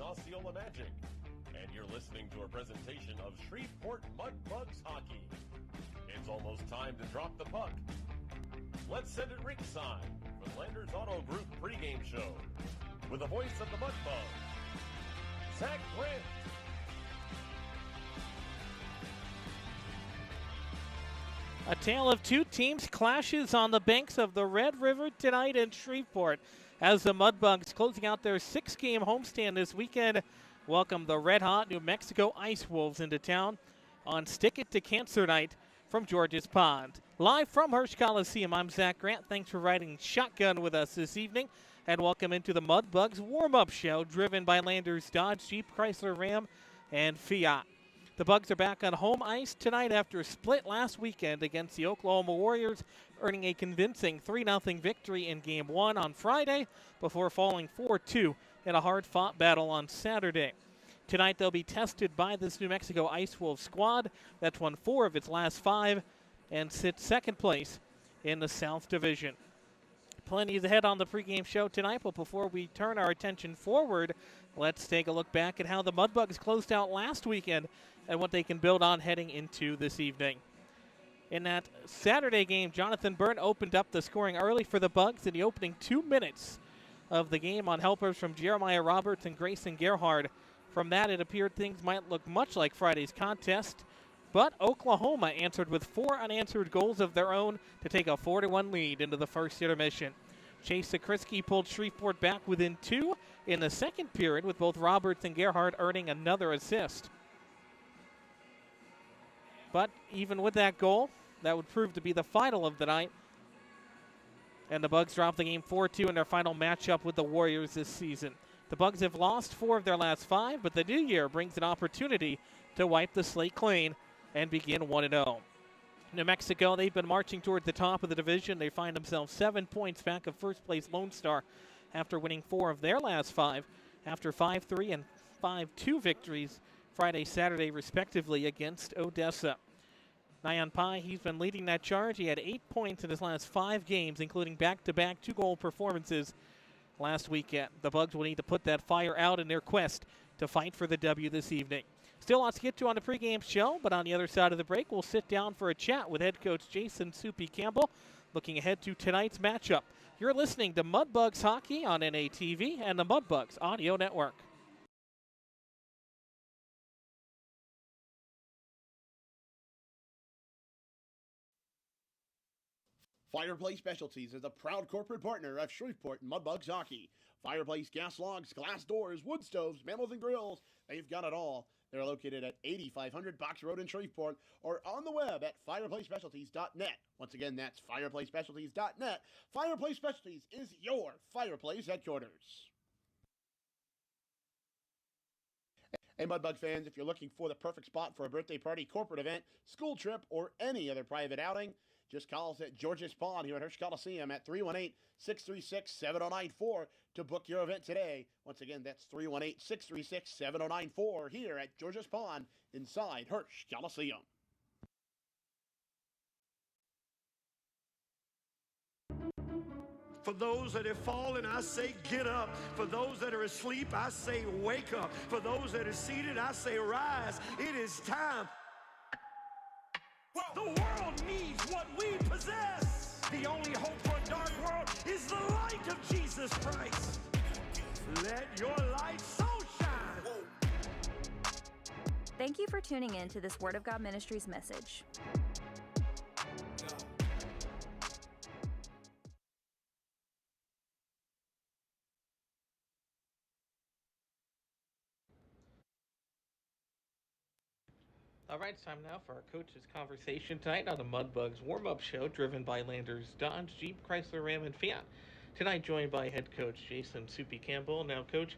Osceola Magic. And you're listening to a presentation of Shreveport Mudbugs hockey. It's almost time to drop the puck. Let's send it ringside for the Landers Auto Group pregame show with the voice of the Mudbugs, Zach Grant. A tale of two teams clashes on the banks of the Red River tonight in Shreveport as the Mudbugs, closing out their six-game homestand this weekend, welcome the red-hot New Mexico Ice Wolves into town on Stick It to Cancer Night from George's Pond. Live from Hirsch Coliseum, I'm Zach Grant. Thanks for riding shotgun with us this evening, and welcome into the Mudbugs warm-up show driven by Landers Dodge, Jeep, Chrysler, Ram, and Fiat. The Bugs are back on home ice tonight after a split last weekend against the Oklahoma Warriors, earning a convincing 3-0 victory in Game 1 on Friday before falling 4-2 in a hard-fought battle on Saturday. Tonight they'll be tested by this New Mexico Ice Wolves squad that's won 4 of its last 5 and sits second place in the South Division. Plenty ahead on the pregame show tonight, but before we turn our attention forward, let's take a look back at how the Mudbugs closed out last weekend and what they can build on heading into this evening. In that Saturday game, Jonathan Byrne opened up the scoring early for the Bugs in the opening 2 minutes of the game on helpers from Jeremiah Roberts and Grayson Gerhard. From that, it appeared things might look much like Friday's contest, but Oklahoma answered with 4 unanswered goals of their own to take a 4-1 lead into the first intermission. Chase Sakrisky pulled Shreveport back within 2 in the second period, with both Roberts and Gerhard earning another assist. But even with that goal, that would prove to be the final of the night. And the Bugs dropped the game 4-2 in their final matchup with the Warriors this season. The Bugs have lost 4 of their last 5, but the new year brings an opportunity to wipe the slate clean and begin 1-0. New Mexico, they've been marching toward the top of the division. They find themselves 7 points back of first-place Lone Star after winning 4 of their last 5, after 5-3 and 5-2 victories Friday, Saturday, respectively, against Odessa. Nyan Pai, he's been leading that charge. He had 8 points in his last 5 games, including back-to-back 2-goal performances last weekend. The Bugs will need to put that fire out in their quest to fight for the W this evening. Still lots to get to on the pregame show, but on the other side of the break, we'll sit down for a chat with head coach Jason Soupy Campbell, looking ahead to tonight's matchup. You're listening to Mudbugs Hockey on NATV and the Mudbugs Audio Network. Fireplace Specialties is a proud corporate partner of Shreveport Mudbugs Hockey. Fireplace gas logs, glass doors, wood stoves, mantled and grills, they've got it all. They're located at 8500 Box Road in Shreveport or on the web at fireplacespecialties.net. Once again, that's fireplacespecialties.net. Fireplace Specialties is your fireplace headquarters. Hey, Mudbug fans, if you're looking for the perfect spot for a birthday party, corporate event, school trip, or any other private outing, just call us at George's Pond here at Hirsch Coliseum at 318-636-7094 to book your event today. Once again, that's 318-636-7094 here at George's Pond inside Hirsch Coliseum. For those that have fallen, I say get up. For those that are asleep, I say wake up. For those that are seated, I say rise. It is time. The world needs what we possess. The only hope for a dark world is the light of Jesus Christ. Let your light so shine. Thank you for tuning in to this Word of God Ministries message. All right, it's time now for our coach's conversation tonight on the Mudbugs warm-up show driven by Landers Dodge, Jeep, Chrysler, Ram, and Fiat. Tonight joined by head coach Jason Soupy Campbell. Now, Coach,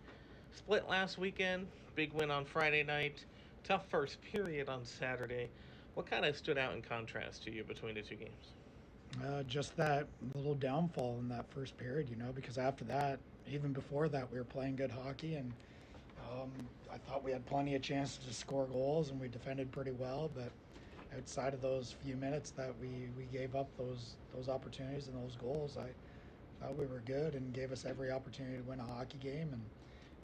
split last weekend, big win on Friday night, tough first period on Saturday. What kind of stood out in contrast to you between the two games? Just that little downfall in that first period, because after that, even before that, we were playing good hockey, and I thought we had plenty of chances to score goals, and we defended pretty well. But outside of those few minutes that we gave up those opportunities and those goals, I thought we were good and gave us every opportunity to win a hockey game. And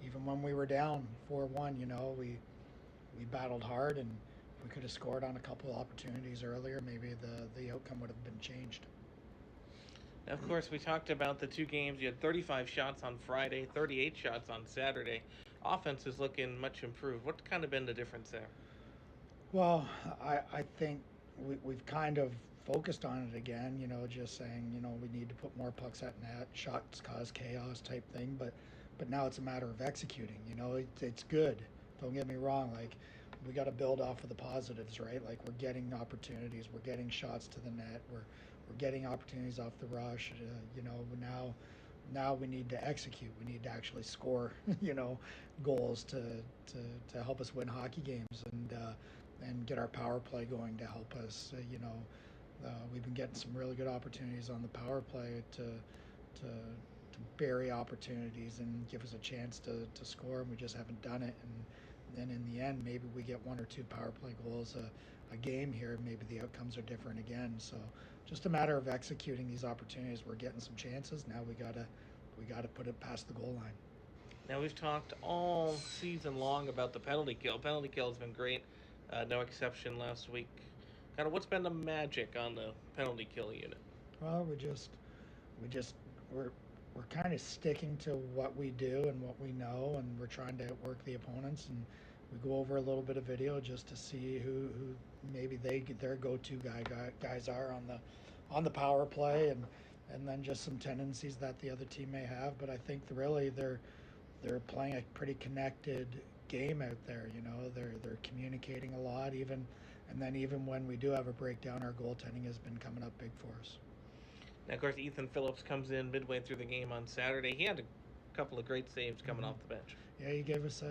even when we were down 4-1, we battled hard, and if we could have scored on a couple of opportunities earlier, maybe the outcome would have been changed. Now, of course, we talked about the two games. You had 35 shots on Friday, 38 shots on Saturday. Offense is looking much improved. What's kind of been the difference there? Well, I think we've kind of focused on it again, just saying, we need to put more pucks at net, shots cause chaos type thing, but now it's a matter of executing. It's good. Don't get me wrong, like, we got to build off of the positives, right? Like, we're getting opportunities, we're getting shots to the net, we're getting opportunities off the rush. Now we need to execute. We need to actually score, goals to help us win hockey games, and get our power play going to help us. We've been getting some really good opportunities on the power play to bury opportunities and give us a chance to score, and we just haven't done it. And then in the end, maybe we get one or two power play goals a game here. Maybe the outcomes are different again. So just a matter of executing these opportunities. We're getting some chances. Now we gotta put it past the goal line. Now, we've talked all season long about the penalty kill. Penalty kill has been great. No exception last week. Kind of what's been the magic on the penalty kill unit? Well, we're kind of sticking to what we do and what we know, and we're trying to outwork the opponents, and we go over a little bit of video just to see who maybe their go-to guys are on the power play, and then just some tendencies that the other team may have. But I think really they're playing a pretty connected game out there. They're communicating a lot, even when we do have a breakdown, our goaltending has been coming up big for us. Now, of course, Ethan Phillips comes in midway through the game on Saturday. He had a couple of great saves coming off the bench. Yeah, he gave us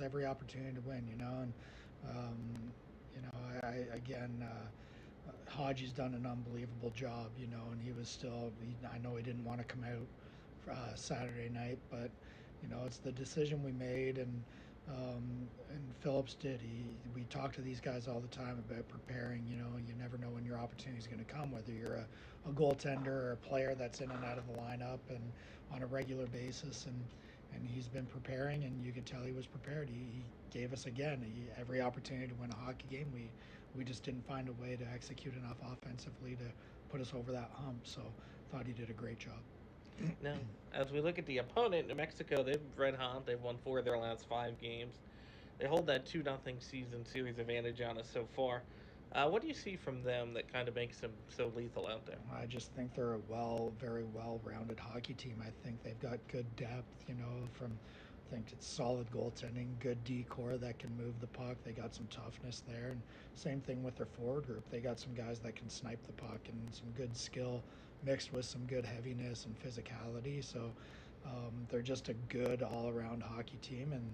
every opportunity to win, and Hodgie's done an unbelievable job, and he was still, I know he didn't want to come out Saturday night, but it's the decision we made, and Phillips did. We talk to these guys all the time about preparing. You never know when your opportunity is going to come, whether you're a goaltender or a player that's in and out of the lineup and on a regular basis. And he's been preparing, and you could tell he was prepared. He gave us every opportunity to win a hockey game. We just didn't find a way to execute enough offensively to put us over that hump. So thought he did a great job. Now, as we look at the opponent, New Mexico, they've red hot. They've won 4 of their last 5 games. They hold that 2-0 season series advantage on us so far. What do you see from them that kind of makes them so lethal out there? I just think they're a very well-rounded hockey team. I think they've got good depth, I think it's solid goaltending, good D-core that can move the puck. They got some toughness there, and same thing with their forward group. They got some guys that can snipe the puck and some good skill mixed with some good heaviness and physicality. So they're just a good all-around hockey team, and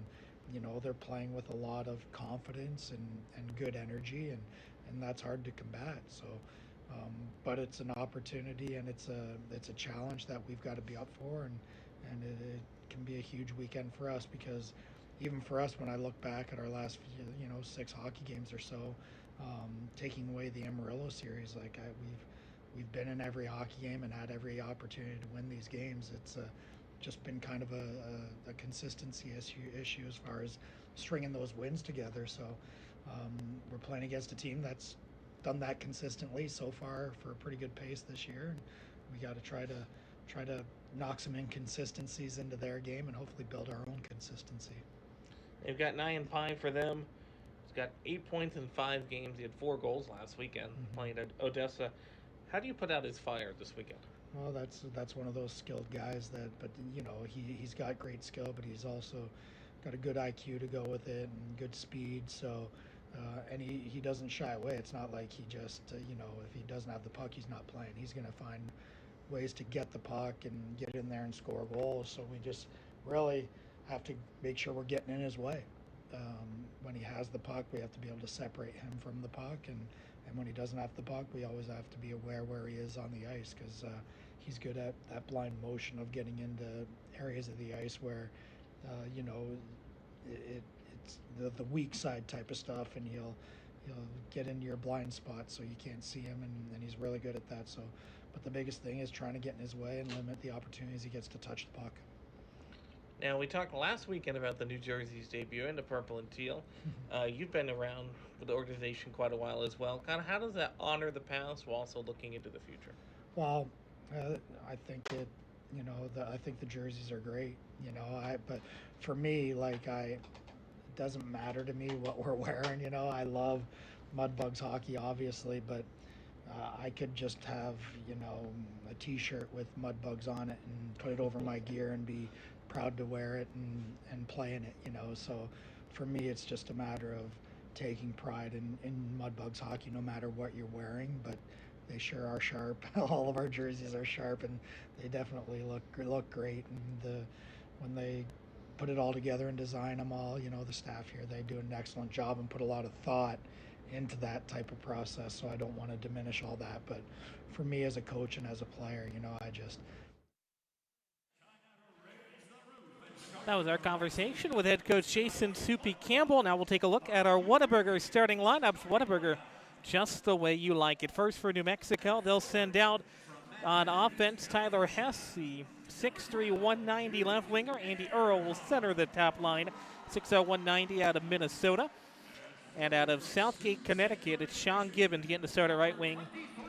they're playing with a lot of confidence and good energy, and that's hard to combat. So but it's an opportunity, and it's a challenge that we've got to be up for, and it can be a huge weekend for us, because even for us, when I look back at our last 6 hockey games or so, taking away the Amarillo series, we've been in every hockey game and had every opportunity to win these games. It's just been kind of a consistency issue as far as stringing those wins together. So we're playing against a team that's done that consistently so far for a pretty good pace this year, and we got to try to knock some inconsistencies into their game and hopefully build our own consistency. They've got 9-5 for them. He's got 8 points in 5 games. He had 4 goals last weekend playing at Odessa. How do you put out his fire this weekend? Well, that's one of those skilled guys but he's got great skill, but he's also got a good IQ to go with it and good speed. So and he doesn't shy away. It's not like he just if he doesn't have the puck, he's not playing. He's going to find ways to get the puck and get in there and score goals. So we just really have to make sure we're getting in his way. When he has the puck, we have to be able to separate him from the puck, and when he doesn't have the puck, we always have to be aware where he is on the ice, because he's good at that blind motion of getting into areas of the ice where it's the weak side type of stuff, and he'll get into your blind spot so you can't see him, and he's really good at that. So, but the biggest thing is trying to get in his way and limit the opportunities he gets to touch the puck. Now, we talked last weekend about the New Jersey's debut in the purple and teal. You've been around with the organization quite a while as well. Kind of how does that honor the past while also looking into the future? Well, I think I think the jerseys are great. But for me, it doesn't matter to me what we're wearing. I love Mudbugs hockey, obviously, but I could just have a T-shirt with Mudbugs on it and put it over my gear and be proud to wear it and play in it. So for me, it's just a matter of taking pride in Mudbugs hockey, no matter what you're wearing. But they sure are sharp. All of our jerseys are sharp, and they definitely look great. And when they put it all together and design them all, the staff here, they do an excellent job and put a lot of thought into that type of process. So I don't want to diminish all that. But for me as a coach and as a player, That was our conversation with head coach Jason Soupy Campbell. Now we'll take a look at our Whataburger starting lineups. Whataburger, just the way you like it. First for New Mexico, they'll send out on offense Tyler Hess, the 6'3", 190 left winger. Andy Earl will center the top line, 6'0", 190 out of Minnesota. And out of Southgate, Connecticut, it's Sean Gibbons getting the start at right wing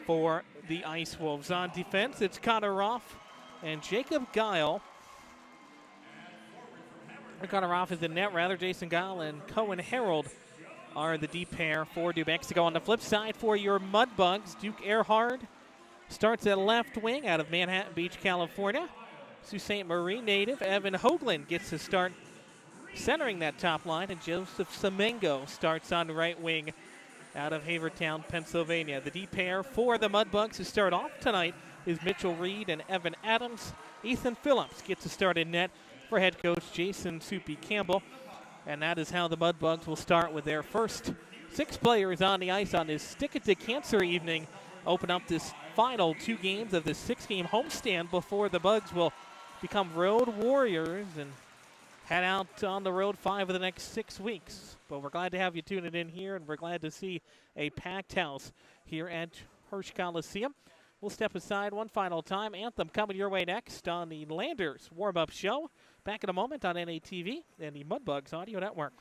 for the Ice Wolves. On defense, it's Connor Roth and Jacob Guile. Connor Roth is in net, Jason Guile and Cohen Harold are the deep pair for New Mexico. On the flip side for your Mudbugs, Duke Earhart starts at left wing out of Manhattan Beach, California. Sault Ste. Marie native Evan Hoagland gets to start centering that top line, and Joseph Semengo starts on right wing out of Havertown, Pennsylvania. The deep pair for the Mudbugs who start off tonight is Mitchell Reed and Evan Adams. Ethan Phillips gets to start in net for head coach Jason Soupy Campbell. And that is how the Mudbugs will start with their first 6 players on the ice on this Stick It to Cancer evening. Open up this final 2 games of this 6-game homestand before the Bugs will become road warriors and head out on the road 5 of the next 6 weeks. But we're glad to have you tuning in here, and we're glad to see a packed house here at Hirsch Coliseum. We'll step aside one final time. Anthem coming your way next on the Landers warm-up show. Back in a moment on NATV and the Mudbugs Audio Network.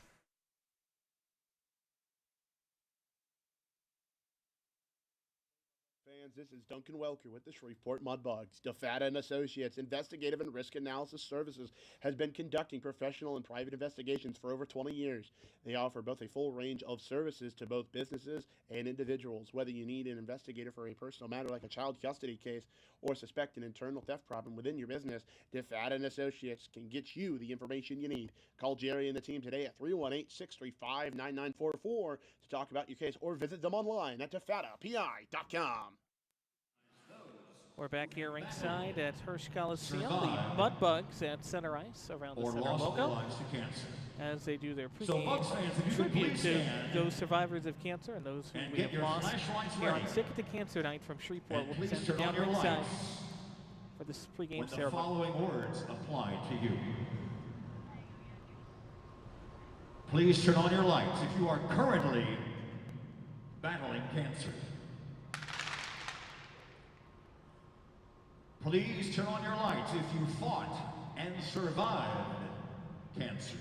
Fans, this is Duncan Welker with the Shreveport Mudbugs. DeFata and Associates Investigative and Risk Analysis Services has been conducting professional and private investigations for over 20 years. They offer both a full range of services to both businesses and individuals. Whether you need an investigator for a personal matter like a child custody case or suspect an internal theft problem within your business, DeFata and Associates can get you the information you need. Call Jerry and the team today at 318-635-9944 to talk about your case, or visit them online at defatapi.com. We're back here ringside at Hirsch Coliseum. The Mudbugs at center ice around the center logo as they do their pregame tribute to those survivors of cancer and those who we have lost here on Stick It to Cancer Night from Shreveport. We'll be sent down ringside for this pregame ceremony. The following words apply to you. Please turn on your lights if you are currently battling cancer. Please turn on your lights if you fought and survived cancer.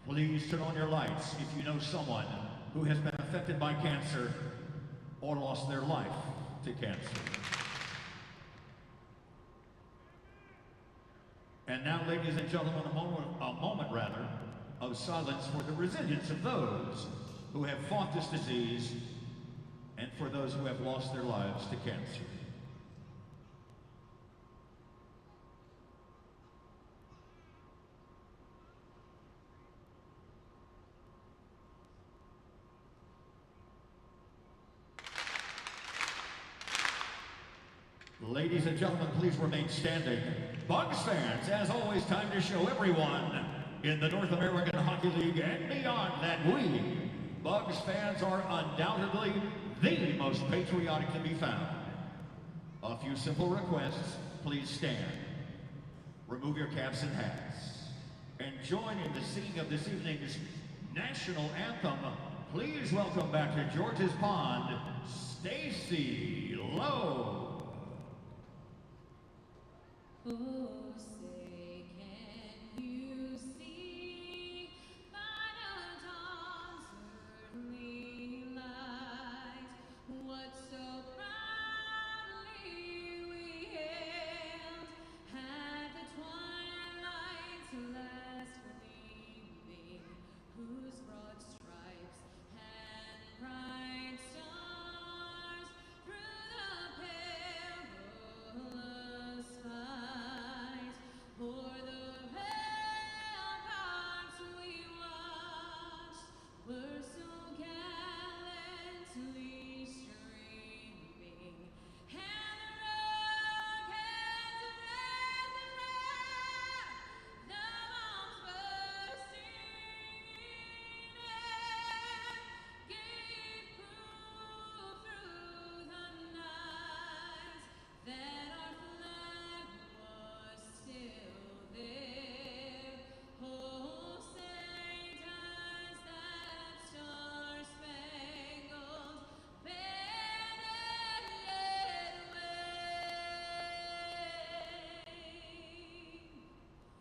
Please turn on your lights if you know someone who has been affected by cancer or lost their life to cancer. And now, ladies and gentlemen, a moment of silence for the resilience of those who have fought this disease and for those who have lost their lives to cancer. Ladies and gentlemen, please remain standing. Bugs fans, as always, time to show everyone in the North American Hockey League and beyond that we, Bugs fans, are undoubtedly the most patriotic to be found. A few simple requests. Please stand. Remove your caps and hats. And join in the singing of this evening's national anthem. Please welcome back to George's Pond, Stacy Lowe. Oh, say, can you see by the dawn's early light what so proudly we hailed at the twilight's last gleaming, whose broad stripes and bright stars through the perilous fight o'er the ramparts we watched were so gallantly streaming, and the rockets red the the bombs bursting in air gave proof through the night that our flag was still there. Oh, say does that star-spangled banner yet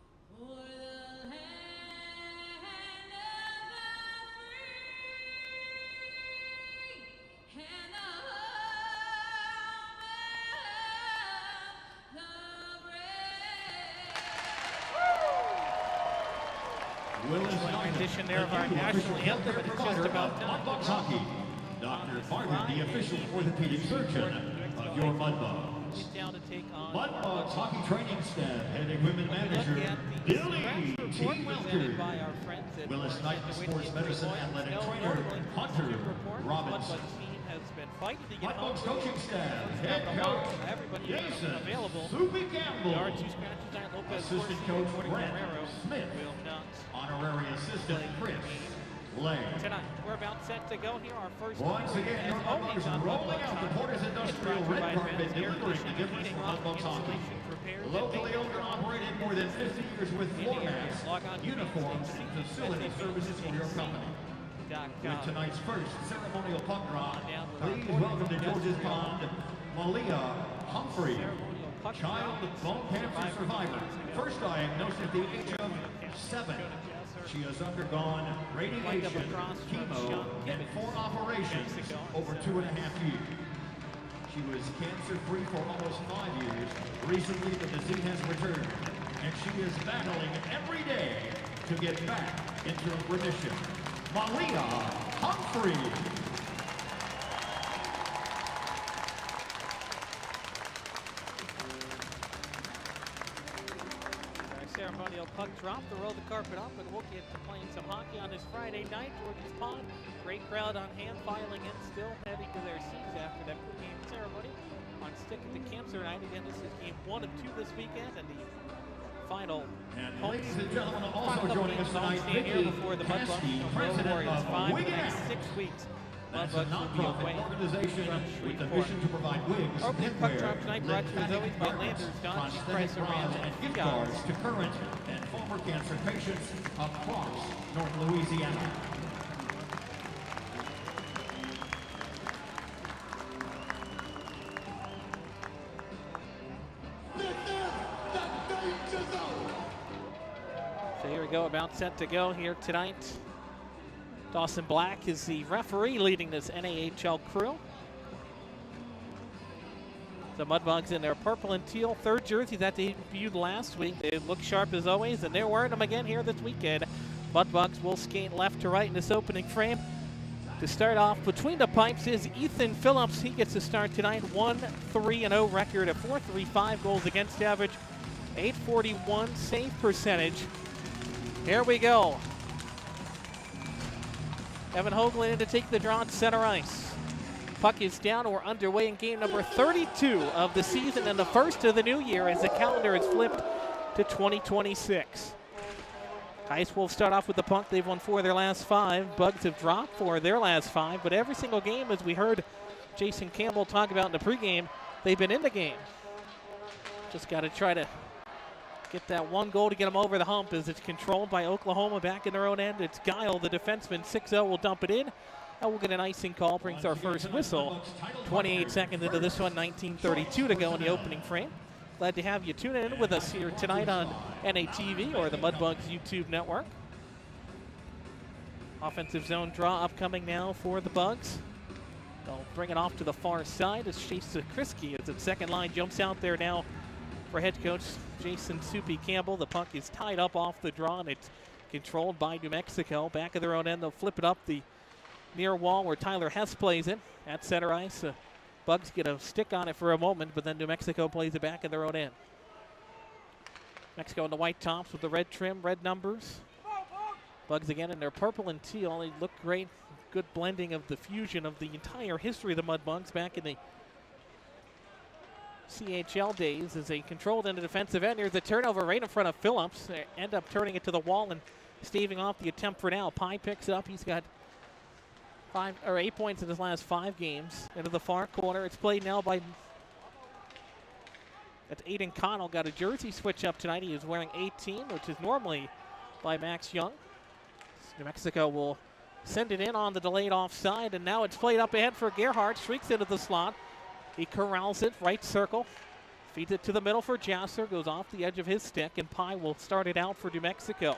wave o'er the land of the free and the home of the brave. Willis Rendition there of our national anthem, and it's just about done. Mudbugs Hockey. Dr. Martin, the official orthopedic surgeon of your Mudbugs. Get down to take on Mudbugs Hockey Training Staff and Equipment Manager Billy T. presented by Wilker. our friends at Willis Knight, the sports medicine athletic trainer, Hunter Robinson. Mudbugs team has been fighting to get home. Mudbugs coaching staff, First head down the coach mark, and everybody is Jason available. Soupy There are Campbell. two scratches tonight. Lopez Assistant Corsi and coach Woody Brent Guerrero Smith. will not Honorary assistant Chris Lane. tonight. We're about set to go here. Our first Once again, your Mudbugs are rolling out the Porter's Industrial Red Carpet, delivering the difference for Mudbugs Hockey. Locally owned and operated more than 50 years with floor mats, uniforms, and facility services for your company. With tonight's first ceremonial puck drop, please welcome to George's Pond, Malia Humphrey, child bone cancer survivor, first diagnosed at the age of 7. She has undergone radiation, chemo, and 4 operations over 2.5 years. She was cancer-free for almost 5 years. Recently, the disease has returned, and she is battling every day to get back into remission. Malia Humphrey. Our ceremonial puck drop to roll the carpet up, and we'll get to playing some hockey on this Friday night. George's Pond, great crowd on hand, filing in, still heading to their seats after that pregame ceremony. On stick at the Cancer Night. Again, this is game 1 of 2 this weekend, and the final And home ladies and gentlemen, also final joining us games tonight, stand here Vicky before the Caskey, Mudbugs president Warriors of 5 for the Wig next Out. 6 weeks. That's a Mudbugs will be non-profit away organization from with the Shreveport. mission to provide wigs, Opening puck knitwear, drop tonight brought to you as always by lymphatic Landers, Don G. prosthetic Price, bras, Around, and and gift Fiat. cards to current and former cancer patients across North Louisiana. So here we go, about set to go here tonight. Dawson Black is the referee leading this NAHL crew. The Mudbugs in their purple and teal third jersey that they debuted last week. They look sharp as always, and they're wearing them again here this weekend. Mudbugs will skate left to right in this opening frame. To start off between the pipes is Ethan Phillips. He gets to start tonight. 1-3-0 record, a .435 goals against average, .841 save percentage. Here we go. Evan Hoagland in to take the draw at center ice. Puck is down. We're underway in game number 32 of the season and the first of the new year as the calendar is flipped to 2026. Ice Wolves start off with the puck. They've won 4 of their last 5. Bugs have dropped 4 of their last 5. But every single game, as we heard Jason Campbell talk about in the pregame, they've been in the game. Just got to try to get that one goal to get them over the hump as it's controlled by Oklahoma back in their own end. It's Guile, the defenseman, 6-0 will dump it in. And we'll get an icing call, brings our first whistle. 28 seconds into this one, 19:32 to go in the opening frame. Glad to have you tune in with us here tonight on NATV or the Mudbugs YouTube network. Offensive zone draw upcoming now for the Bugs. They'll bring it off to the far side as Chase Zakrisky is at second line. Jumps out there now for head coach Jason Soupy Campbell. The puck is tied up off the draw and it's controlled by New Mexico. Back of their own end, they'll flip it up the near wall where Tyler Hess plays it at center ice. Bugs get a stick on it for a moment, but then New Mexico plays it back in their own end. Mexico in the white tops with the red trim, red numbers. Bugs again in their purple and teal. They look great. Good blending of the fusion of the entire history of the Mudbugs back in the CHL days as they controlled in the defensive end. Here's a turnover right in front of Phillips. They end up turning it to the wall and staving off the attempt for now. Pye picks it up. He's got 8 points in his last 5 games. Into the far corner. It's played now by... That's Aiden Connell. Got a jersey switch up tonight. He is wearing 18, which is normally by Max Young. New Mexico will send it in on the delayed offside, and now it's played up ahead for Gerhardt. Shrieks into the slot. He corrals it, right circle. Feeds it to the middle for Jasser. Goes off the edge of his stick, and Pye will start it out for New Mexico.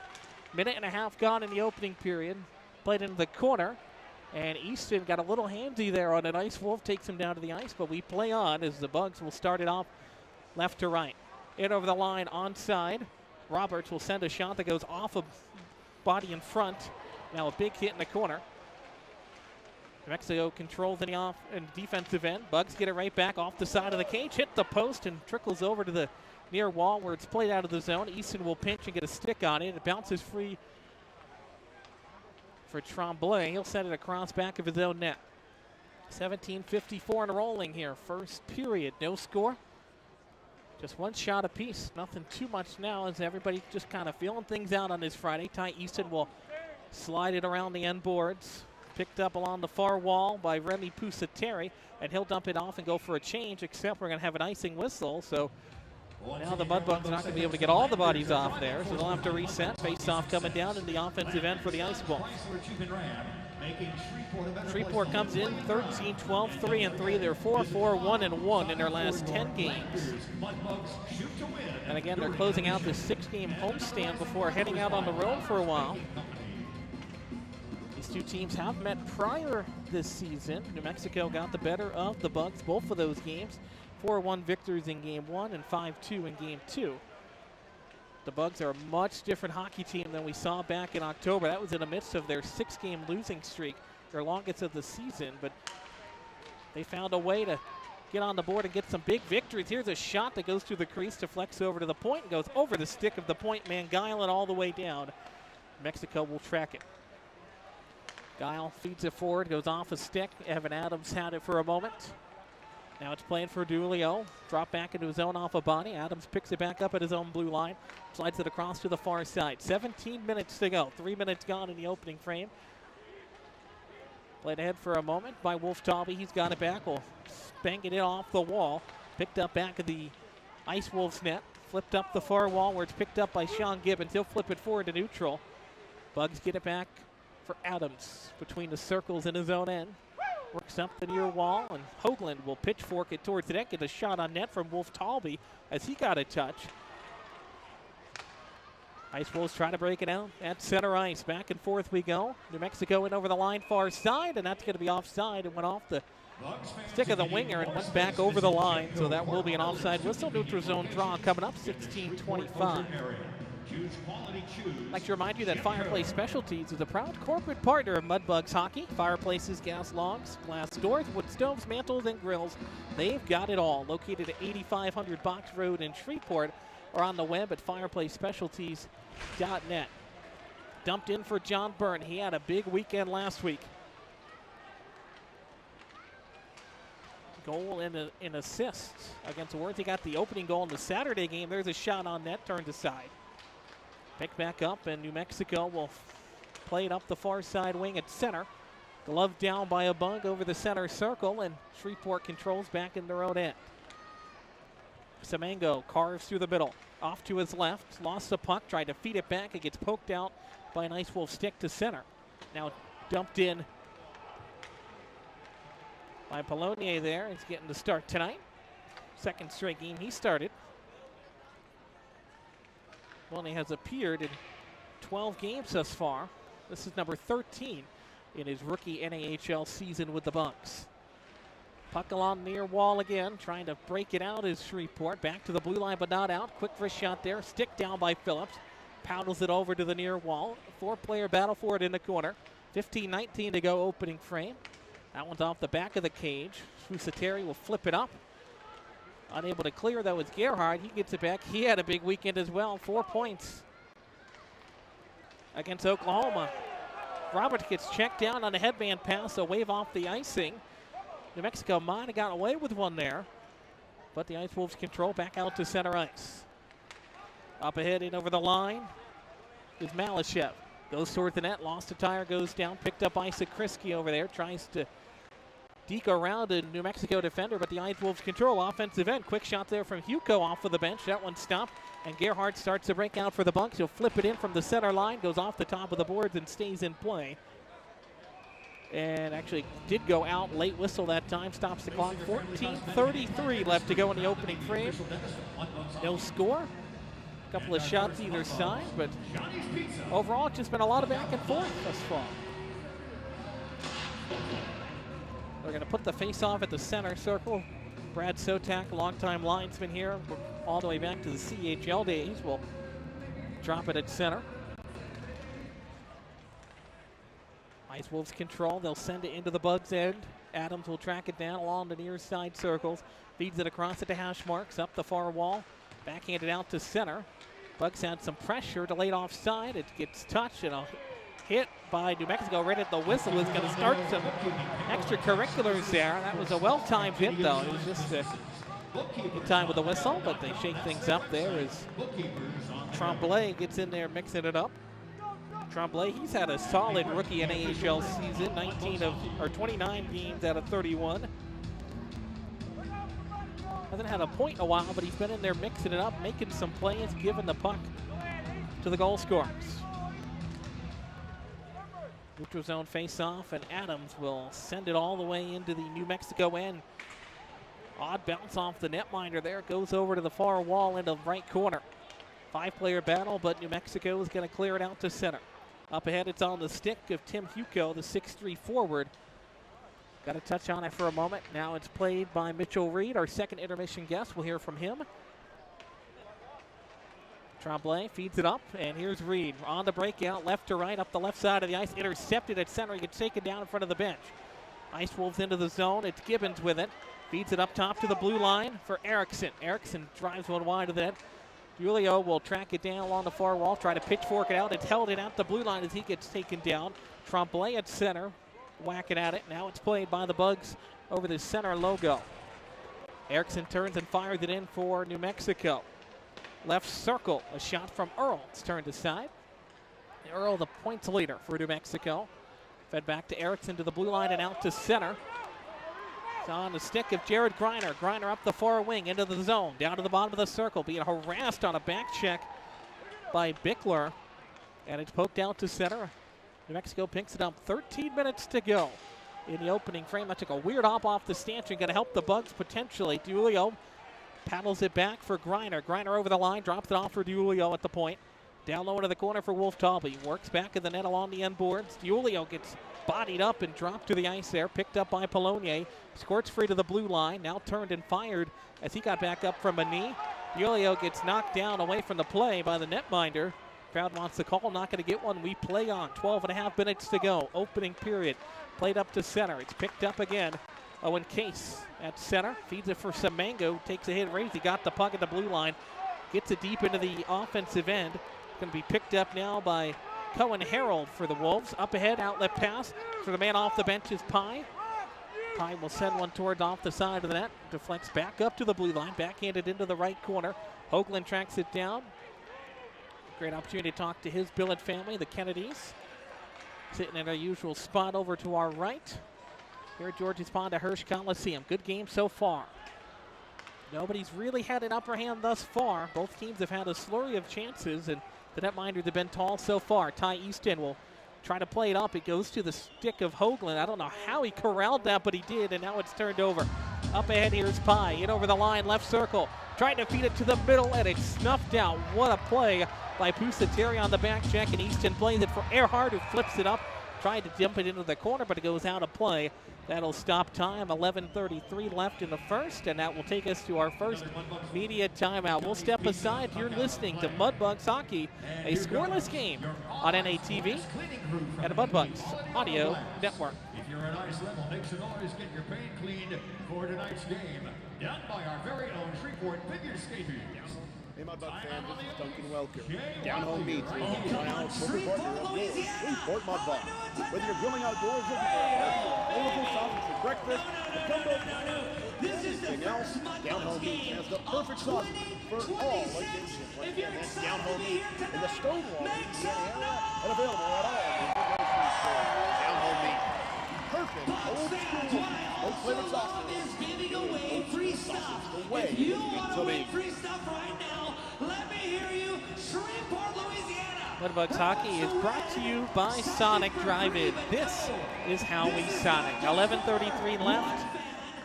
Minute and a half gone in the opening period. Played into the corner, and Easton got a little handsy there on an Ice Wolf. Takes him down to the ice, but we play on as the Bugs will start it off left to right. In over the line, onside. Roberts will send a shot that goes off a body in front. Now a big hit in the corner. New Mexico controls in the off and defensive end. Bugs get it right back off the side of the cage, hit the post and trickles over to the near wall where it's played out of the zone. Easton will pinch and get a stick on it. It bounces free for Tremblay. He'll send it across back of his own net. 17:54 and rolling here. First period, no score. Just one shot apiece. Nothing too much now as everybody just kind of feeling things out on this Friday. Ty Easton will slide it around the end boards. Picked up along the far wall by Remy Pusateri, and he'll dump it off and go for a change, except we're going to have an icing whistle. So now the Mudbugs are not going to be able to get all the bodies off there, so they'll have to reset. Face-off coming down in the offensive end for the Ice Wolves. Shreveport comes in 13-12, 3-3. They're 4-4-1-1 in their last 10 games. And again, they're closing out this 6-game homestand before heading out on the road for a while. These two teams have met prior this season. New Mexico got the better of the Bugs both of those games. 4-1 victories in Game 1 and 5-2 in Game 2. The Bugs are a much different hockey team than we saw back in October. That was in the midst of their 6-game losing streak, their longest of the season, but they found a way to get on the board and get some big victories. Here's a shot that goes through the crease, deflects over to the point, and goes over the stick of the point man, Guile, and all the way down. Mexico will track it. Guile feeds it forward, goes off a stick. Evan Adams had it for a moment. Now it's playing for Dulio. Drop back into his own off a body. Adams picks it back up at his own blue line. Slides it across to the far side. 17 minutes to go. 3 minutes gone in the opening frame. Played ahead for a moment by Wolf Talby. He's got it back. Will bang it in off the wall. Picked up back of the Ice Wolves net. Flipped up the far wall where it's picked up by Sean Gibbons. He'll flip it forward to neutral. Bugs get it back for Adams between the circles in his own end. Works up the near wall, and Hoagland will pitchfork it towards the net. Get a shot on net from Wolf Talby as he got a touch. Ice Wolves try to break it out at center ice. Back and forth we go. New Mexico in over the line far side, and that's going to be offside. It went off the stick of the winger and went back over the line, so that will be an offside whistle. Neutral zone draw coming up, 16:25. I'd like to remind you that Fireplace Specialties is a proud corporate partner of Mudbugs Hockey. Fireplaces, gas logs, glass doors, wood stoves, mantles, and grills. They've got it all. Located at 8500 Box Road in Shreveport or on the web at fireplacespecialties.net. Dumped in for John Byrne. He had a big weekend last week. Goal and assist against the Warriors. He got the opening goal in the Saturday game. There's a shot on net, turned aside. Picked back up, and New Mexico will play it up the far side wing at center. Glove down by a Bug over the center circle, and Shreveport controls back in their own end. Semengo carves through the middle. Off to his left, lost the puck, tried to feed it back. It gets poked out by an Ice Wolf stick to center. Now dumped in by Polonier there. He's getting the start tonight. Second straight game he started. Maloney has appeared in 12 games thus far. This is number 13 in his rookie NAHL season with the Bucks. Puck along near wall again, trying to break it out is Shreveport. Back to the blue line, but not out. Quick wrist shot there. Stick down by Phillips. Paddles it over to the near wall. 4-player battle for it in the corner. 15-19 to go, opening frame. That one's off the back of the cage. Fusateri will flip it up. Unable to clear, though, it's Gerhard. He gets it back. He had a big weekend as well. 4 points against Oklahoma. Roberts gets checked down on a headband pass, a wave off the icing. New Mexico might have gotten away with one there, but the Ice Wolves control back out to center ice. Up ahead in over the line is Malashev. Goes toward the net, lost a tire, goes down, picked up Isaac Kriski over there, tries to deke around a New Mexico defender, but the Ice Wolves control offensive end. Quick shot there from Hugo off of the bench. That one stopped, and Gerhardt starts to break out for the Bucks. He'll flip it in from the center line, goes off the top of the boards and stays in play. And actually did go out, late whistle that time, stops the clock. 14:33 left to go in the opening frame. No score. A couple of shots either side, but overall it's just been a lot of back and forth thus far. They're going to put the face-off at the center circle. Brad Sotak, longtime linesman here, all the way back to the CHL days, will drop it at center. Ice Wolves control. They'll send it into the Bugs' end. Adams will track it down along the near side circles. Feeds it across it to hash marks, up the far wall. Backhanded out to center. Bugs had some pressure, delayed offside. It gets touched and a hit by New Mexico right at the whistle is going to start some extracurriculars there. That was a well-timed hit, though. It was just a good time with the whistle, but they shake things up there as Tremblay gets in there mixing it up. Tremblay, he's had a solid rookie NAHL season, 29 games out of 31. Hasn't had a point in a while, but he's been in there mixing it up, making some plays, giving the puck to the goal scorers. Neutral zone face-off, and Adams will send it all the way into the New Mexico end. Odd bounce off the netminder there, goes over to the far wall into the right corner. 5-player battle, but New Mexico is going to clear it out to center. Up ahead, it's on the stick of Tim Hugo, the 6'3 forward. Got to touch on it for a moment. Now it's played by Mitchell Reed, our second intermission guest. We'll hear from him. Tremblay feeds it up, and here's Reed on the breakout, left to right, up the left side of the ice, intercepted at center. He gets taken down in front of the bench. Ice Wolves into the zone. It's Gibbons with it. Feeds it up top to the blue line for Erickson. Erickson drives one wide of the net. Julio will track it down along the far wall, try to pitchfork it out. It's held it out the blue line as he gets taken down. Tremblay at center, whacking at it. Now it's played by the Bugs over the center logo. Erickson turns and fires it in for New Mexico. Left circle, a shot from Earl. It's turned aside. Earl, the points leader for New Mexico. Fed back to Erickson to the blue line and out to center. It's on the stick of Jared Griner. Griner up the far wing into the zone, down to the bottom of the circle, being harassed on a back check by Bickler. And it's poked out to center. New Mexico picks it up. 13 minutes to go in the opening frame. That took a weird hop off the stanchion. Going to help the Bugs potentially. Julio paddles it back for Griner. Griner over the line, drops it off for Julio at the point. Down low into the corner for Wolf Talby. Works back in the net along the end boards. Julio gets bodied up and dropped to the ice there. Picked up by Polonier. Squirts free to the blue line. Now turned and fired as he got back up from a knee. Julio gets knocked down away from the play by the netminder. Crowd wants the call. Not going to get one. We play on. 12.5 minutes to go. Opening period. Played up to center. It's picked up again. Owen Case at center. Feeds it for Semango. Takes a hit. Raised. He got the puck at the blue line. Gets it deep into the offensive end. Going to be picked up now by Cohen Harold for the Wolves. Up ahead, outlet pass for the man off the bench is Pye. Pye will send one toward off the side of the net. Deflects back up to the blue line. Backhanded into the right corner. Hoagland tracks it down. Great opportunity to talk to his billet family, the Kennedys. Sitting in our usual spot over to our right. Here at George's Pond at Hirsch Coliseum. Good game so far. Nobody's really had an upper hand thus far. Both teams have had a slurry of chances, and the netminders have been tall so far. Ty Easton will try to play it up. It goes to the stick of Hoagland. I don't know how he corralled that, but he did, and now it's turned over. Up ahead, here's Pye. In over the line, left circle. Trying to feed it to the middle, and it's snuffed out. What a play by Pusateri on the back check, and Easton plays it for Earhart, who flips it up. Tried to dump it into the corner, but it goes out of play. That'll stop time. 11:33 left in the first, and that will take us to our first media timeout. We'll step aside. You're listening to Mudbugs Hockey, a scoreless game on NATV and the Mudbugs Audio Network. If you're at ice level, make some noise, get your paint cleaned for tonight's game. Done by our very own Shreveport figure skaters. Hey, Mudbug fans, this is Duncan Welker. Down Home Meats is the proud corporate partner of yours, Shreveport Mudbugs. Whether you're grilling outdoors, looking for a flavorful sausage for breakfast, a gumbo, anything else, Down Home Meats has the perfect sausage for all occasions. Once again, that's Down Home Meats in the Stonewall, Louisiana area, and available at all major grocery stores. Down Home Meats. Perfect, old school, old flavored sausage. Free stuff. The way if you want to win be. free stuff right now, let me hear you, Shreveport, Louisiana. Mudbugs Hockey is brought to you by Sonic Drive-In. This is how we Sonic. 11:33 left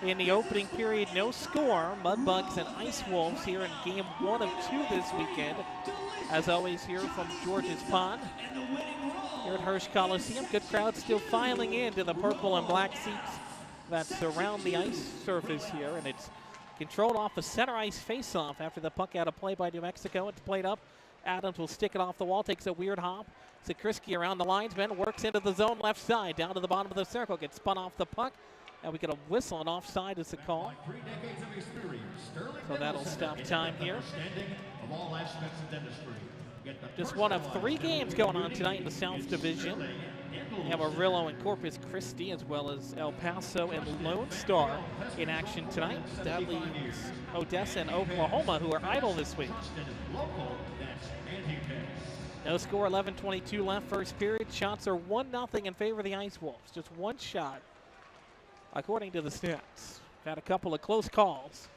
in the opening period. No score. Mudbugs and Ice Wolves here in game 1 of 2 this weekend. As always, here from George's Pond. Here at Hirsch Coliseum, good crowd still filing into the purple and black seats that surround the ice surface here, and it's controlled off a center ice face-off after the puck out of play by New Mexico. It's played up. Adams will stick it off the wall, takes a weird hop. Zakrisky around the linesman, works into the zone left side, down to the bottom of the circle, gets spun off the puck, and we get a whistle and offside is the call. So that'll stop time here. Just one of 3 games going on tonight in the South Division. Amarillo and Corpus Christi, as well as El Paso and Lone Star in action tonight. That leaves Odessa and Oklahoma, who are idle this week. No score, 11:22 left, first period. Shots are 1-0 in favor of the Ice Wolves. Just one shot, according to the stats. Had a couple of close calls.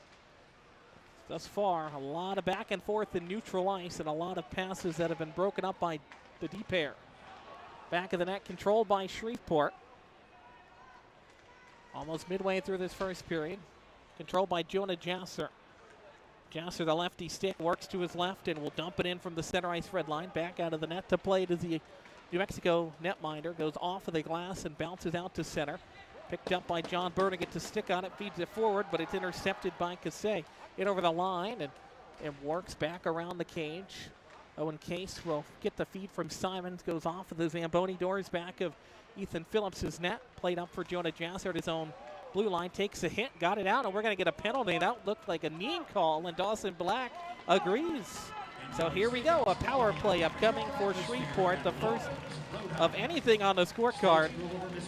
Thus far, a lot of back and forth in neutral ice and a lot of passes that have been broken up by the D pair. Back of the net, controlled by Shreveport. Almost midway through this first period. Controlled by Jonah Jasser. Jasser, the lefty stick, works to his left and will dump it in from the center ice red line. Back out of the net to play to the New Mexico netminder. Goes off of the glass and bounces out to center. Picked up by John Burdick to stick on it, feeds it forward, but it's intercepted by Cassay. In over the line and works back around the cage. Owen Case will get the feed from Simons, goes off of the Zamboni doors, back of Ethan Phillips' net. Played up for Jonah Jasser at his own blue line, takes a hit, got it out, and we're going to get a penalty. That looked like a kneeing call, and Dawson Black agrees. So here we go, a power play upcoming for Shreveport. The first of anything on the scorecard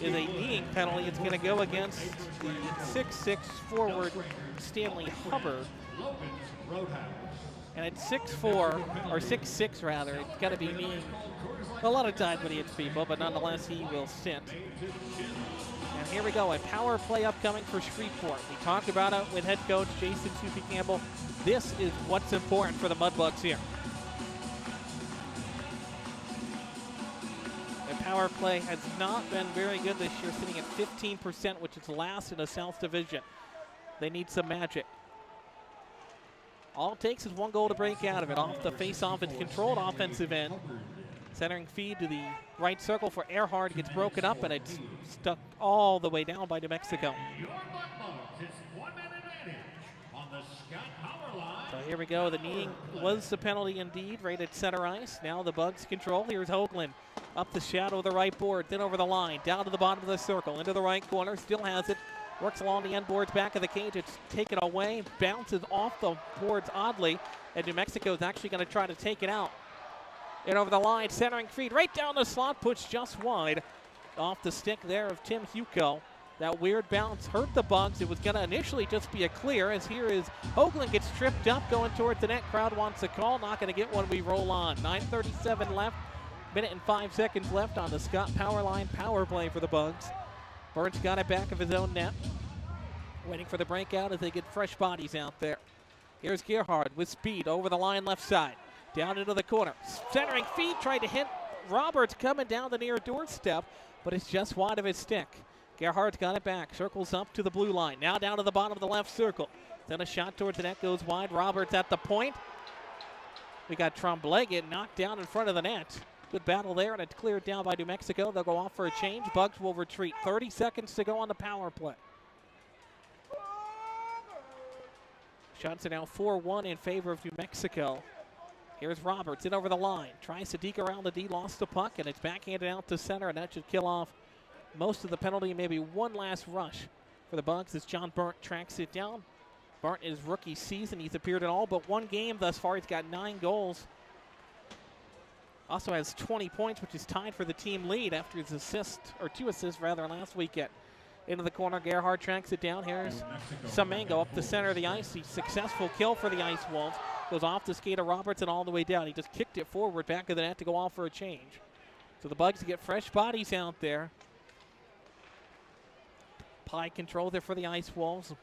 is a kneeing penalty. It's going to go against the 6'6 forward Stanley Hubbard. And at 6'4", or 6'6" rather, it's got to be kneeing a lot of times when he hits people, but nonetheless he will sit. And here we go, a power play upcoming for Shreveport. We talked about it with head coach Jason Soupy Campbell. This is what's important for the Mudbugs here. The power play has not been very good this year, sitting at 15%, which is last in the South Division. They need some magic. All it takes is one goal to break out of it. Off the face-off, it's controlled offensive end. Centering feed to the right circle for Earhart, gets broken up, and it's stuck all the way down by New Mexico. So here we go. The kneeing was the penalty indeed, right at center ice. Now the Bugs control. Here's Hoagland up the shadow of the right board, then over the line, down to the bottom of the circle, into the right corner, still has it. Works along the end boards, back of the cage. It's taken away, bounces off the boards oddly, and New Mexico is actually going to try to take it out. And over the line, centering feed right down the slot, puts just wide. Off the stick there of Tim Huco. That weird bounce hurt the Bugs. It was going to initially just be a clear, as here is Hoagland gets tripped up going towards the net. Crowd wants a call, not going to get one. We roll on. 9:37 left, minute and 5 seconds left on the Scott Powerline power play for the Bugs. Burns got it back of his own net. Waiting for the breakout as they get fresh bodies out there. Here's Gerhard with speed over the line left side. Down into the corner. Centering feed, tried to hit Roberts coming down the near doorstep, but it's just wide of his stick. Gerhardt's got it back. Circles up to the blue line. Now down to the bottom of the left circle. Then a shot towards the net goes wide. Roberts at the point. We got Tremblay get knocked down in front of the net. Good battle there, and it's cleared down by New Mexico. They'll go off for a change. Bugs will retreat. 30 seconds to go on the power play. Shots are now 4-1 in favor of New Mexico. Here's Roberts in over the line. Tries to deke around the D, lost the puck, and it's backhanded out to center, and that should kill off most of the penalty. Maybe one last rush for the Bugs as John Burnt tracks it down. Burnt is rookie season. He's appeared in all but one game thus far. He's got 9 goals. Also has 20 points, which is tied for the team lead after his two assists last weekend. Into the corner, Gerhardt tracks it down. Here's Semengo up the center of the ice. He's successful kill for the Ice Wolves. Goes off the skate of Roberts and all the way down. He just kicked it forward back of the net to go off for a change. So the Bugs get fresh bodies out there. Pie control there for the Ice Wolves.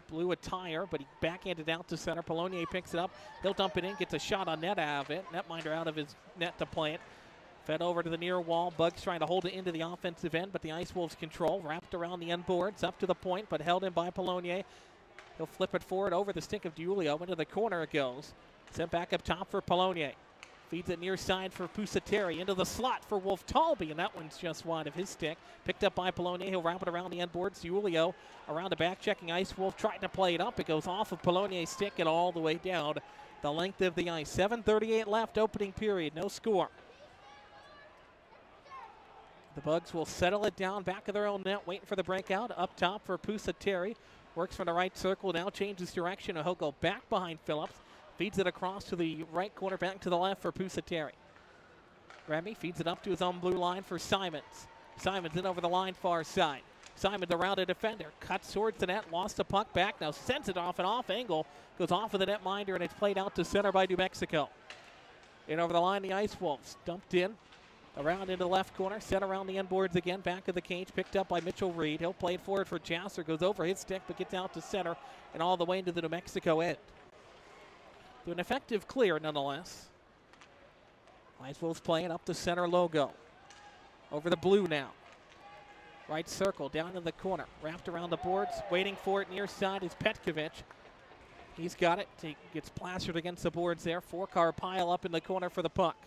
Blew a tire, but he backhanded out to center. Polonier picks it up. He'll dump it in, gets a shot on net out of it. Netminder out of his net to play it. Fed over to the near wall. Bugs trying to hold it into the offensive end, but the Ice Wolves control. Wrapped around the end boards, up to the point, but held in by Polonier. He'll flip it forward over the stick of Giulio. Into the corner it goes. Sent back up top for Polonier. Feeds it near side for Pusateri. Into the slot for Wolf Talby, and that one's just wide of his stick. Picked up by Polonier. He'll wrap it around the end boards. Giulio around the back, checking Ice Wolf, trying to play it up. It goes off of Polonier's stick and all the way down the length of the ice. 7:38 left, opening period. No score. The Bugs will settle it down back of their own net, waiting for the breakout. Up top for Pusateri. Works from the right circle, now changes direction, and he'll go back behind Phillips. Feeds it across to the right corner, back to the left for Pusateri. Remy feeds it up to his own blue line for Simons. Simons in over the line far side. Simons around a defender. Cuts towards the net, lost the puck back, now sends it off an off angle. Goes off of the netminder, and it's played out to center by New Mexico. In over the line, the Ice Wolves. Dumped in. Around into the left corner, set around the end boards again, back of the cage, picked up by Mitchell Reed. He'll play it forward for Jasser, goes over his stick, but gets out to center and all the way into the New Mexico end. To an effective clear, nonetheless. Ice Wolves playing up the center logo. Over the blue now. Right circle, down in the corner, wrapped around the boards, waiting for it near side is Petkovic. He's got it, he gets plastered against the boards there. 4-car pile up in the corner for the puck.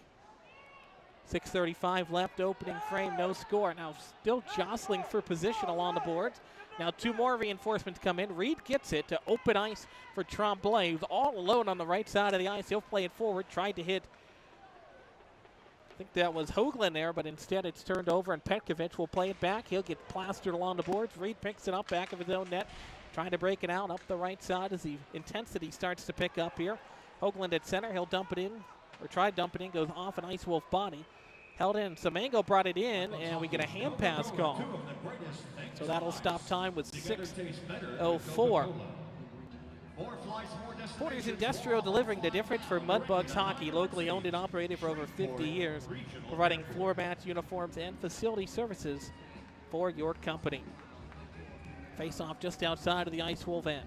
6:35 left, opening frame, no score. Now still jostling for position along the boards. Now 2 more reinforcements come in. Reed gets it to open ice for Tremblay, who's all alone on the right side of the ice. He'll play it forward, tried to hit, I think that was Hoagland there, but instead it's turned over, and Petkovic will play it back. He'll get plastered along the boards. Reed picks it up back of his own net, trying to break it out up the right side as the intensity starts to pick up here. Hoagland at center, he'll dump it in, or try to dump it in, goes off an Ice Wolf body. Held in. Semengo brought it in, and we get a hand pass call. So that'll stop time with 6:04. Porter's Industrial, delivering the difference for Mudbugs hockey, locally owned and operated for over 50 years, providing floor mats, uniforms, and facility services for your company. Face off just outside of the Ice Wolf end.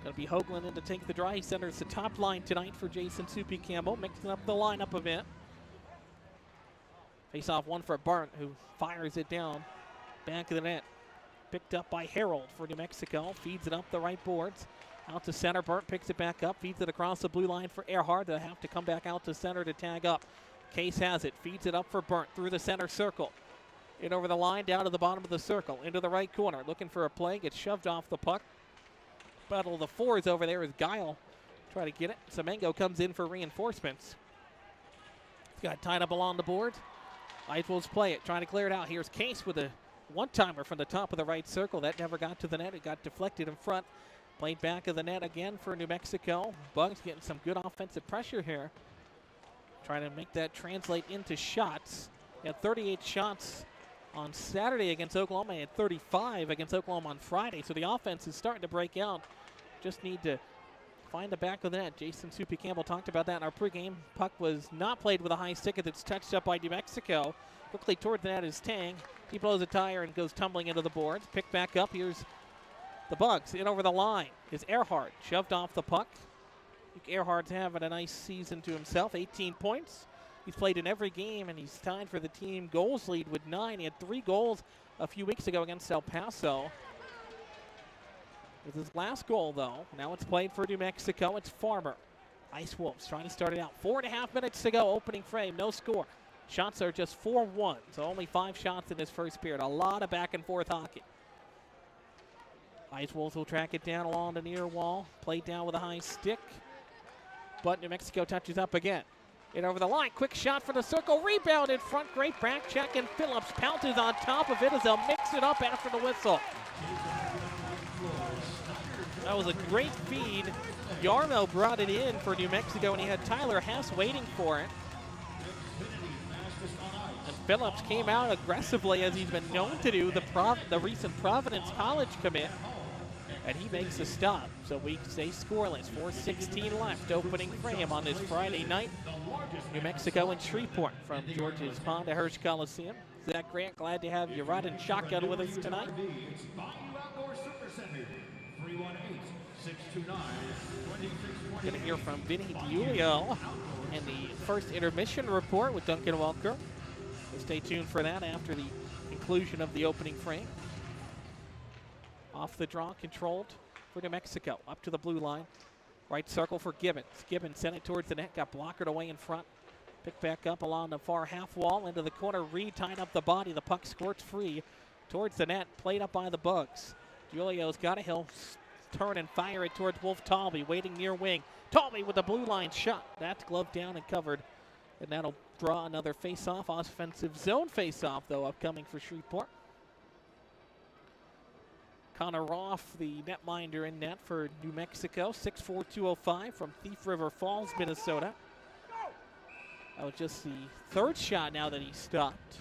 Going to be Hoagland in to take the draw. He centers the top line tonight for Jason Soupy Campbell, mixing up the lineup a bit. Face off one for Burnt, who fires it down back of the net. Picked up by Harold for New Mexico. Feeds it up the right boards. Out to center. Burnt picks it back up. Feeds it across the blue line for Earhart. They'll have to come back out to center to tag up. Case has it. Feeds it up for Burnt through the center circle. In over the line, down to the bottom of the circle. Into the right corner. Looking for a play. Gets shoved off the puck. Battle of the fours over there is Guile. Try to get it. Semengo comes in for reinforcements. He's got it tied up along the board. Ice Wolves play it. Trying to clear it out. Here's Case with a one-timer from the top of the right circle. That never got to the net. It got deflected in front. Played back of the net again for New Mexico. Bugs getting some good offensive pressure here. Trying to make that translate into shots. He had 38 shots on Saturday against Oklahoma. He had 35 against Oklahoma on Friday. So the offense is starting to break out. Just need to find the back of the net. Jason Soupy Campbell talked about that in our pregame. Puck was not played with a high stick as it's touched up by New Mexico. Quickly toward the net is Tang. He blows a tire and goes tumbling into the boards. Picked back up. Here's the Bugs. In over the line is Earhart. Shoved off the puck. I think Earhart's having a nice season to himself. 18 points. He's played in every game, and he's tied for the team goals lead with 9. He had 3 goals a few weeks ago against El Paso. With his last goal, though, now it's played for New Mexico. It's Farmer. Ice Wolves trying to start it out. 4.5 minutes to go, opening frame, no score. Shots are just 4-1, so only 5 shots in this first period. A lot of back-and-forth hockey. Ice Wolves will track it down along the near wall. Played down with a high stick. But New Mexico touches up again. In over the line, quick shot for the circle. Rebound in front, great back check, and Phillips pounces on top of it as they'll mix it up after the whistle. That was a great feed. Yarmo brought it in for New Mexico, and he had Tyler Hess waiting for it. And Phillips came out aggressively, as he's been known to do, the recent Providence College commit, and he makes a stop. So we stay scoreless. 4:16 left, opening frame on this Friday night. New Mexico and Shreveport from George's Pond to Hirsch Coliseum. Zach Grant, glad to have you riding shotgun with us tonight. Going to hear from Vinny DiUlio in the first intermission report with Duncan Welker. So stay tuned for that after the conclusion of the opening frame. Off the draw, controlled for New Mexico. Up to the blue line. Right circle for Gibbons. Gibbons sent it towards the net, got blockered away in front. Picked back up along the far half wall into the corner. Reed tied up the body. The puck squirts free towards the net, played up by the Bugs. Julio's got it. He'll turn and fire it towards Wolf Talby, waiting near wing. Talby with the blue line shot. That's gloved down and covered. And that'll draw another face-off. Offensive zone face-off, though, upcoming for Shreveport. Connor Roth, the netminder in net for New Mexico. 6'4", 205 from Thief River Falls, Minnesota. That was just the third shot now that he stopped.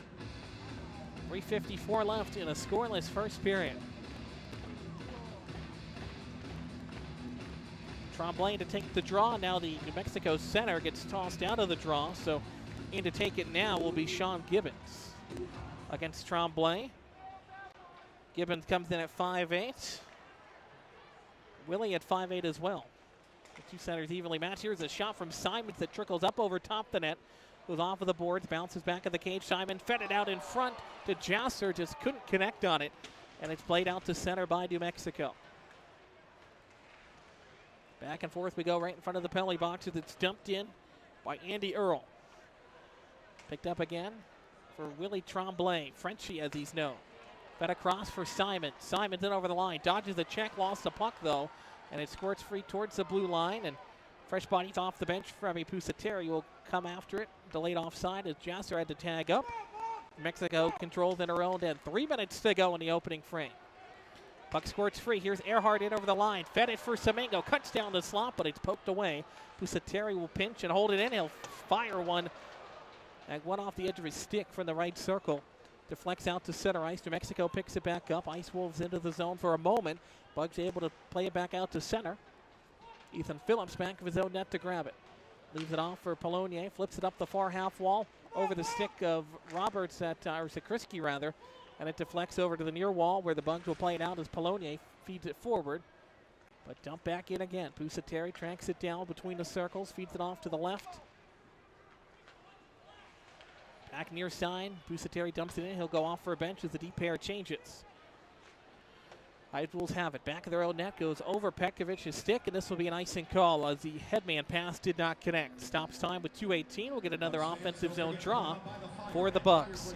3:54 left in a scoreless first period. Tremblay to take the draw. Now the New Mexico center gets tossed out of the draw, so in to take it now will be Sean Gibbons against Tremblay. Gibbons comes in at 5'8". Willie at 5'8" as well. The two centers evenly matched. Here's a shot from Simons that trickles up over top the net. Goes off of the boards, bounces back at the cage. Simon fed it out in front to Jasser, just couldn't connect on it. And it's played out to center by New Mexico. Back and forth we go right in front of the penalty box as it's dumped in by Andy Earl. Picked up again for Willie Tremblay, Frenchie as he's known. Fed across for Simon. Simon's in over the line, dodges the check, lost the puck though, and it squirts free towards the blue line, and fresh bodies off the bench. Remy Pusateri will come after it. Delayed offside as Jasser had to tag up. Mexico controls in her own end. 3 minutes to go in the opening frame. Puck squirts free. Here's Earhart in over the line. Fed it for Semengo. Cuts down the slot, but it's poked away. Pusateri will pinch and hold it in. He'll fire one. That went off the edge of his stick from the right circle. Deflects out to center ice. New Mexico picks it back up. Ice Wolves into the zone for a moment. Bugs able to play it back out to center. Ethan Phillips back of his own net to grab it. Leaves it off for Polonier. Flips it up the far half wall over the stick of Roberts, or Sakrisky rather. And it deflects over to the near wall where the Bugs will play it out as Polonier feeds it forward. But dump back in again. Pusateri tracks it down between the circles. Feeds it off to the left. Back near side. Pusateri dumps it in. He'll go off for a bench as the deep pair changes. Ice Wolves have it. Back of their own net goes over Pekovich's stick, and this will be an icing call as the headman pass did not connect. Stops time with 2:18. We'll get another offensive zone draw for the Bugs.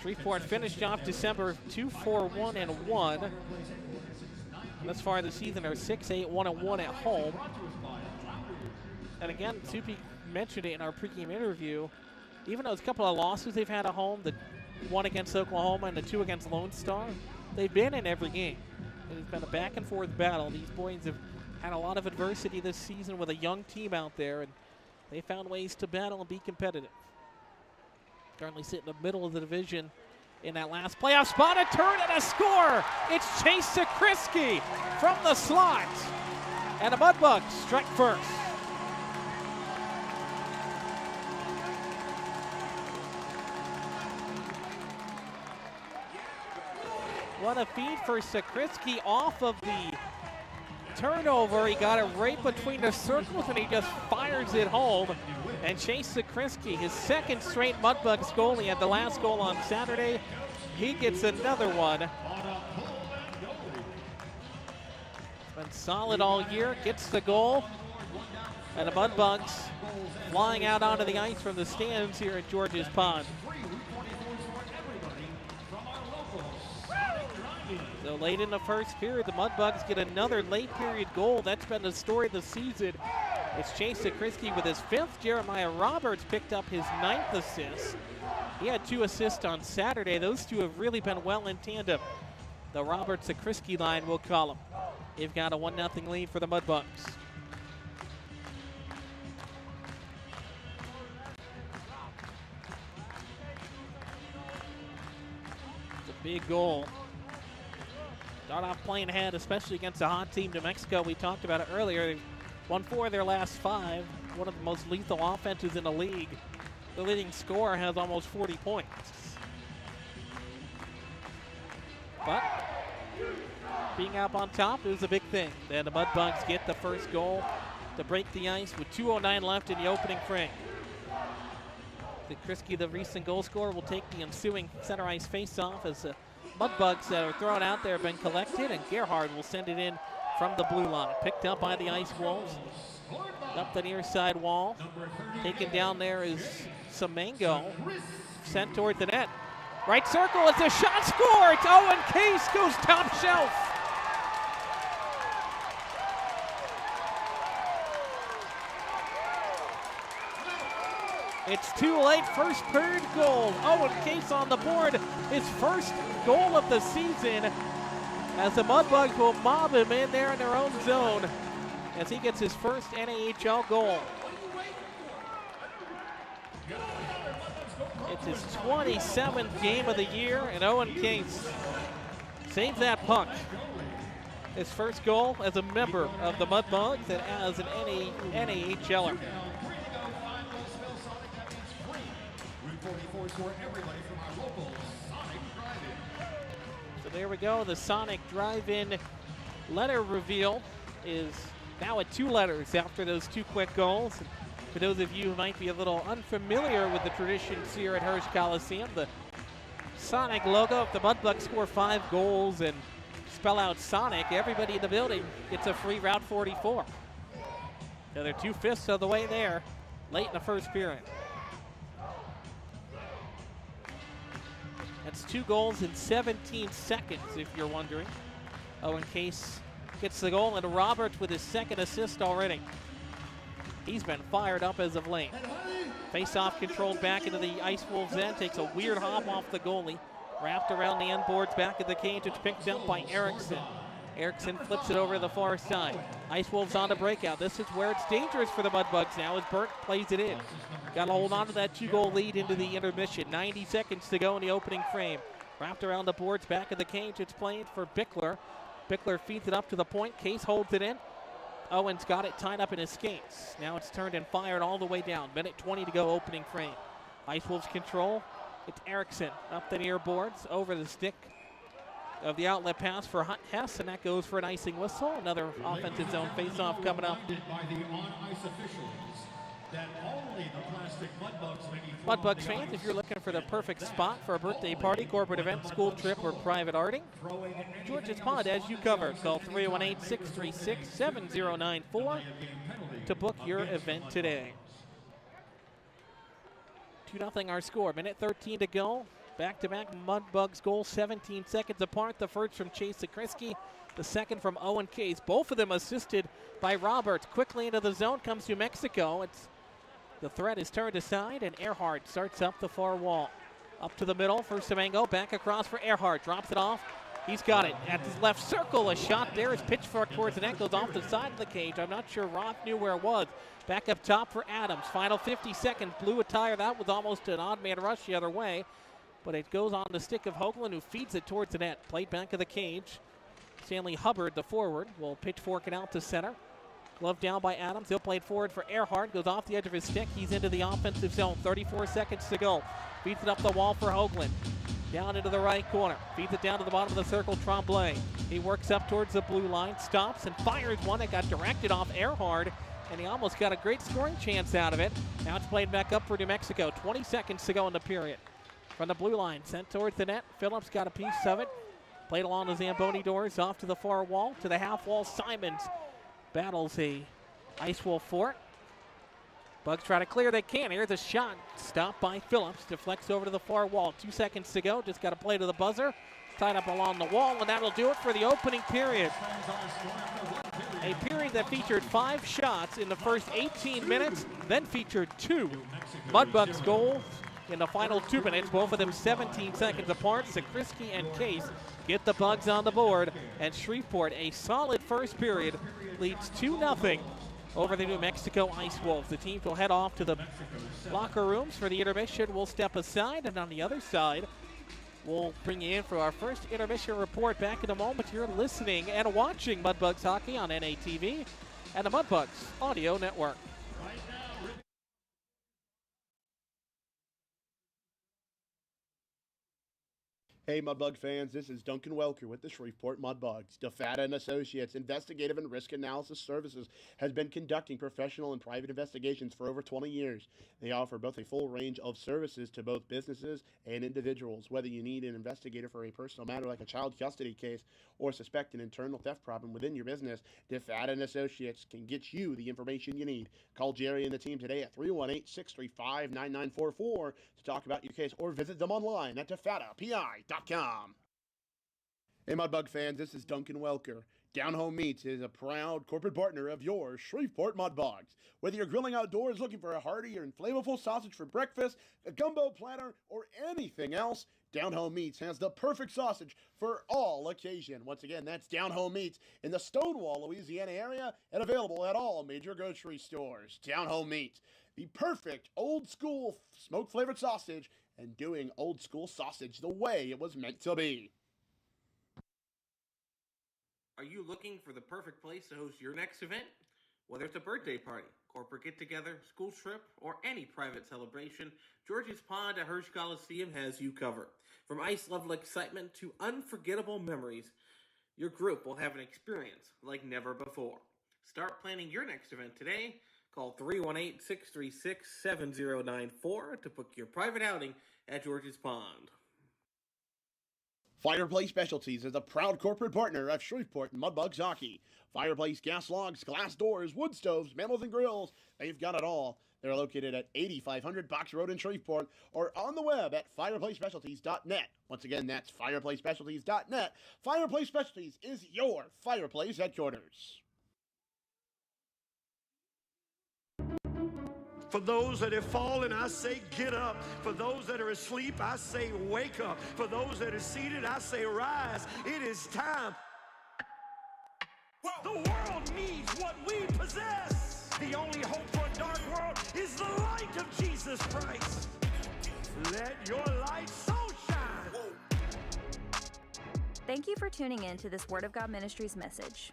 Shreveport finished off December 2-4-1-1. Thus far this season are 6-8-1-1 at home. And again, Supi mentioned it in our pregame interview. Even those couple of losses they've had at home, the one against Oklahoma and the two against Lone Star, they've been in every game. It's been a back and forth battle. These boys have had a lot of adversity this season with a young team out there, and they found ways to battle and be competitive. Currently sit in the middle of the division in that last playoff spot. A turn and a score. It's Chase Sakrisky from the slot. And the Mudbugs strike first. What a feed for Sakrisky off of the turnover. He got it right between the circles, and he just fires it home. And Chase Zakrisky, his second straight Mudbugs goal. He had the last goal on Saturday. He gets another one. Been solid all year, gets the goal. And the Mudbugs flying out onto the ice from the stands here at George's Pond. So late in the first period, the Mudbugs get another late period goal. That's been the story of the season. It's Chase Zakrisky with his 5th. Jeremiah Roberts picked up his 9th assist. He had 2 assists on Saturday. Those two have really been well in tandem. The Roberts-Zakrisky line, we'll call them. They've got a 1-0 lead for the Mudbugs. It's a big goal. Start off playing ahead, especially against a hot team, New Mexico. We talked about it earlier. They've won 4 of their last 5. One of the most lethal offenses in the league. The leading scorer has almost 40 points. But being up on top is a big thing. And the Mudbugs get the first goal to break the ice with 2:09 left in the opening frame. Zakrisky, the recent goal scorer, will take the ensuing center ice face-off as the Mudbugs that are thrown out there have been collected, and Gerhard will send it in from the blue line. Picked up by the Ice Wolves. Up the near side wall. Taken down there is Semengo. Sent towards the net. Right circle, it's a shot scored. Owen Case goes top shelf. It's too late, first period goal. Owen Case on the board, his first goal of the season, as the Mudbugs will mob him in there in their own zone as he gets his first NAHL goal. It's his 27th game of the year, and Owen Case saves that puck. His first goal as a member of the Mudbugs and as an NAHLer. So there we go. The Sonic Drive-In letter reveal is now at 2 letters after those 2 quick goals. And for those of you who might be a little unfamiliar with the traditions here at Hirsch Coliseum, the Sonic logo, if the Mudbugs score 5 goals and spell out Sonic, everybody in the building gets a free Route 44. So they're 2/5 of the way there late in the first period. That's 2 goals in 17 seconds, if you're wondering. Owen Case gets the goal, and Roberts with his 2nd assist already. He's been fired up as of late. Face-off controlled back into the Ice Wolves end. Takes a weird hop off the goalie. Wrapped around the end boards back at the cage. It's picked up by Erickson. Erickson flips it over to the far side. Ice Wolves on a breakout. This is where it's dangerous for the Mudbugs now as Burke plays it in. Got to hold on to that 2-goal lead into the intermission. 90 seconds to go in the opening frame. Wrapped around the boards back of the cage. It's played for Bickler. Bickler feeds it up to the point. Case holds it in. Owens got it tied up in his skates. Now it's turned and fired all the way down. Minute 20 to go, opening frame. Ice Wolves control. It's Erickson up the near boards, over the stick of the outlet pass for Hess, and that goes for an icing whistle. Another offensive zone face-off coming up. Mudbugs fans, if you're looking for the perfect spot for a birthday party, corporate event, school trip, or private outing, George's Pond as you cover. Call 318-636-7094 to book your event today. 2-0 our score. Minute 13 to go. Back-to-back Mudbugs goals, 17 seconds apart. The first from Chase Zakrisky, the second from Owen Case. Both of them assisted by Roberts. Quickly into the zone comes New Mexico. The threat is turned aside, and Earhart starts up the far wall. Up to the middle for Semengo. Back across for Earhart. Drops it off. He's got it at his left circle. A shot there is pitchfork towards the net. Goes off the side of the cage. I'm not sure Roth knew where it was. Back up top for Adams. Final 50 seconds. Blew a tire. That was almost an odd man rush the other way. But it goes on the stick of Hoagland, who feeds it towards the net. Played back of the cage. Stanley Hubbard, the forward, will pitchfork it out to center. Glove down by Adams. He'll play it forward for Earhart. Goes off the edge of his stick. He's into the offensive zone. 34 seconds to go. Feeds it up the wall for Hoagland. Down into the right corner. Feeds it down to the bottom of the circle. Tremblay. He works up towards the blue line. Stops and fires one that got directed off Earhart. And he almost got a great scoring chance out of it. Now it's played back up for New Mexico. 20 seconds to go in the period. From the blue line. Sent towards the net. Phillips got a piece of it. Played along the Zamboni doors. Off to the far wall. To the half wall. Simons battles a Ice Wolf for it. Bugs try to clear. They can't. Here's a shot. Stopped by Phillips. Deflects over to the far wall. 2 seconds to go. Just got to play to the buzzer. Tied up along the wall, and that'll do it for the opening period. A period that featured 5 shots in the first 18 minutes, then featured 2 Mudbugs goals in the final 2 minutes, both of them 17 seconds apart. Sakrisky and Case get the Bugs on the board, and Shreveport, a solid first period, leads 2-0 over the New Mexico Ice Wolves. The teams will head off to the locker rooms for the intermission. We'll step aside, and on the other side, we'll bring you in for our first intermission report. Back in a moment. You're listening and watching Mudbugs hockey on NATV and the Mudbugs Audio Network. Hey Mudbug fans, this is Duncan Welker with the Shreveport Mudbugs. DeFata & Associates Investigative and Risk Analysis Services has been conducting professional and private investigations for over 20 years. They offer both a full range of services to both businesses and individuals. Whether you need an investigator for a personal matter like a child custody case or suspect an internal theft problem within your business, DeFata & Associates can get you the information you need. Call Jerry and the team today at 318-635-9944 to talk about your case, or visit them online at defatapi.com. Hey Mudbug fans, this is Duncan Welker. Down Home Meats is a proud corporate partner of your Shreveport Mudbugs. Whether you're grilling outdoors looking for a hearty or flavorful sausage for breakfast, a gumbo platter, or anything else, Down Home Meats has the perfect sausage for all occasion. Once again, that's Down Home Meats in the Stonewall, Louisiana area, and available at all major grocery stores. Down Home Meats, the perfect old school smoke flavored sausage, and doing old school sausage the way it was meant to be. Are you looking for the perfect place to host your next event? Whether it's a birthday party, corporate get-together, school trip, or any private celebration, George's Pond at Hirsch Coliseum has you covered. From ice-level excitement to unforgettable memories, your group will have an experience like never before. Start planning your next event today. Call 318-636-7094 to book your private outing at George's Pond. Fireplace Specialties is a proud corporate partner of Shreveport Mudbugs hockey. Fireplace gas logs, glass doors, wood stoves, mantled and grills, they've got it all. They're located at 8500 Box Road in Shreveport or on the web at fireplacespecialties.net. Once again, that's fireplacespecialties.net. Fireplace Specialties is your fireplace headquarters. For those that have fallen, I say get up. For those that are asleep, I say wake up. For those that are seated, I say rise. It is time. The world needs what we possess. The only hope for a dark world is the light of Jesus Christ. Let your light so shine. Thank you for tuning in to this Word of God Ministries message.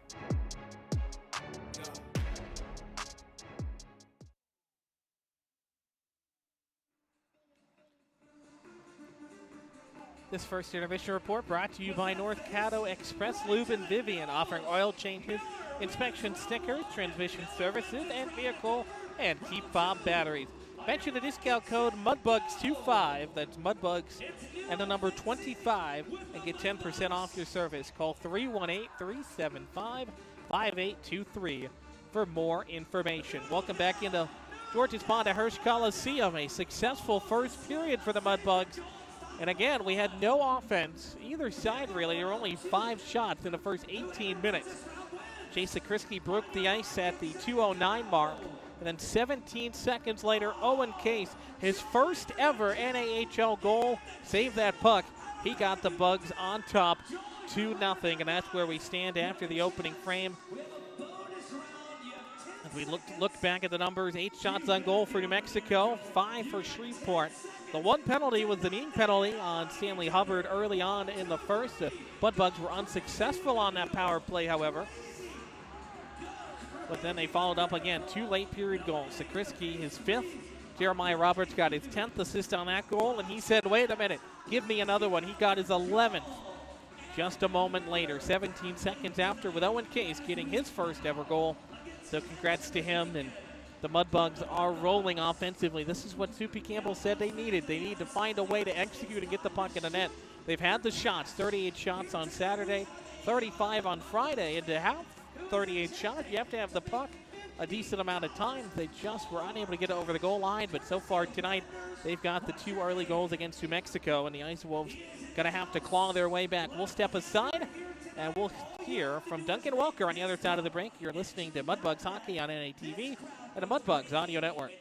This first intermission report brought to you by North Caddo Express Lube and Vivian, offering oil changes, inspection stickers, transmission services, and vehicle and keep fob batteries. Mention the discount code MUDBUGS25, that's MUDBUGS and the number 25, and get 10% off your service. Call 318-375-5823 for more information. Welcome back into George's Pond at Hirsch Coliseum. A successful first period for the Mudbugs. And again, we had no offense either side, really. There were only 5 shots in the first 18 minutes. Chase Sakrisky broke the ice at the 2:09 mark. And then 17 seconds later, Owen Case, his first ever NAHL goal, saved that puck. He got the Bugs on top, 2-0. And that's where we stand after the opening frame. As we look back at the numbers, 8 shots on goal for New Mexico, 5 for Shreveport. The one penalty was the kneeing penalty on Stanley Hubbard early on in the first. The Mudbugs were unsuccessful on that power play, however. but then they followed up again. 2 late period goals. Sakriski, his 5th. Jeremiah Roberts got his 10th assist on that goal, and he said, wait a minute, give me another one. He got his 11th just a moment later, 17 seconds after, with Owen Case getting his first ever goal. So congrats to him, and the Mudbugs are rolling offensively. This is what Soupy Campbell said they needed. They need to find a way to execute and get the puck in the net. They've had the shots, 38 shots on Saturday, 35 on Friday, and to have 38 shots, you have to have the puck a decent amount of time. They just were unable to get it over the goal line, but so far tonight, they've got the 2 early goals against New Mexico, and the Ice Wolves going to have to claw their way back. We'll step aside, and we'll hear from Duncan Welker on the other side of the break. You're listening to Mudbugs Hockey on NATV and the Mudbugs Audio Network.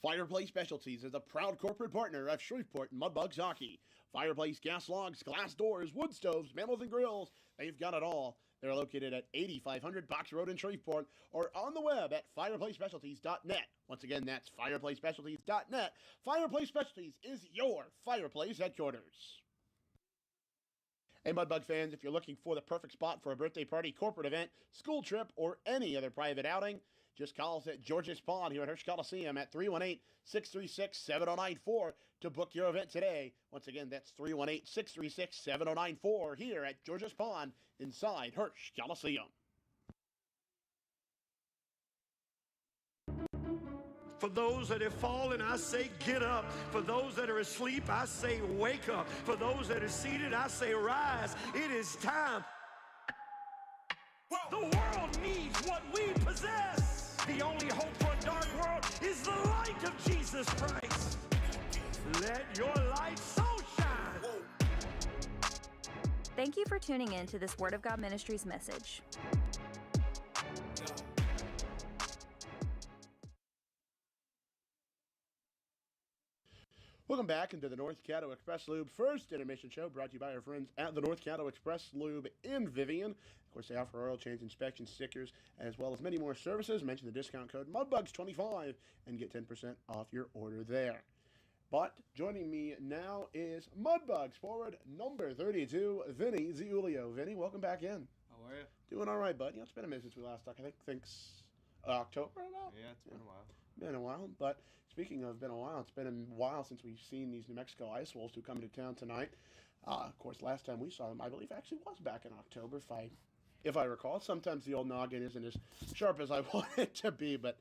Fireplace Specialties is a proud corporate partner of Shreveport Mudbugs Hockey. Fireplace gas logs, glass doors, wood stoves, mammals and grills. They've got it all. They're located at 8500 Box Road in Shreveport or on the web at fireplacespecialties.net. Once again, that's fireplacespecialties.net. Fireplace Specialties is your fireplace headquarters. Hey, Mudbug fans, if you're looking for the perfect spot for a birthday party, corporate event, school trip, or any other private outing, just call us at George's Pond here at Hirsch Coliseum at 318-636-7094 to book your event today. Once again, that's 318-636-7094 here at George's Pond inside Hirsch Coliseum. For those that have fallen, I say get up. For those that are asleep, I say wake up. For those that are seated, I say rise. It is time. The world needs what we possess. The only hope for a dark world is the light of Jesus Christ. Let your light so shine. Thank you for tuning in to this Word of God Ministries message. Welcome back into the North Caddo Express Lube first intermission show, brought to you by our friends at the North Caddo Express Lube in Vivian. Of course, they offer oil change, inspection, stickers, as well as many more services. Mention the discount code MUDBUGS25 and get 10% off your order there. But joining me now is Mudbugs forward number 32, Vinny Ziulio. Vinny, welcome back in. How are you? Doing all right, bud. You know, it's been a minute since we last talked. I think October about? Yeah, it's been a while. Been a while, but speaking of been a while, it's been a while since we've seen these New Mexico Ice Wolves who come to town tonight. Of course, last time we saw them, I believe, actually was back in October, if I recall. Sometimes the old noggin isn't as sharp as I want it to be, but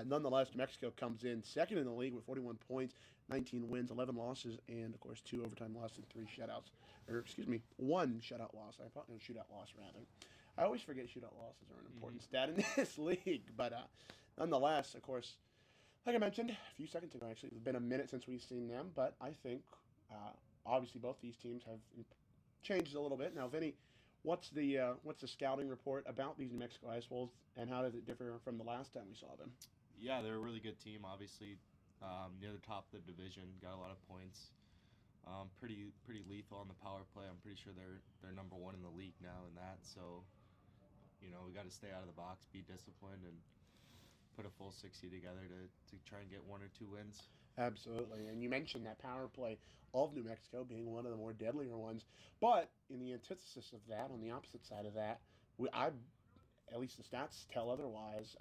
nonetheless, New Mexico comes in second in the league with 41 points, 19 wins, 11 losses, and of course 2 overtime losses and 3 shutouts. Or excuse me, 1 shutout loss. I thought no, shootout loss rather. I always forget shootout losses are an important stat in this league, but nonetheless, of course, like I mentioned a few seconds ago, actually, it's been a minute since we've seen them, but I think obviously both these teams have changed a little bit. Now, Vinny, what's the scouting report about these New Mexico Ice Wolves, and how does it differ from the last time we saw them? Yeah, they're a really good team. Obviously, near the top of the division, got a lot of points. Pretty lethal on the power play. I'm pretty sure they're number 1 in the league now in that. So, you know, we got to stay out of the box, be disciplined, and put a full 60 together to try and get 1 or 2 wins. Absolutely, and you mentioned that power play of New Mexico being one of the more deadlier ones, but in the antithesis of that, on the opposite side of that, at least the stats tell otherwise,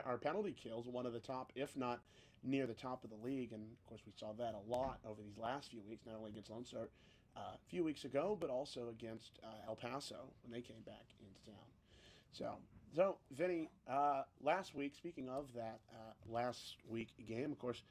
our penalty kills one of the top, if not near the top of the league, and of course we saw that a lot over these last few weeks, not only against Lone Star a few weeks ago, but also against El Paso when they came back into town. So, Vinny, last week, speaking of that last week game, of course,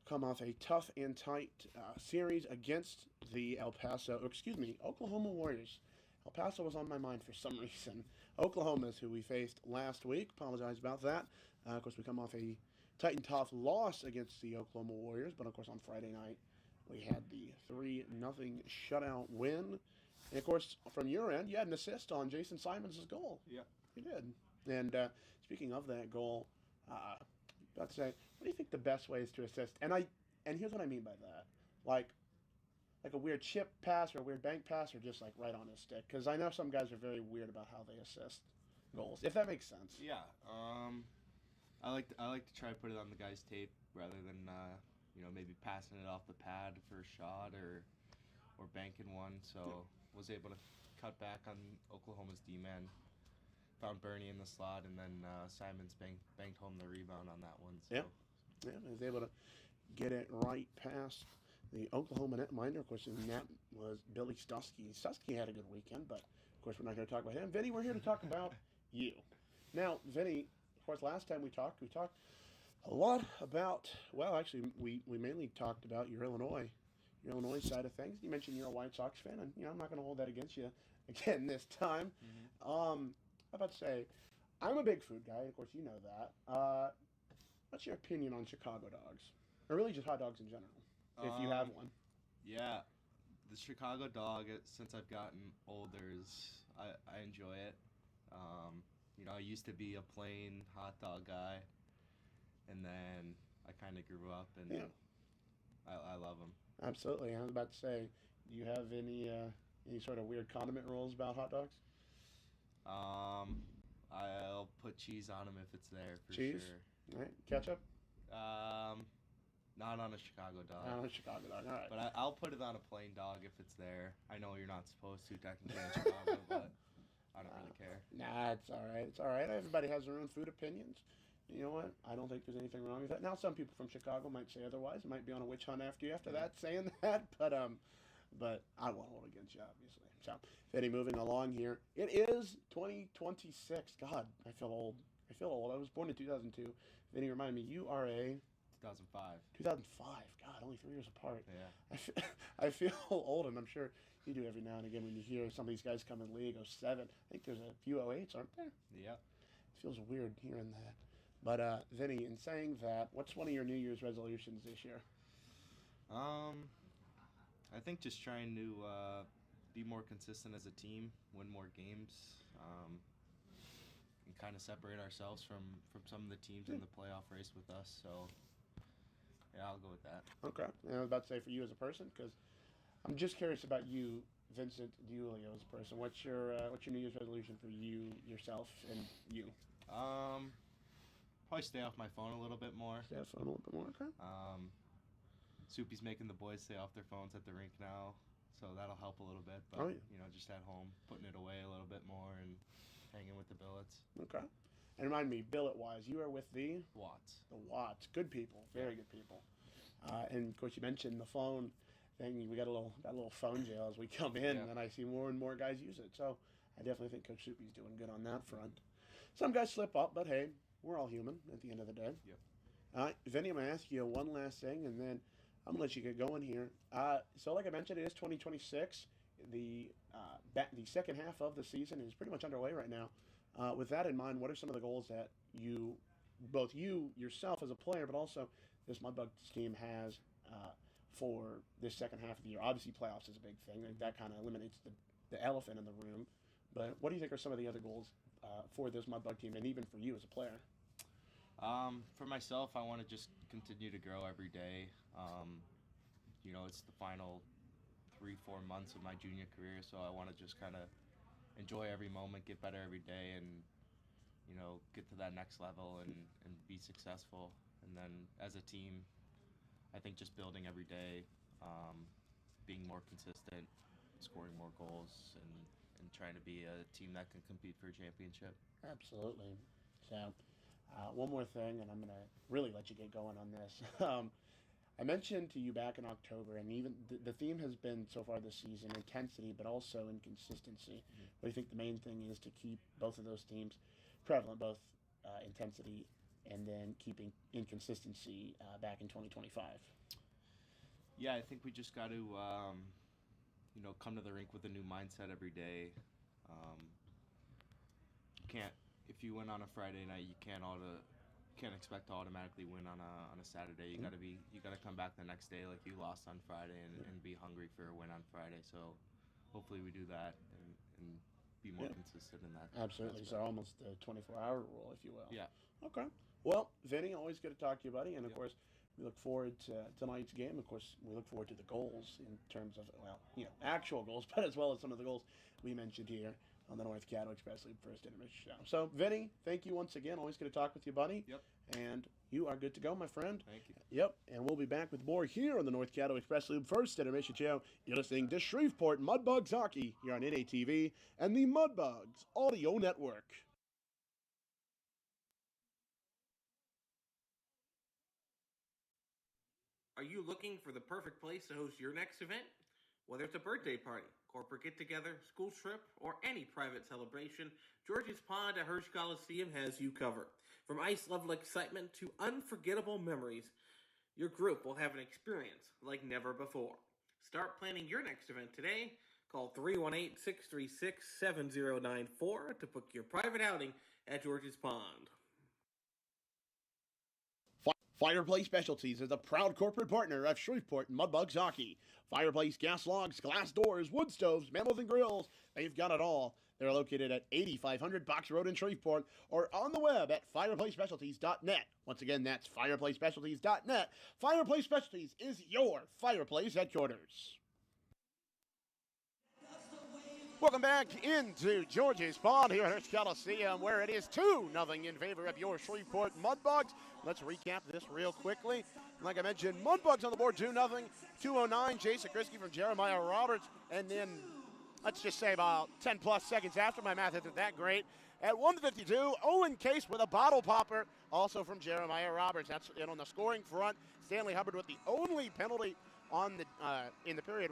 come off a tough and tight series against the Oklahoma Warriors. El Paso was on my mind for some reason. Oklahoma is who we faced last week. Apologize about that. Of course, we come off a tight and tough loss against the Oklahoma Warriors, but of course on Friday night, we had the 3-0 shutout win. And of course, from your end, you had an assist on Jason Simons' goal. Yeah. You did. And speaking of that goal, about to say, what do you think the best way is to assist? And here's what I mean by that. Like a weird chip pass or a weird bank pass, or just like right on his stick? Because I know some guys are very weird about how they assist goals, if that makes sense. Yeah. I like to try to put it on the guy's tape rather than maybe passing it off the pad for a shot or banking one. So was able to cut back on Oklahoma's D-man. Found Bernie in the slot, and then Simons banked home the rebound on that one. So. Yeah, he was able to get it right past the Oklahoma netminder. Of course, and that was Billy Stusky. Stusky had a good weekend, but of course, we're not going to talk about him. Vinny, we're here to talk about you. Now, Vinny, of course, last time we talked a lot about, well, actually, we mainly talked about your Illinois side of things. You mentioned you're a White Sox fan, and I'm not going to hold that against you again this time. I'm about to say, I'm a big food guy. Of course, you know that. What's your opinion on Chicago dogs, or really just hot dogs in general, if you have one? Yeah, the Chicago dog. Since I've gotten older, I enjoy it. I used to be a plain hot dog guy, and then I kind of grew up, and I love them. Absolutely. I was about to say, do you have any sort of weird condiment rules about hot dogs? I'll put cheese on them if it's there for cheese? Sure. All right. Ketchup? Not on a Chicago dog. Not on a Chicago dog. All right. But I'll put it on a plain dog if it's there. I know you're not supposed to technically in Chicago, but I don't really care. Nah, it's all right. It's all right. Everybody has their own food opinions. You know what? I don't think there's anything wrong with that. Now, some people from Chicago might say otherwise. It might be on a witch hunt after that, saying that. But I won't hold against you, obviously. So, Vinny, moving along here. It is 2026. God, I feel old. I was born in 2002. Vinny, remind me, you are a 2005. 2005. God, only 3 years apart. Yeah. I feel old, and I'm sure you do every now and again when you hear some of these guys come in the league. 07. I think there's a few 08s, aren't there? Yeah. It feels weird hearing that. But Vinny, in saying that, what's one of your New Year's resolutions this year? I think just trying to be more consistent as a team, win more games, and kind of separate ourselves from some of the teams in the playoff race with us. So, yeah, I'll go with that. Okay. And I was about to say for you as a person, because I'm just curious about you, Vincent DiUlio, as a person. What's your New Year's resolution for you, yourself, and you? Probably stay off my phone a little bit more. Stay off the phone a little bit more, okay. Soupy's making the boys stay off their phones at the rink now, so that'll help a little bit. But, just at home, putting it away a little bit more and hanging with the billets. Okay. And remind me, billet-wise, you are with the? Watts. The Watts. Good people. Very good people. And, of course, you mentioned the phone thing. We got a little phone jail as we come in, and I see more and more guys use it. So I definitely think Coach Soupy's doing good on that front. Some guys slip up, but, hey, we're all human at the end of the day. Yep. Vinny, I'm going to ask you one last thing, and then I'm going to let you get going here. So like I mentioned, it is 2026. The second half of the season is pretty much underway right now. With that in mind, what are some of the goals that both you yourself as a player, but also this Mudbugs team has for this second half of the year? Obviously, playoffs is a big thing. That kind of eliminates the elephant in the room. But what do you think are some of the other goals for this Mudbug team, and even for you as a player? For myself, I want to just continue to grow every day. It's the final 3-4 months of my junior career, so I want to just kind of enjoy every moment, get better every day, and get to that next level and be successful. And then as a team, I think just building every day, being more consistent, scoring more goals, and trying to be a team that can compete for a championship. Absolutely. So, one more thing, and I'm going to really let you get going on this. I mentioned to you back in October, and even the theme has been so far this season, intensity, but also inconsistency. What do you think the main thing is to keep both of those teams prevalent, both intensity and then keeping inconsistency back in 2025? Yeah, I think we just got to, come to the rink with a new mindset every day. If you win on a Friday night, you can't expect to automatically win on a Saturday. You gotta come back the next day like you lost on Friday and be hungry for a win on Friday. So hopefully we do that and be more consistent in that. Absolutely. So almost the 24-hour rule, if you will. Yeah. Okay. Well, Vinny, always good to talk to you, buddy. And of course, we look forward to tonight's game. Of course, we look forward to the goals in terms of actual goals, but as well as some of the goals we mentioned here. on the North Caddo Express Loop First Intermission Show. So, Vinny, thank you once again. Always good to talk with you, buddy. Yep. And you are good to go, my friend. Thank you. Yep. And we'll be back with more here on the North Caddo Express Loop First Intermission Show. You're listening to Shreveport Mudbugs Hockey here on NATV and the Mudbugs Audio Network. Are you looking for the perfect place to host your next event? Whether it's a birthday party, corporate get-together, school trip, or any private celebration, George's Pond at Hirsch Coliseum has you covered. From ice-level excitement to unforgettable memories, your group will have an experience like never before. Start planning your next event today. Call 318-636-7094 to book your private outing at George's Pond. Fireplace Specialties is a proud corporate partner of Shreveport Mudbugs Hockey. Fireplace gas logs, glass doors, wood stoves, mammoth and grills, they've got it all. They're located at 8500 Box Road in Shreveport or on the web at fireplacespecialties.net. Once again, that's fireplacespecialties.net. Fireplace Specialties is your fireplace headquarters. Welcome back into George's Pond here at Hirsch Coliseum, where it is 2-0 in favor of your Shreveport Mudbugs. Let's recap this real quickly. Like I mentioned, Mudbugs on the board 2-0. 2:09, Jason Krisky from Jeremiah Roberts. And then, let's just say about 10-plus seconds after, my math isn't that great, at 1:52, Owen Case with a bottle popper, also from Jeremiah Roberts. That's it on the scoring front. Stanley Hubbard with the only penalty on the in the period,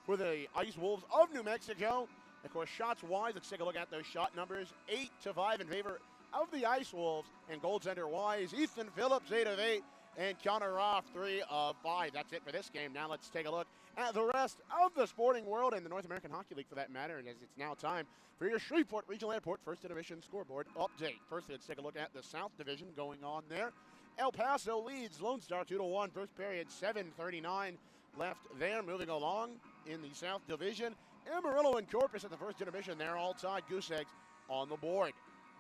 for the Ice Wolves of New Mexico. Of course, shots-wise, let's take a look at those shot numbers. 8-5 in favor of the Ice Wolves. And goaltender-wise, Ethan Phillips, 8 of 8, and Connor Roth, 3 of 5. That's it for this game. Now let's take a look at the rest of the sporting world and the North American Hockey League, for that matter, and as it's now time for your Shreveport Regional Airport First Division scoreboard update. First, let's take a look at the South Division going on there. El Paso leads Lone Star 2-1. First period, 7:39 left there. Moving along in the South Division, Amarillo and Corpus at the first intermission. They're all tied, goose eggs on the board.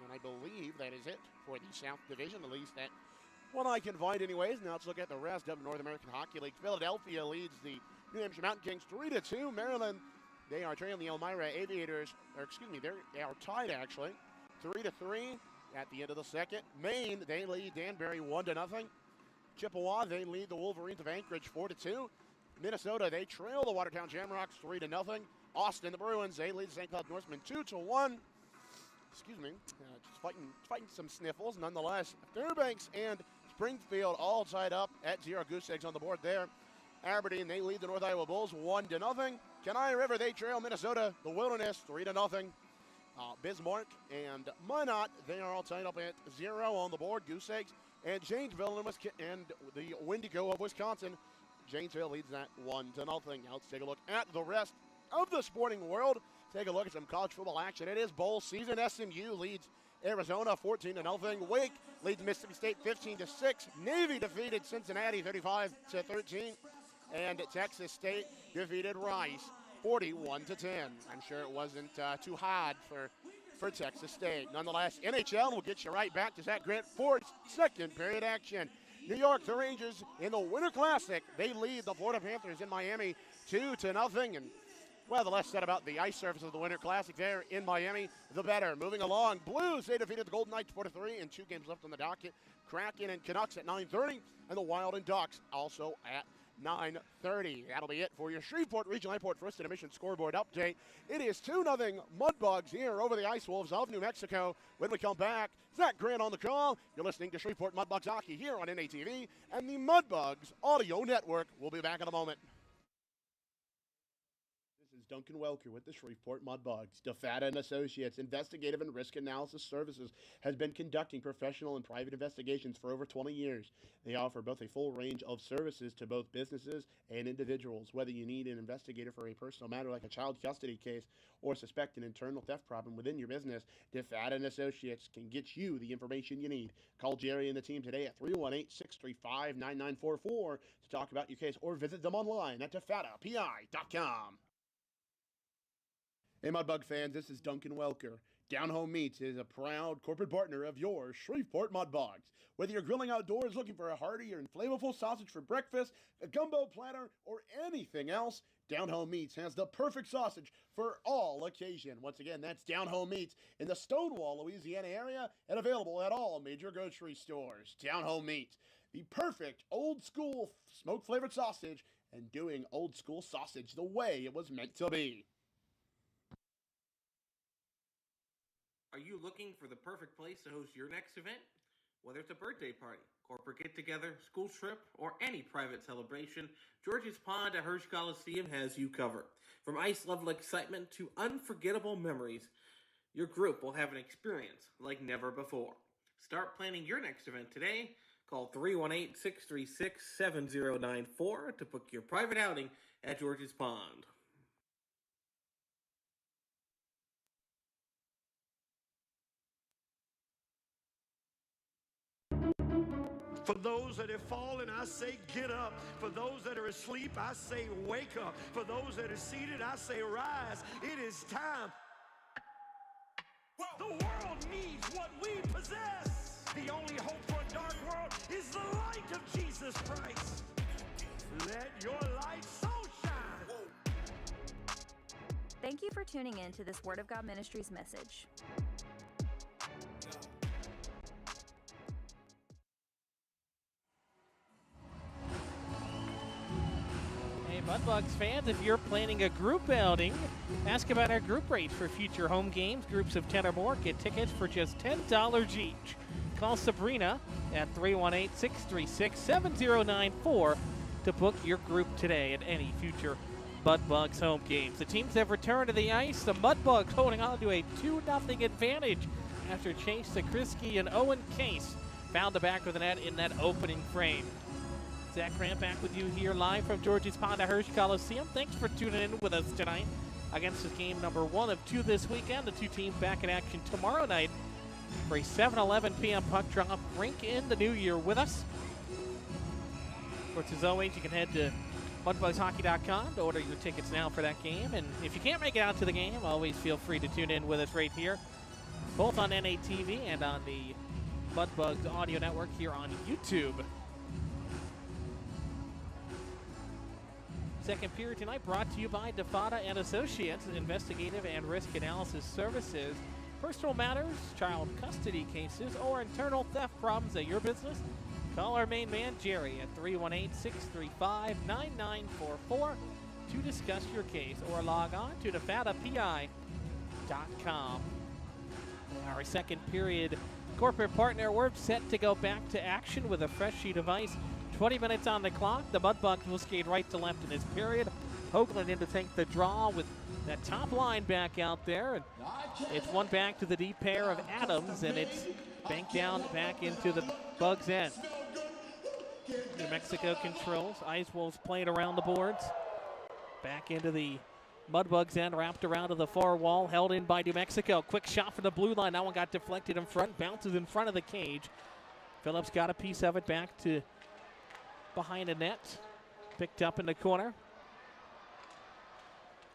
And I believe that is it for the South Division, at least that one I can find anyways. Now let's look at the rest of the North American Hockey League. Philadelphia leads the New Hampshire Mountain Kings 3-2. Maryland, they are trailing the Elmira Aviators, they are tied actually, 3-3 at the end of the second. Maine, they lead Danbury 1-0. Chippewa, they lead the Wolverines of Anchorage 4-2. Minnesota, they trail the Watertown Shamrocks 3-0. Austin, the Bruins, they lead the St. Cloud Norsemen 2-1. Excuse me, just fighting some sniffles nonetheless. Fairbanks and Springfield all tied up at 0 goose eggs on the board there. Aberdeen, they lead the North Iowa Bulls 1-0. Kenai River, they trail Minnesota, the Wilderness 3-0. Bismarck and Minot, they are all tied up at 0 on the board, goose eggs. And Janesville and the Wendigo of Wisconsin, Janesville leads that 1-0. Now let's take a look at the rest of the sporting world. Take a look at some college football action. It is bowl season. SMU leads Arizona 14-0. Wake leads Mississippi State 15-6. Navy defeated Cincinnati 35-13. And Texas State defeated Rice 41-10. I'm sure it wasn't too hard for Texas State. Nonetheless, NHL will get you right back to Zach Grant for second period action. New York, the Rangers in the Winter Classic, they lead the Florida Panthers in Miami 2-0. And well, the less said about the ice surface of the Winter Classic there in Miami, the better. Moving along, Blues, they defeated the Golden Knights 4-3, and 2 games left on the docket. Kraken and Canucks at 9:30, and the Wild and Ducks also at 9:30. That'll be it for your Shreveport Regional Airport First Intermission scoreboard update. It is 2-0 Mudbugs here over the Ice Wolves of New Mexico. When we come back, Zach Grant on the call. You're listening to Shreveport Mudbugs Hockey here on NATV and the Mudbugs Audio Network. We'll be back in a moment. This is Duncan Welker with the Shreveport Mudbugs. DeFata & Associates Investigative and Risk Analysis Services has been conducting professional and private investigations for over 20 years. They offer both a full range of services to both businesses and individuals. Whether you need an investigator for a personal matter like a child custody case or suspect an internal theft problem within your business, DeFata & Associates can get you the information you need. Call Jerry and the team today at 318-635-9944 to talk about your case, or visit them online at defatapi.com. Hey, Mudbug fans, this is Duncan Welker. Down Home Meats is a proud corporate partner of your Shreveport Mudbugs. Whether you're grilling outdoors looking for a hearty or flavorful sausage for breakfast, a gumbo platter, or anything else, Down Home Meats has the perfect sausage for all occasion. Once again, that's Down Home Meats in the Stonewall, Louisiana area and available at all major grocery stores. Down Home Meats, the perfect old school smoke flavored sausage and doing old school sausage the way it was meant to be. Are you looking for the perfect place to host your next event? Whether it's a birthday party, corporate get-together, school trip, or any private celebration, George's Pond at Hirsch Coliseum has you covered. From ice-level excitement to unforgettable memories, your group will have an experience like never before. Start planning your next event today. Call 318-636-7094 to book your private outing at George's Pond. For those that have fallen, I say get up. For those that are asleep, I say wake up. For those that are seated, I say rise. It is time. The world needs what we possess. The only hope for a dark world is the light of Jesus Christ. Let your light so shine. Thank you for tuning in to this Word of God Ministries message. Hey, Mudbugs fans, if you're planning a group outing, ask about our group rates for future home games. Groups of 10 or more get tickets for just $10 each. Call Sabrina at 318-636-7094 to book your group today at any future Mudbugs home games. The teams have returned to the ice. The Mudbugs holding on to a 2-0 advantage after Chase Sakrisky and Owen Case found the back of the net in that opening frame. Zach Grant back with you here live from George's Pond at Hirsch Coliseum. Thanks for tuning in with us tonight against this game number 1 of 2 this weekend. The two teams back in action tomorrow night for a 7:11 p.m. puck drop. Rink in the new year with us. Of course, as always, you can head to mudbugshockey.com to order your tickets now for that game. And if you can't make it out to the game, always feel free to tune in with us right here, both on NATV and on the Mudbugs audio network here on YouTube. Second period tonight brought to you by DeFada and Associates, investigative and risk analysis services. Personal matters, child custody cases, or internal theft problems at your business? Call our main man, Jerry, at 318-635-9944 to discuss your case, or log on to DeFadaPI.com. Our second period corporate partner, we're set to go back to action with a fresh sheet of ice. 20 minutes on the clock. The Mudbugs will skate right to left in this period. Hoagland in to take the draw with that top line back out there. And it's one back to the deep pair of Adams, and it's banked down back into the Bugs' end. New Mexico controls. Ice Wolves playing around the boards. Back into the Mudbugs' end, wrapped around to the far wall, held in by New Mexico. Quick shot from the blue line. That one got deflected in front, bounces in front of the cage. Phillips got a piece of it back to behind the net, picked up in the corner.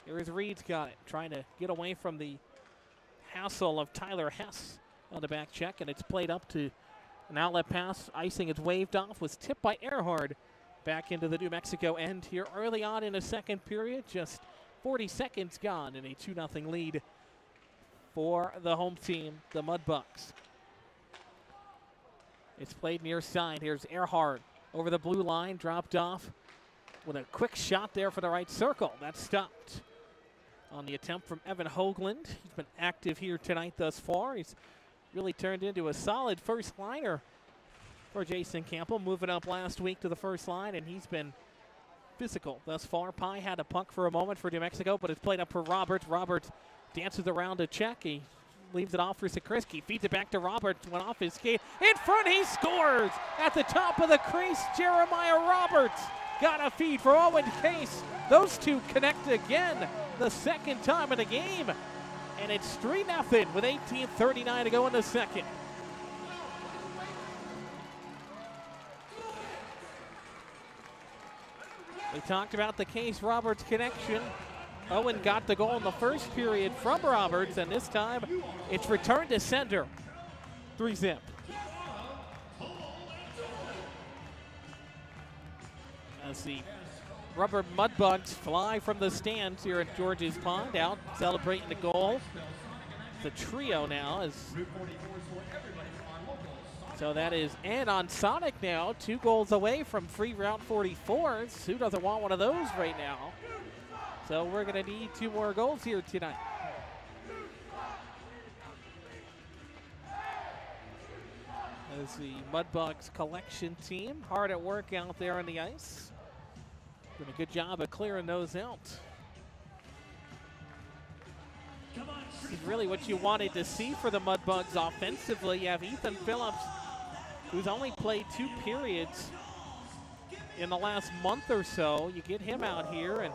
Here's Reed's got it, trying to get away from the hassle of Tyler Hess on the back check, and it's played up to an outlet pass. Icing is waved off, was tipped by Earhart back into the New Mexico end here early on in the second period. Just 40 seconds gone in a 2-0 lead for the home team, the Mudbugs. It's played near side. Here's Earhart over the blue line, dropped off with a quick shot there for the right circle. That's stopped on the attempt from Evan Hoagland. He's been active here tonight thus far. He's really turned into a solid first liner for Jason Campbell, moving up last week to the first line, and he's been physical thus far. Pye had a puck for a moment for New Mexico, but it's played up for Roberts. Roberts dances around a check. He leaves it off for Sakrisky. Feeds it back to Roberts. Went off his skate. In front, he scores! At the top of the crease, Jeremiah Roberts got a feed for Owen Case. Those two connect again, the second time in the game. And it's 3-0 with 18:39 to go in the second. We talked about the Case Roberts connection. Owen got the goal in the first period from Roberts, and this time it's returned to center. 3-0. As the Rubber Mudbugs fly from the stands here at George's Pond, out celebrating the goal. The trio now is. So that is Ed on Sonic now, 2 goals away from free Route 44s. Who doesn't want one of those right now? So we're going to need 2 more goals here tonight. As the Mudbugs collection team hard at work out there on the ice. Doing a good job of clearing those out. This is really what you wanted to see for the Mudbugs offensively. You have Ethan Phillips, who's only played 2 periods in the last month or so. You get him out here and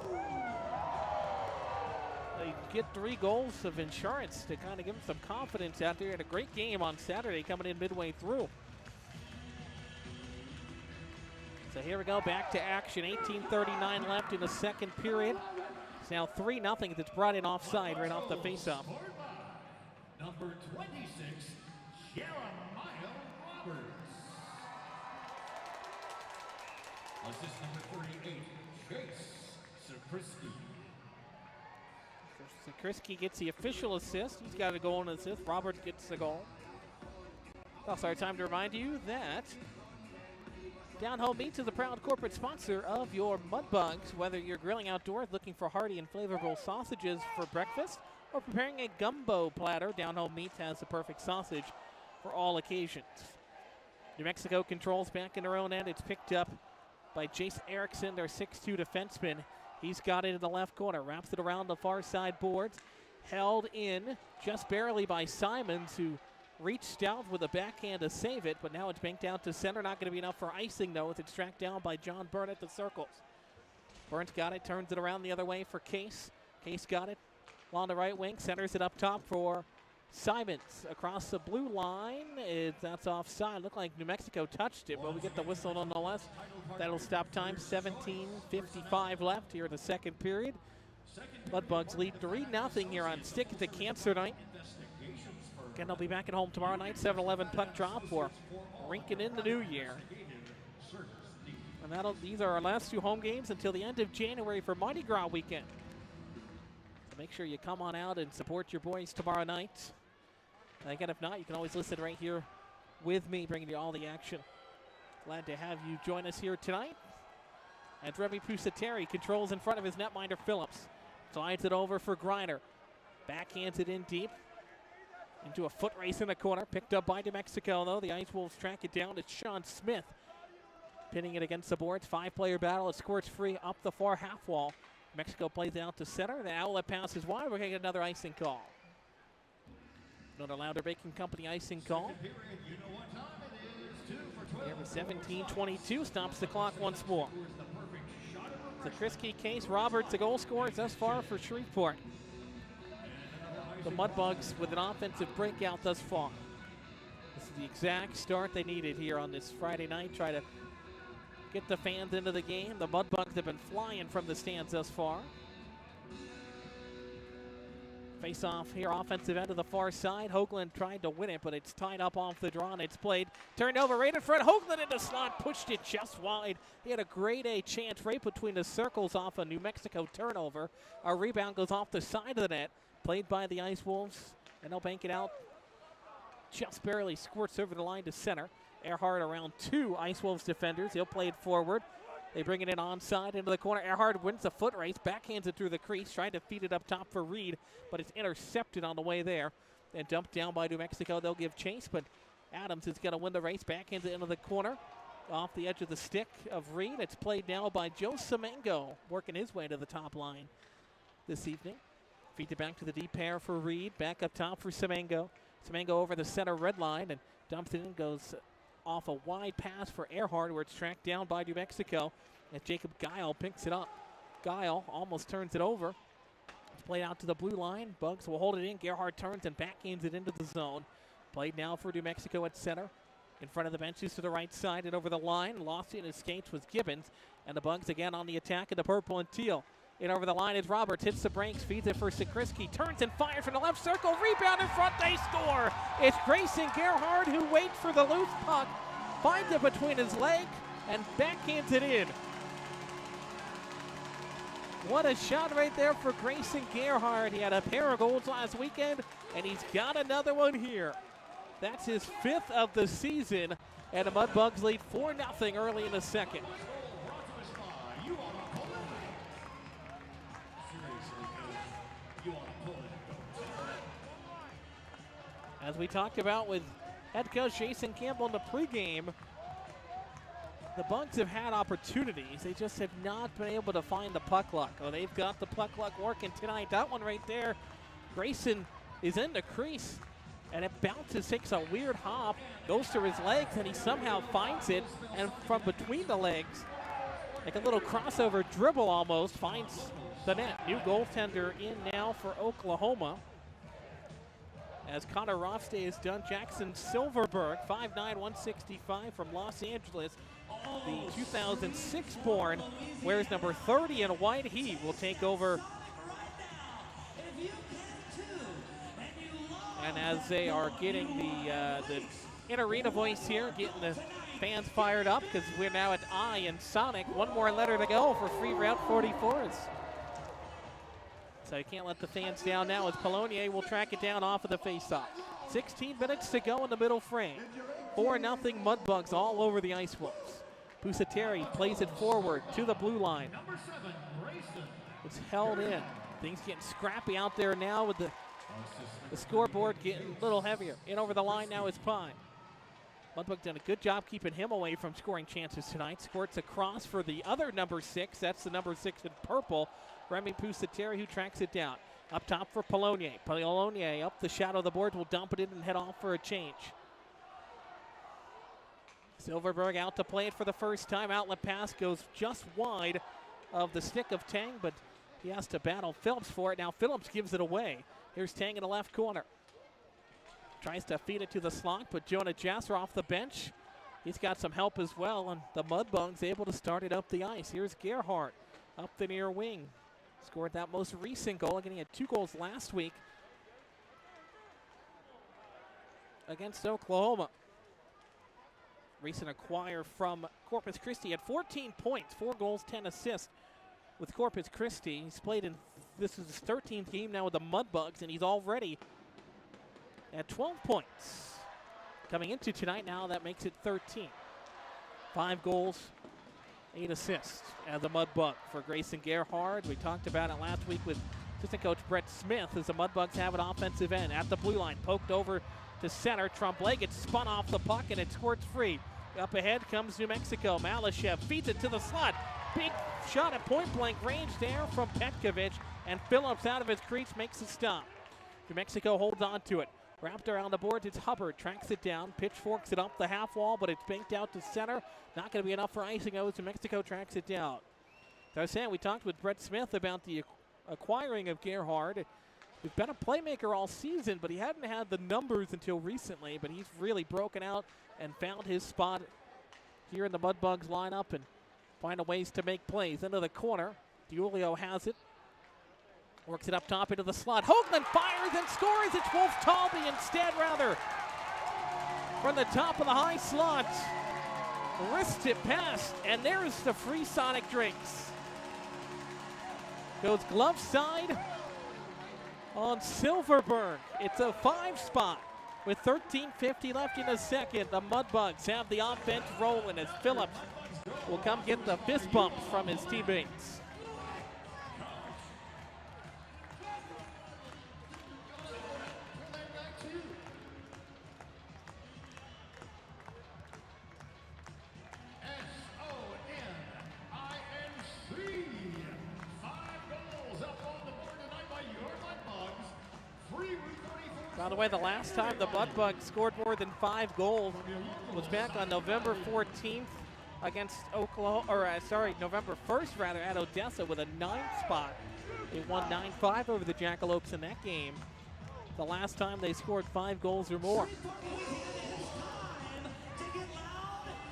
they get 3 goals of insurance to kind of give him some confidence out there. He had a great game on Saturday coming in midway through. So here we go, back to action. 18:39 left in the second period. It's now 3-0. It's brought in offside right off the faceoff. Number 26, Jeremiah Roberts. Assist number 38, Chase Sakrisky. Sakrisky gets the official assist. He's got a goal and assist. Roberts gets the goal. Also, our time to remind you that Down Home Meats is a proud corporate sponsor of your Mudbugs. Whether you're grilling outdoors, looking for hearty and flavorful sausages for breakfast, or preparing a gumbo platter, Down Home Meats has the perfect sausage for all occasions. New Mexico controls back in their own end. It's picked up by Jace Erickson, their 6'2 defenseman. He's got it in the left corner, wraps it around the far side boards. Held in just barely by Simons, who reached out with a backhand to save it, but now it's banked out to center. Not going to be enough for icing, though, with it tracked down by John Byrne at the circles. Burns got it, turns it around the other way for Case. Case got it along the right wing, centers it up top for Simons. Across the blue line, that's offside. Looked like New Mexico touched it, but we get the whistle nonetheless. That'll stop time. 17:55 left here in the second period. Mudbugs lead 3-0 here on Stick to Cancer night. Again, they'll be back at home tomorrow night, 7-11 puck drop for rinking in the new year. And these are our last 2 home games until the end of January for Mardi Gras weekend. So make sure you come on out and support your boys tomorrow night. And again, if not, you can always listen right here with me, bringing you all the action. Glad to have you join us here tonight. And Remy Pusateri controls in front of his netminder Phillips. Slides it over for Griner. Backhands it in deep. Into a foot race in the corner. Picked up by New Mexico, though. The Ice Wolves track it down to Sean Smith. Pinning it against the boards. 5-player battle. It squirts free up the far half wall. Mexico plays out to center. The outlet pass is wide. We're going to get another icing call. Another Louder Baking Company icing call. Here with 17:22. Stops the clock once more. Sakrisky, Case, Roberts, the goal scorers thus far for Shreveport. The Mudbugs with an offensive breakout thus far. This is the exact start they needed here on this Friday night. Try to get the fans into the game. The Mudbugs have been flying from the stands thus far. Face off here, offensive end to the far side. Hoagland tried to win it, but it's tied up off the draw, and it's played. Turned over right in front. Hoagland into slot, pushed it just wide. He had a grade A chance right between the circles off a New Mexico turnover. A rebound goes off the side of the net. Played by the Ice Wolves, and they'll bank it out. Just barely squirts over the line to center. Earhart around 2 Ice Wolves defenders. He'll play it forward. They bring it in onside into the corner. Earhart wins the foot race, backhands it through the crease, trying to feed it up top for Reed, but it's intercepted on the way there and dumped down by New Mexico. They'll give chase, but Adams is going to win the race. Backhands it into the corner off the edge of the stick of Reed. It's played now by Joe Semengo, working his way to the top line this evening. Feeds it back to the deep pair for Reed. Back up top for Semengo. Semengo over the center red line and dumps it in. Goes off a wide pass for Earhart, where it's tracked down by New Mexico. And Jacob Guile picks it up. Guile almost turns it over. It's played out to the blue line. Bugs will hold it in. Gerhardt turns and backhands it into the zone. Played now for New Mexico at center. In front of the benches to the right side and over the line. Lost it in his skates was Gibbons. And the Bugs again on the attack in the purple and teal. In over the line is Roberts, hits the brakes, feeds it for Sakrisky, turns and fires from the left circle, rebound in front, they score! It's Grayson Gerhardt who waits for the loose puck, finds it between his leg, and backhands it in. What a shot right there for Grayson Gerhardt. He had a pair of goals last weekend, and he's got another one here. That's his 5th of the season, and the Mudbugs lead 4-0 early in the second. As we talked about with head coach Jason Campbell in the pregame, the Bugs have had opportunities. They just have not been able to find the puck luck. Oh, they've got the puck luck working tonight. That one right there, Grayson is in the crease, and it bounces, takes a weird hop, goes to his legs, and he somehow finds it, and from between the legs, like a little crossover dribble almost, finds the net. New goaltender in now for Oklahoma. As Connor Rothstay has done, Jackson Silverberg, 5'9", 165 from Los Angeles. The 2006 born wears number 30 in white. He will take over. And as they are getting the in-arena voice here, getting the fans fired up, because we're now at I in Sonic. One more letter to go for free Route 44s. So you can't let the fans down now as Polonier will track it down off of the faceoff. 16 minutes to go in the middle frame. 4-0 Mudbugs all over the Ice Wolves. Pusateri plays it forward to the blue line. It's held in. Things getting scrappy out there now with the scoreboard getting a little heavier. In over the line now is Pine. Mudbugs done a good job keeping him away from scoring chances tonight. Squirts across for the other number 6. That's the number 6 in purple, Remy Pusateri, who tracks it down. Up top for Polonier. Polonier up the shadow of the board will dump it in and head off for a change. Silverberg out to play it for the first time. Outlet pass goes just wide of the stick of Tang, but he has to battle Phillips for it. Now Phillips gives it away. Here's Tang in the left corner. Tries to feed it to the slot, but Jonah Jasser off the bench. He's got some help as well, and the Mudbugs able to start it up the ice. Here's Gerhardt up the near wing. Scored that most recent goal. Again, he had 2 goals last week against Oklahoma. Recent acquire from Corpus Christi had 14 points, 4 goals, 10 assists with Corpus Christi. He's played in, this is his 13th game now with the Mudbugs, and he's already at 12 points. Coming into tonight now, that makes it 13. 5 goals, 8 assists as a Mudbug for Grayson Gerhardt. We talked about it last week with assistant coach Brett Smith as the Mudbugs have an offensive end at the blue line. Poked over to center. Tremblay gets spun off the puck and it squirts free. Up ahead comes New Mexico. Malashev feeds it to the slot. Big shot at point blank range there from Petkovic, and Phillips out of his crease makes a stop. New Mexico holds on to it. Wrapped around the boards, it's Hubbard, tracks it down, pitchforks it up the half wall, but it's banked out to center. Not going to be enough for icing. New Mexico tracks it down. So I was saying, we talked with Brett Smith about the acquiring of Gerhardt. He's been a playmaker all season, but he hadn't had the numbers until recently, but he's really broken out and found his spot here in the Mudbugs lineup and finding ways to make plays. Into the corner, Diulio has it. Works it up top into the slot. Hoagland fires and scores. It's Wolf Talby instead, rather. From the top of the high slot. Wrists it past, and there's the free Sonic drinks. Goes glove side on Silverberg. It's a 5 spot with 13:50 left in the second. The Mudbugs have the offense rolling as Phillips will come get the fist bumps from his teammates. By the way, the last time the Mudbugs scored more than 5 goals was back on November 14th against Oklahoma, or November 1st rather, at Odessa with a 9 spot. They won 9-5 over the Jackalopes in that game. The last time they scored 5 goals or more.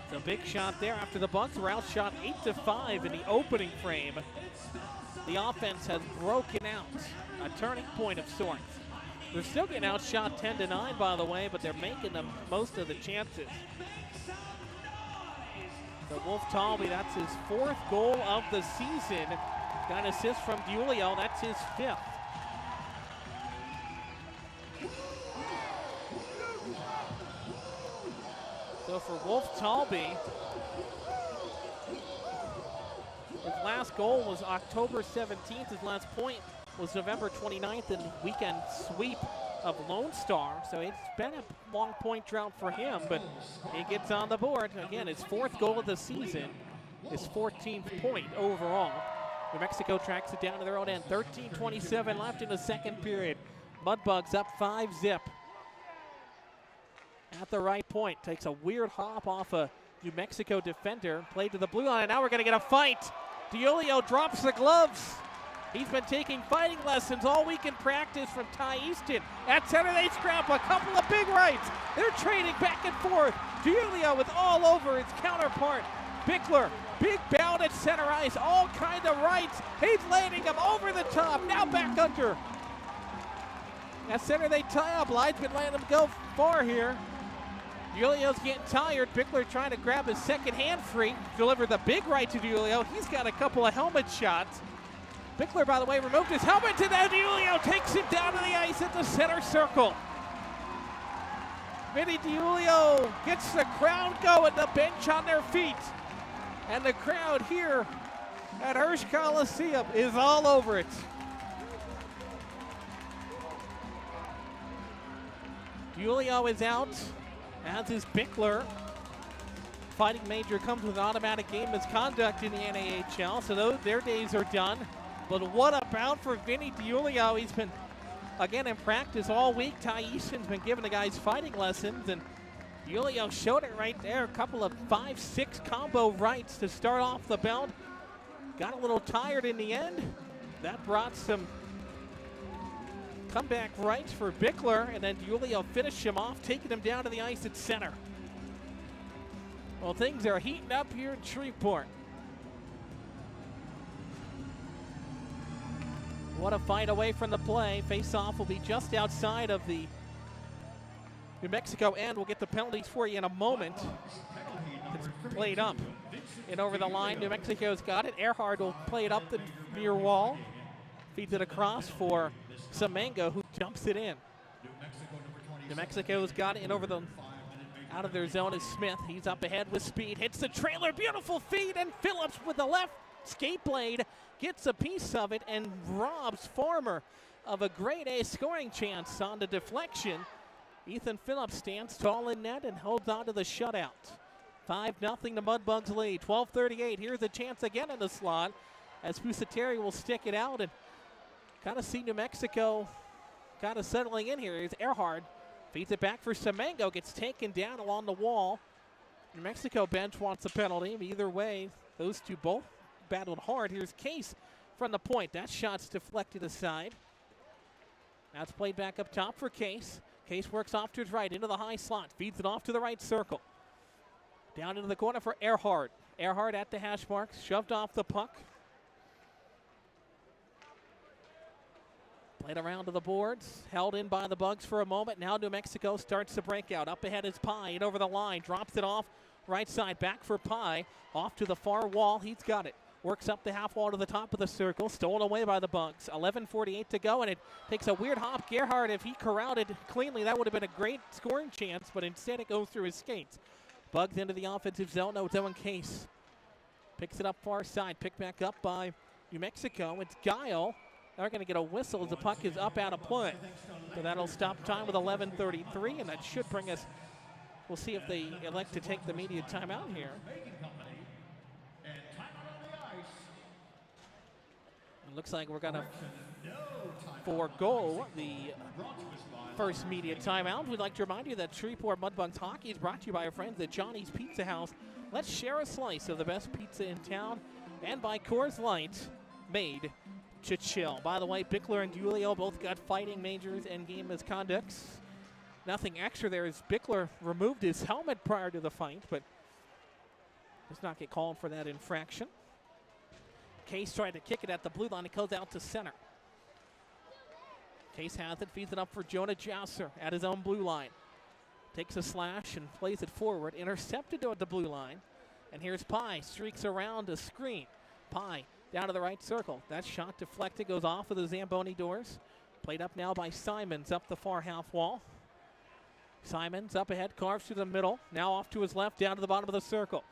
It's a big shot there after the Bucks were outshot 8-5 in the opening frame. The offense has broken out, a turning point of sorts. They're still getting outshot 10-9, by the way, but they're making the most of the chances. So Wolf Talby, that's his 4th goal of the season. Got an assist from Giulio. That's his 5th. So for Wolf Talby, his last goal was October 17th. His last point was November 29th in weekend sweep of Lone Star. So it's been a long point drought for him, but he gets on the board. Again, his 4th goal of the season, his 14th point overall. New Mexico tracks it down to their own end. 13:27 left in the second period. Mudbugs up 5-zip. At the right point, takes a weird hop off a New Mexico defender, played to the blue line, and now we're going to get a fight. Giulio drops the gloves. He's been taking fighting lessons all week in practice from Ty Easton. At center, they scrap a couple of big rights. They're trading back and forth. Giulio with all over his counterpart. Bickler, big bound at center ice, all kind of rights. He's landing him over the top, now back under. At center, they tie up. Line's been letting him go far here. Giulio's getting tired. Bickler trying to grab his second hand free. Deliver the big right to Giulio. He's got a couple of helmet shots. Bickler, by the way, removed his helmet, and then Giulio takes him down to the ice at the center circle. Vinny Giulio gets the crowd going, the bench on their feet. And the crowd here at Hirsch Coliseum is all over it. Giulio is out, as is Bickler. Fighting Major comes with automatic game misconduct in the NAHL, so their days are done. But what a bout for Vinny Giulio. He's been, again, in practice all week. Ty Easton's been giving the guys fighting lessons, and Giulio showed it right there. A couple of 5-6 combo rights to start off the bout. Got a little tired in the end. That brought some comeback rights for Bickler, and then Giulio finished him off, taking him down to the ice at center. Well, things are heating up here in Shreveport. What a fight away from the play. Face-off will be just outside of the New Mexico end. We'll get the penalties for you in a moment. It's played up and over the line. New Mexico's got it. Earhart will play it up the near wall. Feeds it across for Semengo, who jumps it in. New Mexico's got it, and over the out of their zone is Smith. He's up ahead with speed. Hits the trailer. Beautiful feed, and Phillips with the left skate blade gets a piece of it and robs Farmer of a grade A scoring chance on the deflection. Ethan Phillips stands tall in net and holds on to the shutout. 5-0 the Mudbugs lead. 12:38. Here's a chance again in the slot as Pusateri will stick it out, and kind of see New Mexico kind of settling in here. Here's Earhart. Feeds it back for Semengo. Gets taken down along the wall. New Mexico bench wants a penalty. Either way, those two both battled hard. Here's Case from the point. That shot's deflected aside. That's played back up top for Case. Case works off to his right into the high slot. Feeds it off to the right circle. Down into the corner for Earhart. Earhart at the hash marks. Shoved off the puck. Played around to the boards. Held in by the Bugs for a moment. Now New Mexico starts to break out. Up ahead is Pye. And over the line. Drops it off. Right side. Back for Pye. Off to the far wall. He's got it. Works up the half wall to the top of the circle. Stolen away by the Bugs. 11:48 to go, and it takes a weird hop. Gerhardt, if he corralled it cleanly, that would have been a great scoring chance, but instead it goes through his skates. Bugs into the offensive zone. No, it's Owen Case. Picks it up far side. Picked back up by New Mexico. It's Guile. They're going to get a whistle as the puck is up out of play. So that'll stop time with 11:33, and that should bring us. We'll see if they elect to take the immediate timeout here. It looks like we're going to forego the first media timeout. We'd like to remind you that Shreveport Mudbugs hockey is brought to you by our friends at Johnny's Pizza House. Let's share a slice of the best pizza in town, and by Coors Light, made to chill. By the way, Bickler and Giulio both got fighting majors and game misconducts. Nothing extra there as Bickler removed his helmet prior to the fight, but does not get called for that infraction. Case tried to kick it at the blue line. It goes out to center. Case has it, feeds it up for Jonah Jasser at his own blue line. Takes a slash and plays it forward. Intercepted at the blue line. And here's Pye. Streaks around a screen. Pye down to the right circle. That shot deflected, goes off of the Zamboni doors. Played up now by Simons up the far half wall. Simons up ahead, carves to the middle. Now off to his left, down to the bottom of the circle.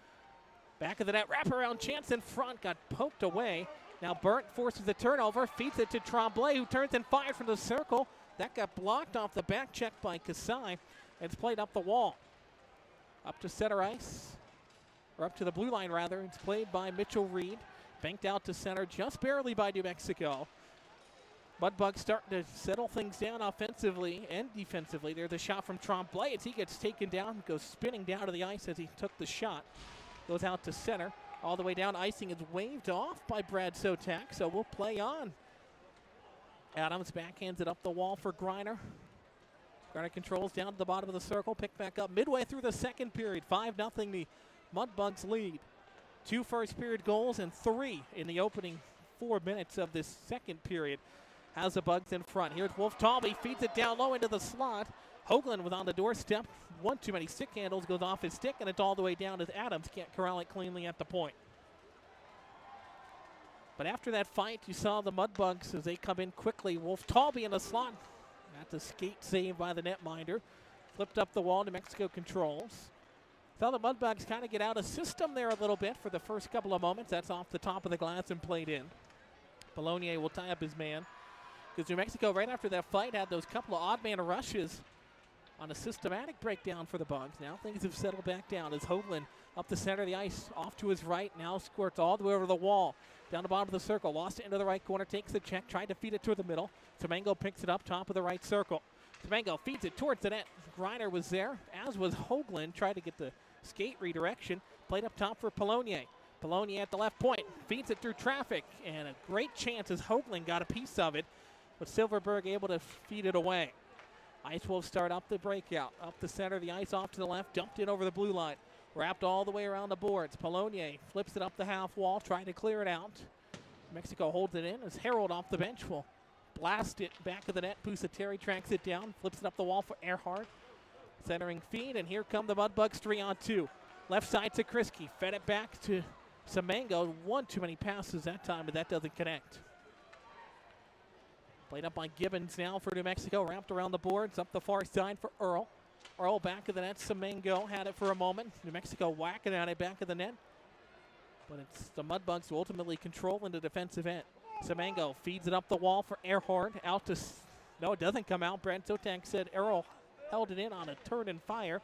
Back of the net, wraparound chance in front, got poked away. Now Burnt forces the turnover, feeds it to Tremblay, who turns and fires from the circle. That got blocked off the back check by Kasai. It's played up the wall. Up to center ice, or up to the blue line rather. It's played by Mitchell Reed. Banked out to center just barely by New Mexico. Mudbugs starting to settle things down offensively and defensively. There's a shot from Tremblay as he gets taken down, goes spinning down to the ice as he took the shot. Goes out to center, all the way down. Icing is waved off by Brad Sotak, so we'll play on. Adams backhands it up the wall for Griner. Griner controls down to the bottom of the circle, picked back up midway through the second period. 5-0 the Mudbugs lead. 2 first period goals and 3 in the opening 4 minutes of this second period. Has the Bugs in front. Here's Wolf Talby, feeds it down low into the slot. Hoagland was on the doorstep. One too many stick handles, goes off his stick, and it's all the way down as Adams can't corral it cleanly at the point. But after that fight, you saw the Mudbugs as they come in quickly. Wolf Talby in the slot. That's a skate save by the netminder. Flipped up the wall, New Mexico controls. Saw the Mudbugs kind of get out of system there a little bit for the first couple of moments. That's off the top of the glass and played in. Bologna will tie up his man. Because New Mexico, right after that fight, had those couple of odd man rushes on a systematic breakdown for the Bugs. Now things have settled back down as Hoagland up the center of the ice, off to his right, now squirts all the way over the wall. Down the bottom of the circle, lost it into the right corner, takes the check, tried to feed it toward the middle. Semengo picks it up top of the right circle. Semengo feeds it towards the net. Griner was there, as was Hoagland, tried to get the skate redirection. Played up top for Polonier. Polonier at the left point, feeds it through traffic, and a great chance as Hoagland got a piece of it, but Silverberg able to feed it away. Ice Wolves start up the breakout, up the center of the ice, off to the left, dumped in over the blue line. Wrapped all the way around the boards. Polonier flips it up the half wall, trying to clear it out. Mexico holds it in as Harold off the bench will blast it back of the net. Pusateri tracks it down, flips it up the wall for Earhart. Centering feed, and here come the Mudbugs 3-on-2. Left side to Krisky, fed it back to Semengo. One too many passes that time, but that doesn't connect. Played up by Gibbons now for New Mexico, wrapped around the boards, up the far side for Earl. Earl back of the net, Semengo had it for a moment. New Mexico whacking at it back of the net. But it's the Mudbugs who ultimately control in the defensive end. Semengo feeds it up the wall for Earhart, out to, no, it doesn't come out. Brent Sotak said Earl held it in on a turn and fire.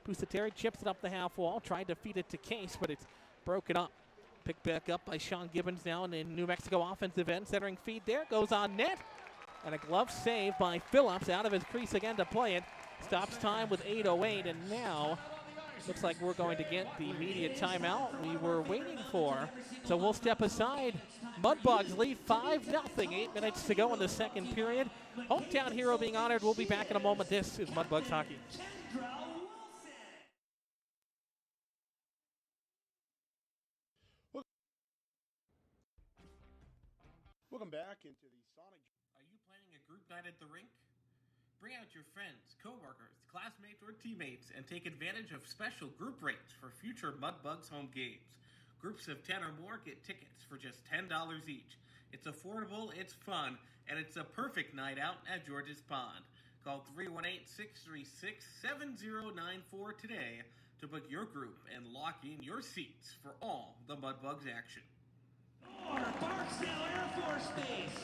Pusateri chips it up the half wall, tried to feed it to Case, but it's broken up. Picked back up by Sean Gibbons now in the New Mexico offensive end. Centering feed there, goes on net. And a glove save by Phillips out of his crease again to play it. Stops time with 8:08, and now looks like we're going to get the immediate timeout we were waiting for. So we'll step aside. Mudbugs lead 5-0, 8 minutes to go in the second period. Hometown hero being honored. We'll be back in a moment. This is Mudbugs Hockey. Welcome back into the Sonic. Are you planning a group night at the rink? Bring out your friends, coworkers, classmates, or teammates and take advantage of special group rates for future Mudbugs home games. Groups of 10 or more get tickets for just $10 each. It's affordable, it's fun, and it's a perfect night out at George's Pond. Call 318-636-7094 today to book your group and lock in your seats for all the Mudbugs action. Barksdale Air Force Base.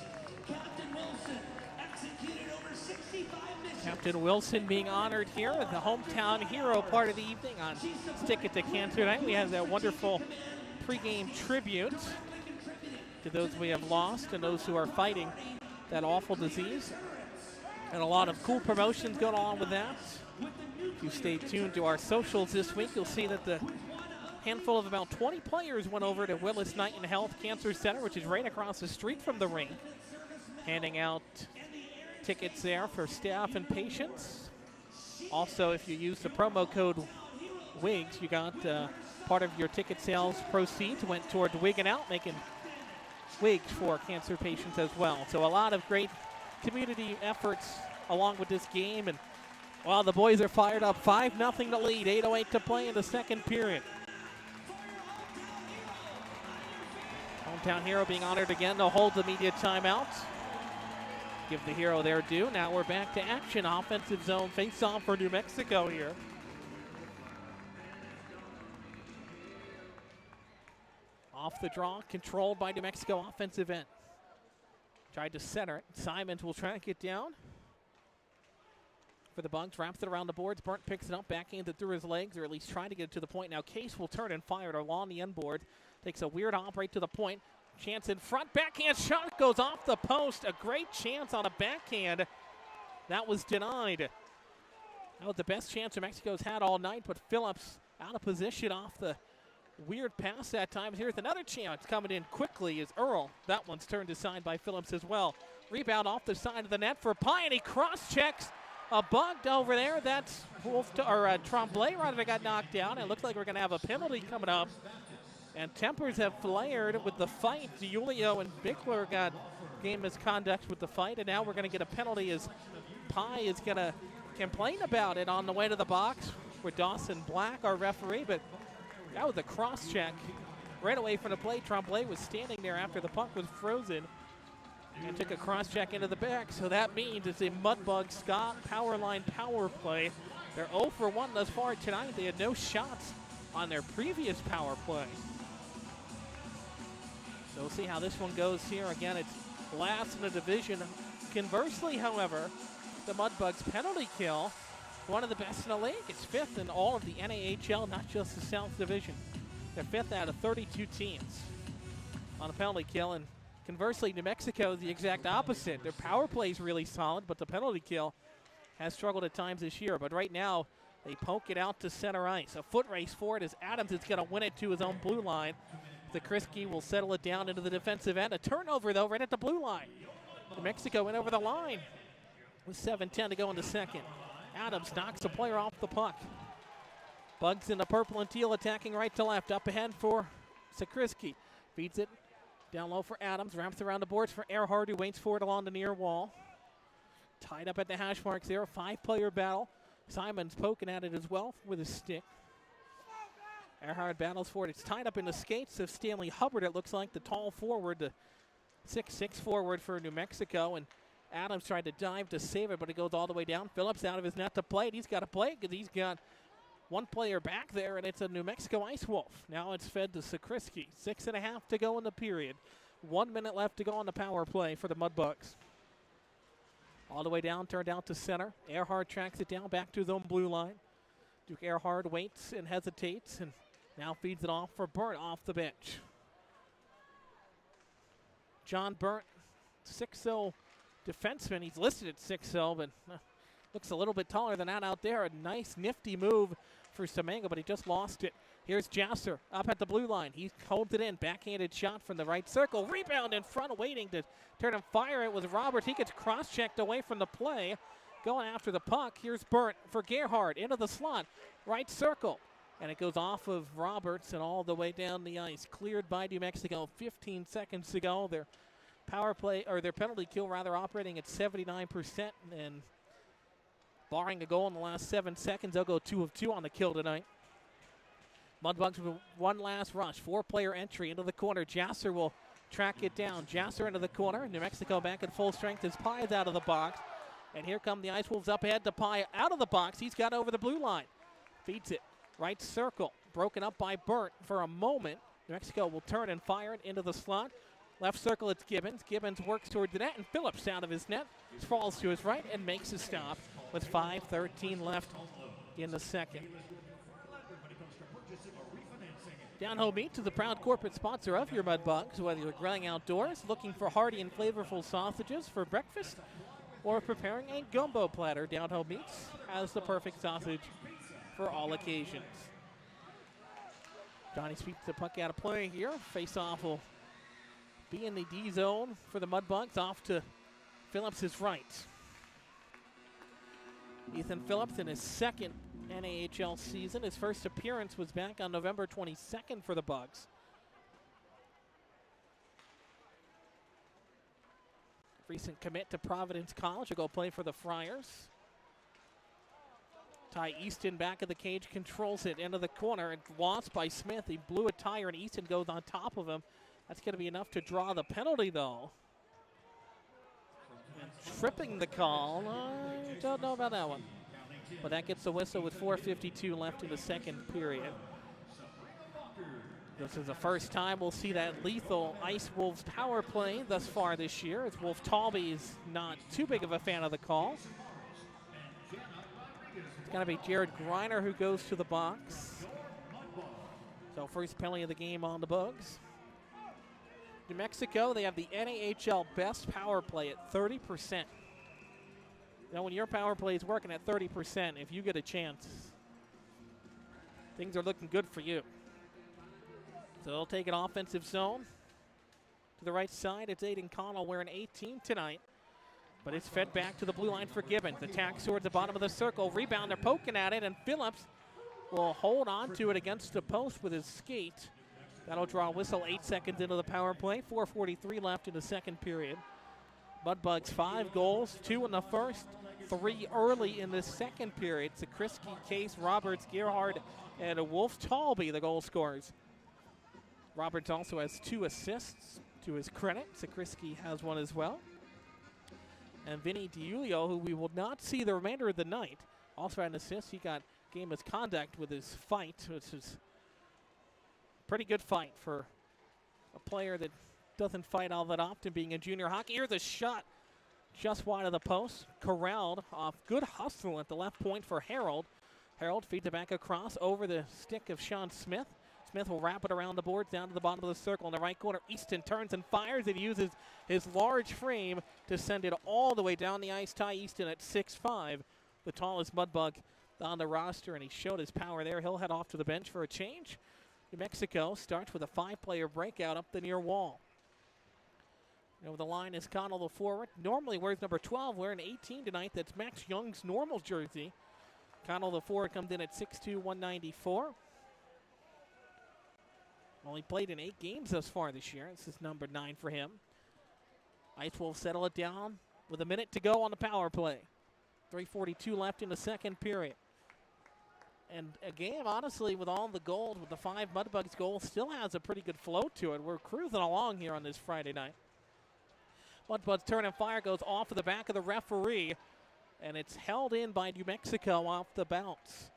Captain Wilson executed over 65 missions. Captain Wilson being honored here as the hometown hero part of the evening on Stick It to Cancer Night. We have that wonderful pregame tribute to those we have lost and those who are fighting that awful disease. And a lot of cool promotions going on with that. If you stay tuned to our socials this week, you'll see that the handful of about 20 players went over to Willis Knight and Health Cancer Center, which is right across the street from the rink, handing out tickets there for staff and patients. Also, if you use the promo code WIGS, you got part of your ticket sales proceeds went toward Wigging Out, making wigs for cancer patients as well. So a lot of great community efforts along with this game. And while the boys are fired up, 5-0 to lead, 8:08 to play in the second period. Hometown hero being honored again to hold the media timeout. Give the hero their due. Now we're back to action. Offensive zone face-off for New Mexico here. Off the draw, controlled by New Mexico offensive end. Tried to center it. Simons will try to get down. For the Bugs, wraps it around the boards. Burnt picks it up, backhanded through his legs, or at least trying to get it to the point. Now Case will turn and fire it along the end board. Takes a weird hop right to the point. Chance in front, backhand shot goes off the post. A great chance on a backhand. That was denied. That was the best chance New Mexico's had all night, but Phillips out of position off the weird pass that time. Here's another chance coming in quickly is Earl. That one's turned aside by Phillips as well. Rebound off the side of the net for Pye, and he cross-checks a bugged over there. That's Tremblay rather got knocked down. It looks like we're going to have a penalty coming up. And tempers have flared with the fight. Julio and Bickler got game misconduct with the fight, and now we're going to get a penalty as Pye is going to complain about it on the way to the box with Dawson Black, our referee. But that was a cross-check right away from the play. Tremblay was standing there after the puck was frozen and took a cross-check into the back. So that means it's a Mudbug Scott power line power play. They're 0 for 1 thus far tonight. They had no shots on their previous power play. So we'll see how this one goes here. Again, it's last in the division. Conversely, however, the Mudbugs penalty kill, one of the best in the league. It's 5th in all of the NAHL, not just the South Division. They're 5th out of 32 teams on a penalty kill. And conversely, New Mexico is the exact opposite. Their power play is really solid, but the penalty kill has struggled at times this year. But right now, they poke it out to center ice. A foot race for it as Adams is going to win it to his own blue line. Zakrisky will settle it down into the defensive end. A turnover, though, right at the blue line. New Mexico went over the line with 7:10 to go in the second. Adams knocks the player off the puck. Bugs in the purple and teal attacking right to left. Up ahead for Zakrisky. Feeds it down low for Adams. Wraps around the boards for Earhart, who waits for it along the near wall. Tied up at the hash marks there. 5-player battle. Simons poking at it as well with his stick. Earhart battles for it. It's tied up in the skates of Stanley Hubbard, it looks like, the tall forward, the 6'6" forward for New Mexico. And Adams tried to dive to save it, but it goes all the way down. Phillips out of his net to play it. He's got to play it because he's got one player back there, and it's a New Mexico Ice Wolf. Now it's fed to Zakrisky. 6.5 to go in the period. 1 minute left to go on the power play for the Mudbugs. All the way down, turned out to center. Earhart tracks it down back to his own blue line. Duke Earhart waits and hesitates and now feeds it off for Burnt off the bench. John Burnt, 6'0" defenseman. He's listed at 6'0", but looks a little bit taller than that out there. A nice, nifty move for Semenga, but he just lost it. Here's Jasser up at the blue line. He holds it in. Backhanded shot from the right circle. Rebound in front, waiting to turn and fire it was Roberts. He gets cross-checked away from the play. Going after the puck. Here's Burnt for Gerhardt into the slot. Right circle. And it goes off of Roberts and all the way down the ice. Cleared by New Mexico 15 seconds to go. Their power play, or their penalty kill rather, operating at 79%. And barring a goal in the last 7 seconds, they'll go 2 of 2 on the kill tonight. Mudbugs with one last rush. 4-player entry into the corner. Jasser will track it down. Jasser into the corner. New Mexico back at full strength as Pye is out of the box. And here come the Ice Wolves up ahead to Pye out of the box. He's got over the blue line. Feeds it. Right circle. Broken up by Burnt for a moment. New Mexico will turn and fire it into the slot. Left circle, it's Gibbons. Gibbons works toward the net, and Phillips out of his net. Falls to his right and makes a stop with 5:13 left in the second. Down Home Meats is the proud corporate sponsor of your Mudbugs. Whether you're grilling outdoors, looking for hearty and flavorful sausages for breakfast, or preparing a gumbo platter, Down Home Meats has the perfect sausage for all occasions. Johnny sweeps the puck out of play here. Face-off will be in the D zone for the Mudbugs, off to Phillips' right. Ethan Phillips in his second NAHL season. His first appearance was back on November 22nd for the Bugs. Recent commit to Providence College. He'll go play for the Friars. Ty Easton back of the cage, controls it into the corner, and lost by Smith. He blew a tire, and Easton goes on top of him. That's going to be enough to draw the penalty, though. And tripping the call. I don't know about that one. But that gets the whistle with 4:52 left in the second period. This is the first time we'll see that lethal Ice Wolves power play thus far this year, as Wolf Talby is not too big of a fan of the call. It's going to be Jared Greiner who goes to the box. So first penalty of the game on the Bugs. New Mexico, they have the NAHL best power play at 30%. Now, when your power play is working at 30%, if you get a chance, things are looking good for you. So they'll take an offensive zone. To the right side, it's Aiden Connell wearing 18 tonight. But it's fed back to the blue line for Gibbons. Attack towards the bottom of the circle. Rebound, they're poking at it, and Phillips will hold on to it against the post with his skate. That'll draw a whistle 8 seconds into the power play. 4:43 left in the second period. Mudbugs 5 goals, 2 in the first, 3 early in the second period. Sakrisky, Case, Roberts, Gerhard, and Wolf Talby, the goal scorers. Roberts also has 2 assists to his credit. Sakrisky has 1 as well. And Vinny DiUlio, who we will not see the remainder of the night, also had an assist. He got game misconduct with his fight, which is a pretty good fight for a player that doesn't fight all that often, being in junior hockey. Here's a shot just wide of the post. Corralled off. Good hustle at the left point for Harold. Harold feeds it back across over the stick of Sean Smith. Smith will wrap it around the boards down to the bottom of the circle in the right corner. Easton turns and fires. It uses his large frame to send it all the way down the ice. Ty Easton at 6'5", the tallest Mudbug on the roster, and he showed his power there. He'll head off to the bench for a change. New Mexico starts with a 5-player breakout up the near wall. Over the line is Connell, the forward. Normally wears number 12, wearing 18 tonight. That's Max Young's normal jersey. Connell, the forward, comes in at 6'2", 194. Only played in 8 games thus far this year. This is number 9 for him. Ice Wolves settle it down with a minute to go on the power play. 3:42 left in the second period. And a game, honestly, with all the goals, with the 5 Mudbugs goals, still has a pretty good flow to it. We're cruising along here on this Friday night. Mudbugs turn and fire goes off of the back of the referee, and it's held in by New Mexico off the bounce.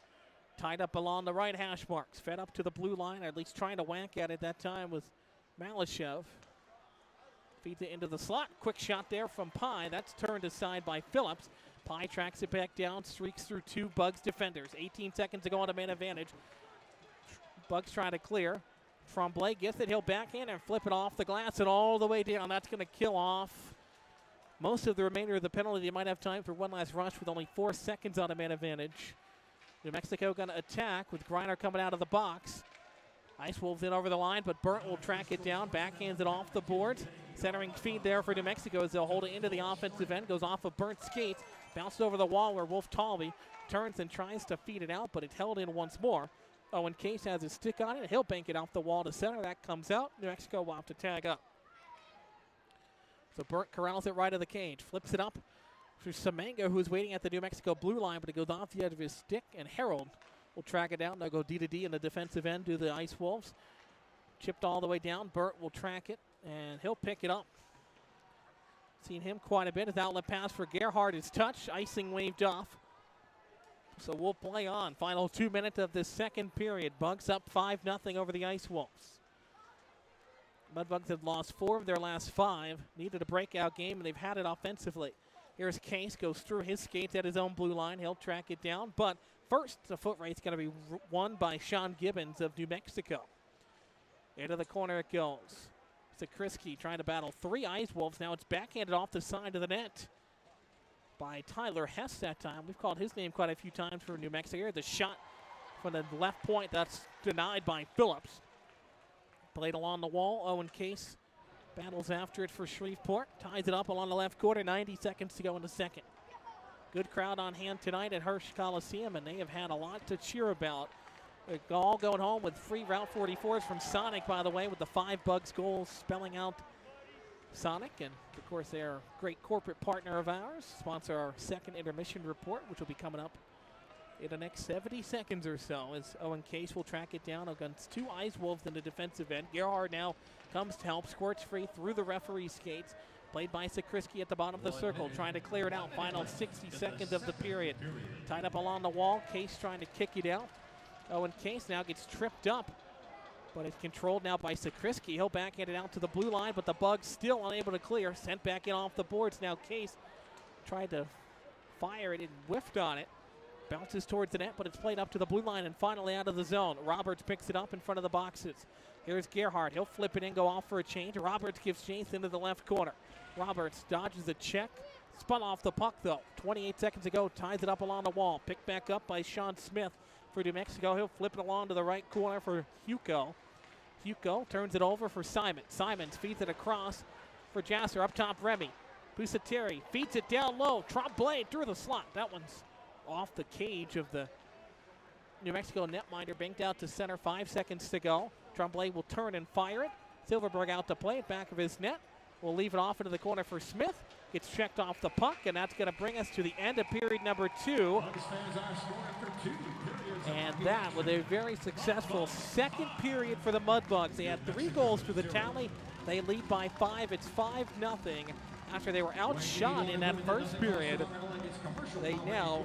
Tied up along the right hash marks, fed up to the blue line, or at least trying to whack at it that time with Malashev. Feeds it into the slot. Quick shot there from Pye. That's turned aside by Phillips. Pye tracks it back down, streaks through 2 Bugs defenders. 18 seconds to go on the man advantage. Bugs trying to clear. Tremblay gets it. He'll backhand and flip it off the glass and all the way down. That's going to kill off most of the remainder of the penalty. They might have time for one last rush with only 4 seconds on a man advantage. New Mexico going to attack with Greiner coming out of the box. Ice Wolves in over the line, but Burnt will track it down, backhands it off the boards. Centering feed there for New Mexico as they'll hold it into the offensive end. Goes off of Burnt's skates, bounced over the wall where Wolf Talby turns and tries to feed it out, but it's held in once more. Owen Case has his stick on it. He'll bank it off the wall to center. That comes out. New Mexico will have to tag up. So Burnt corrals it right of the cage, flips it up for Semanga, who's waiting at the New Mexico blue line, but it goes off the edge of his stick, and Harold will track it down. They'll go D to D in the defensive end to the Ice Wolves. Chipped all the way down. Burt will track it, and he'll pick it up. Seen him quite a bit. His outlet pass for Gerhard is touched. Icing waved off. So we'll play on. Final 2 minutes of this second period. Bugs up 5-0 over the Ice Wolves. Mudbugs have lost 4 of their last 5. Needed a breakout game, and they've had it offensively. Here's Case, goes through his skates at his own blue line. He'll track it down, but first the foot race going to be won by Sean Gibbons of New Mexico. Into the corner it goes. Sakrisky trying to battle 3 Ice Wolves. Now it's backhanded off the side of the net by Tyler Hess that time. We've called his name quite a few times for New Mexico. The shot from the left point, that's denied by Phillips. Played along the wall. Owen Case battles after it for Shreveport. Ties it up along the left quarter. 90 seconds to go in the second. Good crowd on hand tonight at Hirsch Coliseum, and they have had a lot to cheer about. They're all going home with free Route 44s from Sonic, by the way, with the 5 Bugs goals spelling out Sonic. And, of course, they're a great corporate partner of ours. Sponsor our second intermission report, which will be coming up in the next 70 seconds or so as Owen Case will track it down against two Ice Wolves in the defensive end. Gerhard now comes to help, squirts free through the referee's skates. Played by Sakrisky at the bottom of the circle, trying to clear it out. Final 60 seconds of the period. Tied up along the wall, Case trying to kick it out. Owen Case now gets tripped up, but it's controlled now by Sakrisky. He'll backhand it out to the blue line, but the Bugs still unable to clear. Sent back in off the boards. Now Case tried to fire it and whiffed on it. Bounces towards the net, but it's played up to the blue line and finally out of the zone. Roberts picks it up in front of the boxes. Here's Gerhard. He'll flip it in, go off for a change. Roberts gives chase into the left corner. Roberts dodges a check. Spun off the puck, though. 28 seconds ago, ties it up along the wall. Picked back up by Sean Smith for New Mexico. He'll flip it along to the right corner for Hugo. Hugo turns it over for Simon. Simons feeds it across for Jasser. Up top, Remy. Pusateri feeds it down low. Tremblay through the slot. That one's off the cage of the New Mexico netminder. Banked out to center. 5 seconds to go. Tremblay will turn and fire it. Silverberg out to play it. Back of his net. We'll leave it off into the corner for Smith. Gets checked off the puck, and that's going to bring us to the end of period number 2. And that with a very successful second period for the Mudbugs. They had 3 goals to the tally. They lead by 5. It's 5-0 after they were outshot in that first period. They now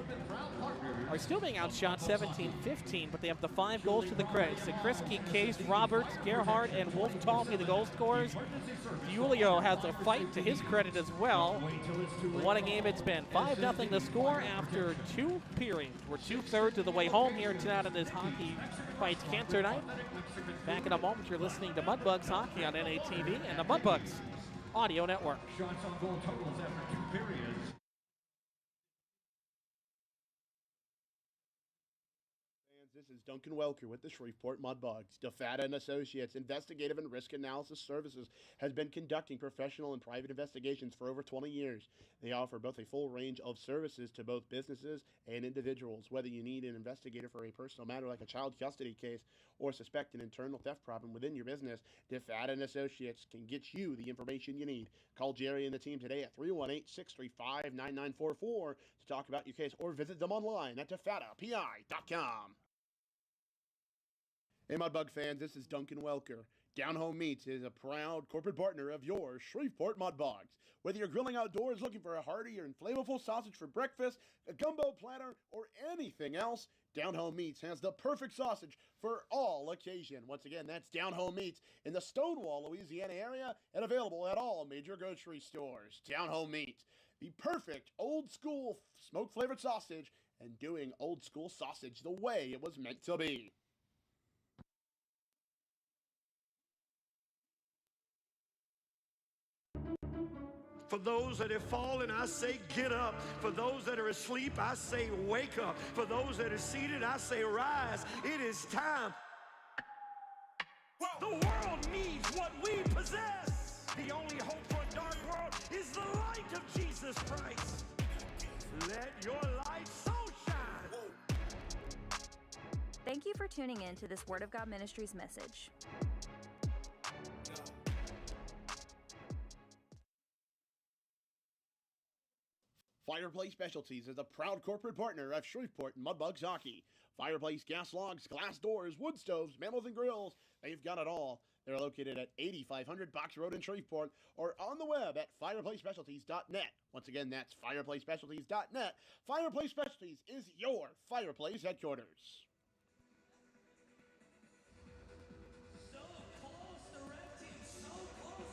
are still being outshot 17-15, but they have the 5 goals to the credit. Sakrisky, Case, Roberts, Gerhard, and Wolf Talby, the goal scorers. Julio has a fight to his credit as well. What a game it's been. 5-0 the score after 2 periods. We're 2/3 of the way home here tonight on this Hockey Fights Cancer Night. Back in a moment, you're listening to Mudbugs Hockey on NATV and the Mudbugs Audio Network. Shots on goal totals after 2 periods. This is Duncan Welker with the Shreveport Mudbugs. DeFata and Associates Investigative and Risk Analysis Services has been conducting professional and private investigations for over 20 years. They offer both a full range of services to both businesses and individuals. Whether you need an investigator for a personal matter like a child custody case or suspect an internal theft problem within your business, DeFata and Associates can get you the information you need. Call Jerry and the team today at 318-635-9944 to talk about your case or visit them online at defatapi.com. Hey, Mudbug fans, this is Duncan Welker. Down Home Meats is a proud corporate partner of your Shreveport Mudbugs. Whether you're grilling outdoors looking for a hearty or flavorful sausage for breakfast, a gumbo platter, or anything else, Down Home Meats has the perfect sausage for all occasion. Once again, that's Down Home Meats in the Stonewall, Louisiana area and available at all major grocery stores. Down Home Meats, the perfect old school smoke-flavored sausage and doing old school sausage the way it was meant to be. For those that have fallen, I say get up. For those that are asleep, I say wake up. For those that are seated, I say rise. It is time. The world needs what we possess. The only hope for a dark world is the light of Jesus Christ. Let your light so shine. Thank you for tuning in to this Word of God Ministries message. Fireplace Specialties is a proud corporate partner of Shreveport Mudbugs Hockey. Fireplace gas logs, glass doors, wood stoves, mammals and grills, they've got it all. They're located at 8500 Box Road in Shreveport or on the web at fireplacespecialties.net. Once again, that's fireplacespecialties.net. Fireplace Specialties is your fireplace headquarters.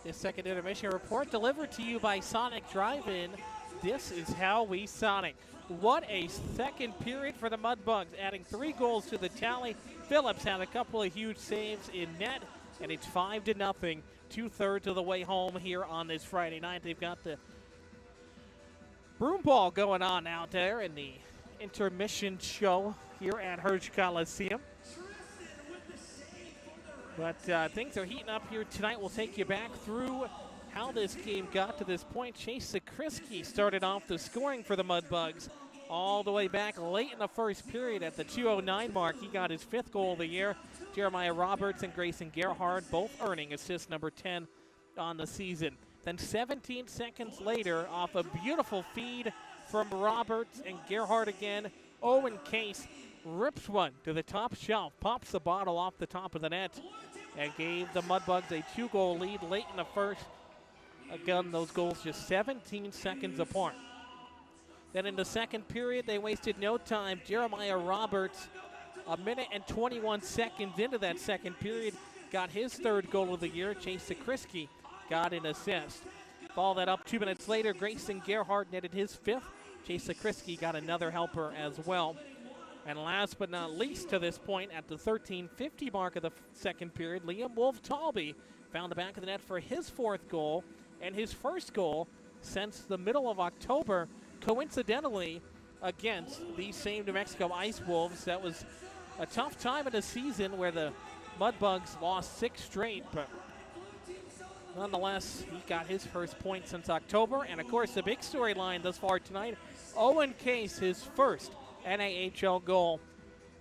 This second intermission report delivered to you by Sonic Drive-In. This is how we Sonic. What a second period for the Mudbugs, adding 3 goals to the tally. Phillips had a couple of huge saves in net, and it's 5-0, 2/3 of the way home here on this Friday night. They've got the broom ball going on out there in the intermission show here at Hirsch Coliseum. But things are heating up here tonight. We'll take you back through how this game got to this point. Chase Sakrisky started off the scoring for the Mudbugs all the way back late in the first period at the 2:09 mark. He got his 5th goal of the year. Jeremiah Roberts and Grayson Gerhard both earning assist number 10 on the season. Then 17 seconds later, off a beautiful feed from Roberts and Gerhard again, Owen Case rips one to the top shelf, pops the bottle off the top of the net, and gave the Mudbugs a 2-goal lead late in the first. Again, those goals just 17 seconds apart. Then in the second period, they wasted no time. Jeremiah Roberts, a minute and 21 seconds into that second period, got his third goal of the year. Chase Sakrisky got an assist. Follow that up 2 minutes later, Grayson Gerhardt netted his fifth. Chase Sakrisky got another helper as well. And last but not least to this point, at the 13:50 mark of the second period, Liam Wolf-Talby found the back of the net for his fourth goal and his first goal since the middle of October, coincidentally against these same New Mexico Ice Wolves. That was a tough time in the season where the Mudbugs lost 6 straight, but nonetheless, he got his first point since October. And of course, the big storyline thus far tonight, Owen Case, his first NAHL goal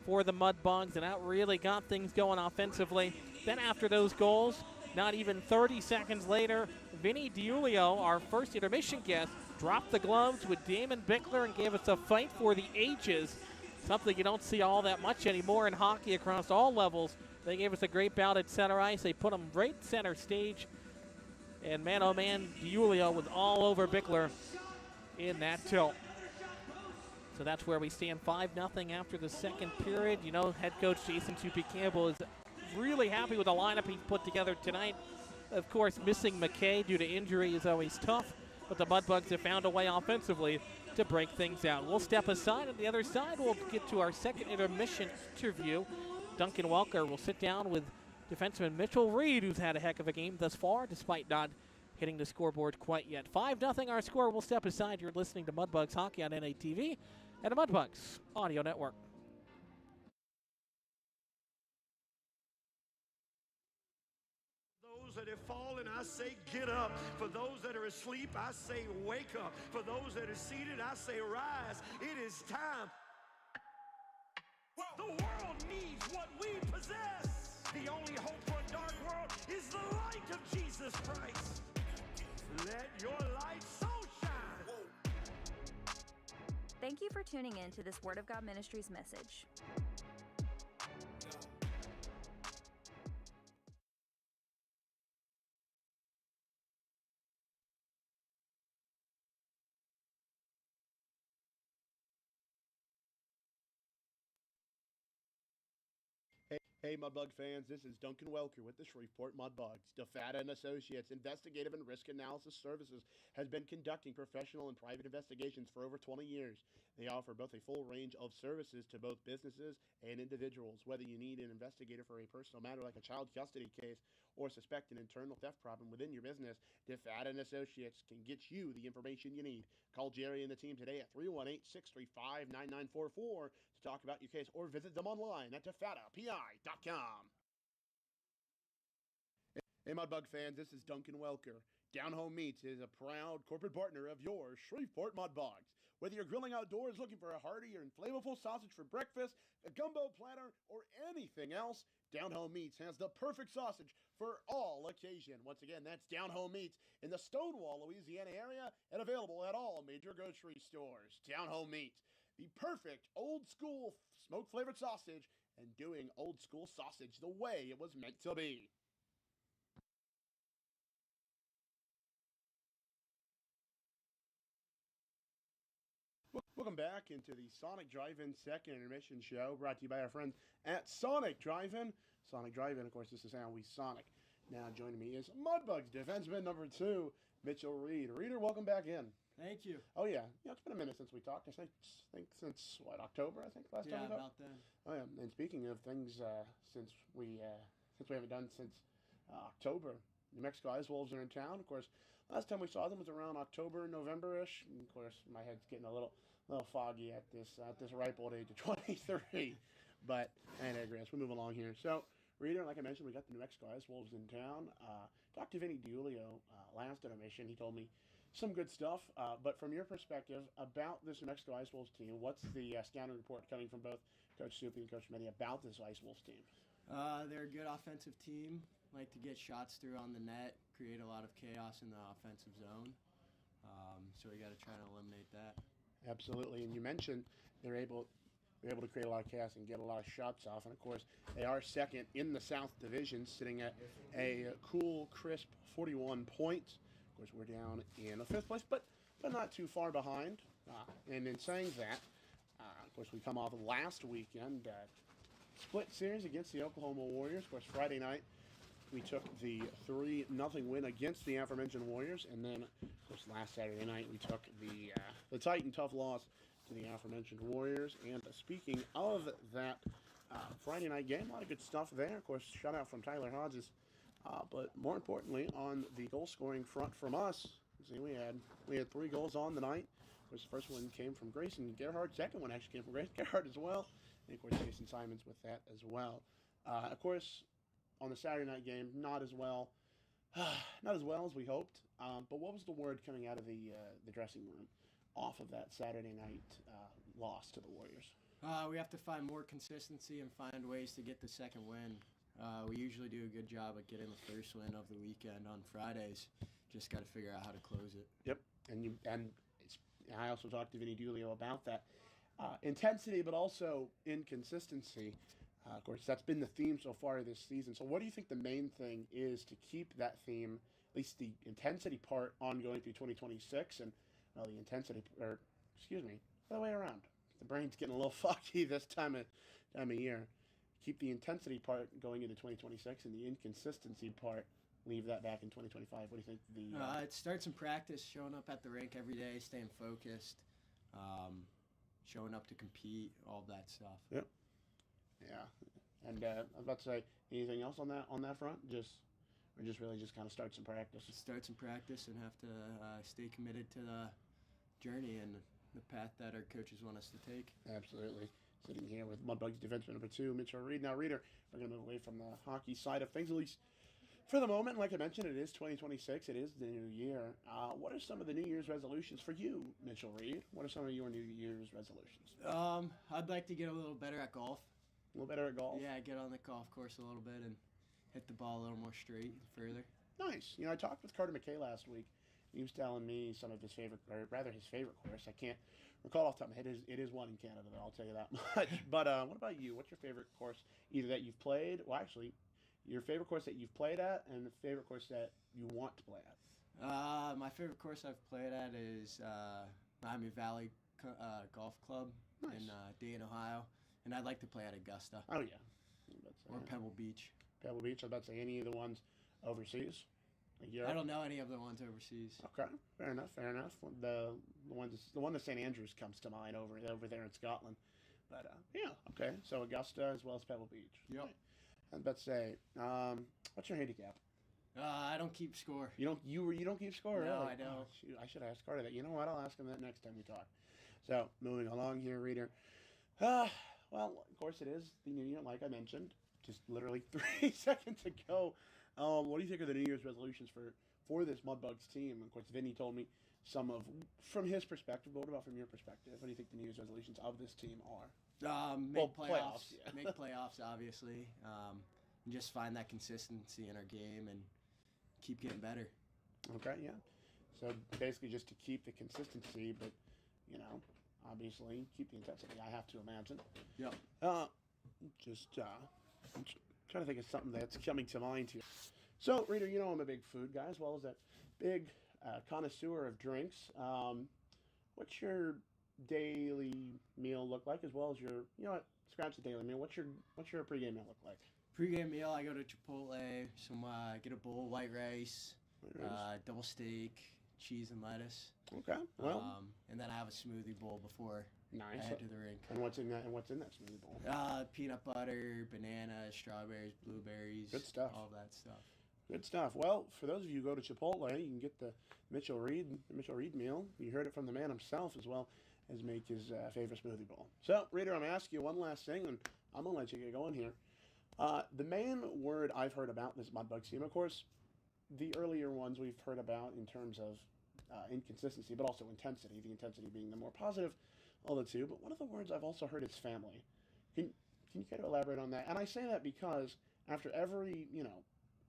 for the Mudbugs, and that really got things going offensively. Then after those goals, not even 30 seconds later, Vinny DiUlio, our first intermission guest, dropped the gloves with Damon Bickler and gave us a fight for the ages, something you don't see all that much anymore in hockey across all levels. They gave us a great bout at center ice. They put him right center stage, and man, oh man, DiUlio was all over Bickler in that tilt. So that's where we stand 5-0 after the second period. You know, head coach Jason Soupy Campbell is really happy with the lineup he's put together tonight. Of course, missing McKay due to injury is always tough, but the Mudbugs have found a way offensively to break things out. We'll step aside. On the other side, we'll get to our second intermission interview. Duncan Welker will sit down with defenseman Mitchell Reed, who's had a heck of a game thus far, despite not hitting the scoreboard quite yet. 5-0 our score. We'll step aside. You're listening to Mudbugs Hockey on NATV and the Mudbugs Audio Network. Those that have fallen, I say get up. For those that are asleep, I say wake up. For those that are seated, I say rise. It is time. The world needs what we possess. The only hope for a dark world is the light of Jesus Christ. Let your light so shine. Thank you for tuning in to this Word of God Ministries message. Hey, Mudbug fans, this is Duncan Welker with the Shreveport Mudbugs. DeFata & Associates Investigative and Risk Analysis Services has been conducting professional and private investigations for over 20 years. They offer both a full range of services to both businesses and individuals. Whether you need an investigator for a personal matter like a child custody case or suspect an internal theft problem within your business, DeFata & Associates can get you the information you need. Call Jerry and the team today at 318-635-9944 to talk about your case, or visit them online at defatapi.com. Hey, Mudbug fans, this is Duncan Welker. Down Home Meats is a proud corporate partner of your Shreveport Mudbugs. Whether you're grilling outdoors looking for a hearty or flavorful sausage for breakfast, a gumbo platter, or anything else, Down Home Meats has the perfect sausage for all occasion. Once again, that's Down Home Meats in the Stonewall, Louisiana area, and available at all major grocery stores. Down Home Meats, the perfect old school smoke flavored sausage, and doing old school sausage the way it was meant to be. Welcome back into the Sonic Drive-In second intermission show, brought to you by our friends at Sonic Drive-In. Sonic Drive-In, of course, this is how we Sonic. Now joining me is Mudbugs defenseman number 2, Mitchell Reed. Reeder, welcome back in. Thank you. Oh yeah, it's been a minute since we talked. I think since what, October? I think last time we talked. About then. Oh yeah, and speaking of things, since we haven't done since October, New Mexico Ice Wolves are in town. Of course, last time we saw them was around October, November-ish. And of course, my head's getting a little foggy at this ripe old age of 23. But I digress. We move along here. So, Reeder, like I mentioned, we got the New Mexico Ice Wolves in town. Talked to Vinny DiUlio last intermission. He told me some good stuff. But from your perspective about this New Mexico Ice Wolves team, what's the scouting report coming from both Coach Soupy and Coach Meddy about this Ice Wolves team? They're a good offensive team. Like to get shots through on the net, create a lot of chaos in the offensive zone. So we got to try to eliminate that. Absolutely. And you mentioned they're able They're able to create a lot of chaos and get a lot of shots off. And, of course, they are second in the South Division, sitting at a cool, crisp 41 points. Of course, we're down in the 5th place, but not too far behind. And in saying that, of course, we come off last weekend split series against the Oklahoma Warriors. Of course, Friday night, we took the 3-0 win against the aforementioned Warriors. And then, of course, last Saturday night, we took the tight and tough loss to the aforementioned Warriors. And speaking of that Friday night game, a lot of good stuff there. Of course, shutout from Tyler Hodges. But more importantly, on the goal-scoring front from us, see, we had 3 goals on the night. Of course, the first one came from Grayson Gerhardt. Second one actually came from Grayson Gerhardt as well. And, of course, Jason Simons with that as well. Of course, on the Saturday night game, not as well as we hoped. But what was the word coming out of the dressing room off of that Saturday night loss to the Warriors? We have to find more consistency and find ways to get the second win. We usually do a good job at getting the first win of the weekend on Fridays. Just got to figure out how to close it. Yep, and I also talked to Vinny Dulio about that. Intensity, but also inconsistency. Of course, that's been the theme so far this season. So what do you think the main thing is to keep that theme, at least the intensity part, ongoing through 2026? And, well, the intensity, or, excuse me, the other way around. The brain's getting a little foggy this time of year. Keep the intensity part going into 2026, and the inconsistency part, leave that back in 2025. What do you think? It starts in practice, showing up at the rink every day, staying focused, showing up to compete, all that stuff. Yep. Yeah. And I was about to say, anything else on that front? Just really just kind of starts in practice. Starts in practice and have to stay committed to the journey and the path that our coaches want us to take. Absolutely. Sitting here with Mudbugs defenseman number 2, Mitchell Reed. Now, Reader, we're going to move away from the hockey side of things, at least for the moment. Like I mentioned, it is 2026. It is the new year. What are some of the New Year's resolutions for you, Mitchell Reed? What are some of your New Year's resolutions? I'd like to get a little better at golf. A little better at golf? Yeah, get on the golf course a little bit and hit the ball a little more straight and further. Nice. I talked with Carter McKay last week. He was telling me some of his favorite, or rather his favorite course. I can't recall off the top of my head. It is one in Canada, though, I'll tell you that much. But what about you? What's your favorite course, either that you've played, well, actually, your favorite course that you've played at, and the favorite course that you want to play at? My favorite course I've played at is Miami Valley Golf Club in Dayton, Ohio. And I'd like to play at Augusta. Oh, yeah. Or Pebble Beach. Pebble Beach. I was about to say any of the ones overseas. I don't know any of the ones overseas. Okay, fair enough. The one that St. Andrews comes to mind over there in Scotland. But yeah, okay. So Augusta as well as Pebble Beach. Yep. Right. I was about to say, what's your handicap? I don't keep score. You don't keep score? No, really? I don't. Oh, shoot, I should have asked Carter that. You know what? I'll ask him that next time we talk. So moving along here, Reader. Well, of course it is the new year, like I mentioned. Just literally 3 seconds ago. What do you think are the New Year's resolutions for this Mudbugs team? Of course, Vinny told me some of from his perspective. But what about from your perspective? What do you think the New Year's resolutions of this team are? Make playoffs. Yeah. Make playoffs, obviously. And just find that consistency in our game and keep getting better. Okay, yeah. So basically, just to keep the consistency, but obviously keep the intensity. I have to imagine. Yep. I'm trying to think of something that's coming to mind here. So, Reader, I'm a big food guy as well as a big connoisseur of drinks. What's your daily meal look like, as well as your, scratch the daily meal. What's your pregame meal look like? Pregame meal, I go to Chipotle, get a bowl of white rice, double steak, cheese and lettuce. Okay, well. And then I have a smoothie bowl before nice. I head to the rink. And what's in that smoothie bowl? Peanut butter, bananas, strawberries, blueberries. Good stuff. All that stuff. Good stuff. Well, for those of you who go to Chipotle, you can get the Mitchell Reed meal. You heard it from the man himself, as well as make his favorite smoothie bowl. So, Reader, I'm going to ask you one last thing, and I'm going to let you get going here. The main word I've heard about this Mudbugs team, of course, the earlier ones we've heard about in terms of inconsistency, but also intensity, the intensity being the more positive of the two. But one of the words I've also heard is family. Can you kind of elaborate on that? And I say that because after every,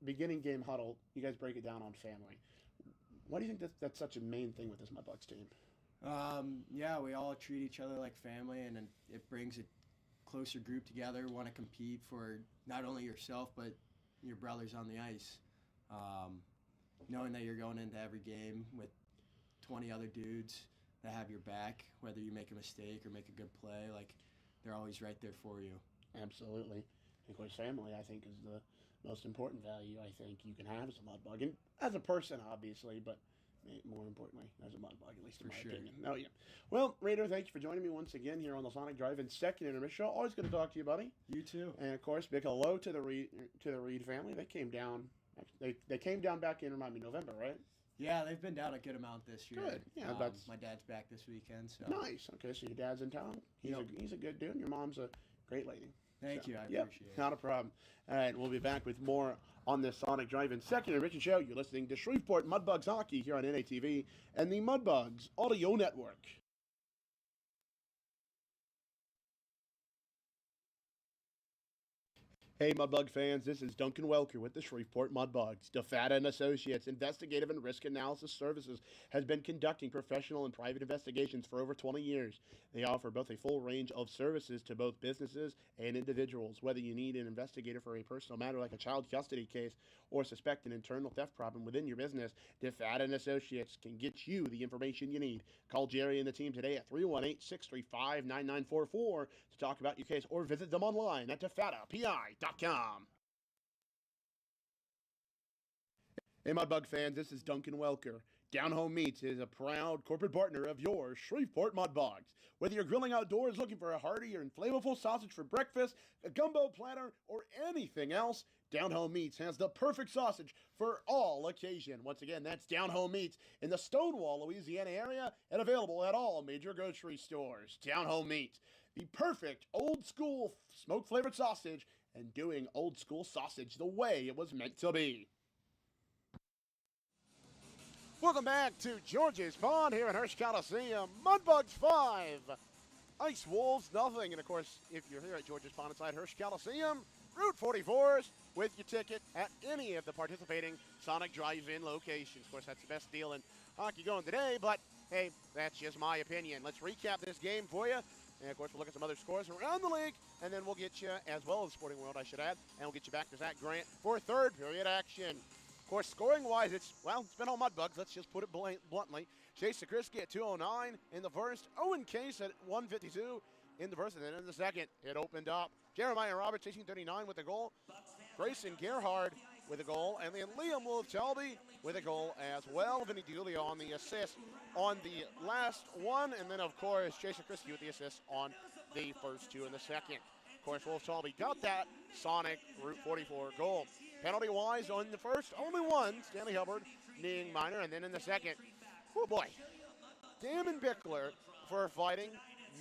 beginning game huddle, you guys break it down on family. Why do you think that's such a main thing with this Mudbugs team? Yeah, we all treat each other like family, and it brings a closer group together, want to compete for not only yourself but your brothers on the ice. Knowing that you're going into every game with 20 other dudes that have your back, whether you make a mistake or make a good play, like they're always right there for you. Absolutely. And of course, family, I think, is the most important value I think you can have as a Mudbug. And as a person, obviously, but more importantly, as a Mudbug, at least in my opinion. Oh, yeah. Well, Raider, thank you for joining me once again here on the Sonic Drive-In second intermission show. Always good to talk to you, buddy. You too. And, of course, big hello to the Reed family. They came down. They came down back in, remind me, November, right? Yeah, they've been down a good amount this year. Good. Yeah, my dad's back this weekend. So nice. Okay, so your dad's in town. He's a good dude. And your mom's a great lady. Thank you. I appreciate it. Not a problem. All right, we'll be back with more on this Sonic Drive-In second intermission show. You're listening to Shreveport Mudbugs Hockey here on NATV and the Mudbugs Audio Network. Hey Mudbug fans, this is Duncan Welker with the Shreveport Mudbugs. DeFata & Associates Investigative and Risk Analysis Services has been conducting professional and private investigations for over 20 years. They offer both a full range of services to both businesses and individuals. Whether you need an investigator for a personal matter like a child custody case or suspect an internal theft problem within your business, DeFata & Associates can get you the information you need. Call Jerry and the team today at 318-635-9944 to talk about your case or visit them online at defatapi.com. Hey Mudbug fans, this is Duncan Welker. Down Home Meats is a proud corporate partner of your Shreveport Mudbugs. Whether you're grilling outdoors looking for a hearty or flavorful sausage for breakfast, a gumbo platter, or anything else, Down Home Meats has the perfect sausage for all occasion. Once again, that's Down Home Meats in the Stonewall, Louisiana area and available at all major grocery stores. Down Home Meats, the perfect old school smoke flavored sausage and doing old school sausage the way it was meant to be. Welcome back to George's Pond here at Hirsch Coliseum. Mudbugs 5, Ice Wolves nothing. And of course, if you're here at George's Pond inside Hirsch Coliseum, Route 44s with your ticket at any of the participating Sonic Drive-In locations. Of course, that's the best deal in hockey going today, but hey, that's just my opinion. Let's recap this game for you. And of course, we'll look at some other scores around the league, and then we'll get you, as well as Sporting World, I should add, and we'll get you back to Zach Grant for third period action. Of course, scoring-wise, it's been all Mudbugs. Let's just put it bluntly. Chase Sakrisky at 209 in the first. Owen Case at 152 in the first. And then in the second, it opened up. Jeremiah Roberts, 1839 with a goal. Grayson Gerhard with a goal. And then Liam Wolf-Telby with a goal as well. Vinny DiUlio on the assist on the last one. And then, of course, Chase Sakrisky with the assist on the first two in the second. Of course, Wolf-Telby got that Sonic Route 44 goal. Penalty-wise, on the first, only one, Stanley Hubbard kneeing Minor, and then in the second, oh boy, Damon Bickler for fighting,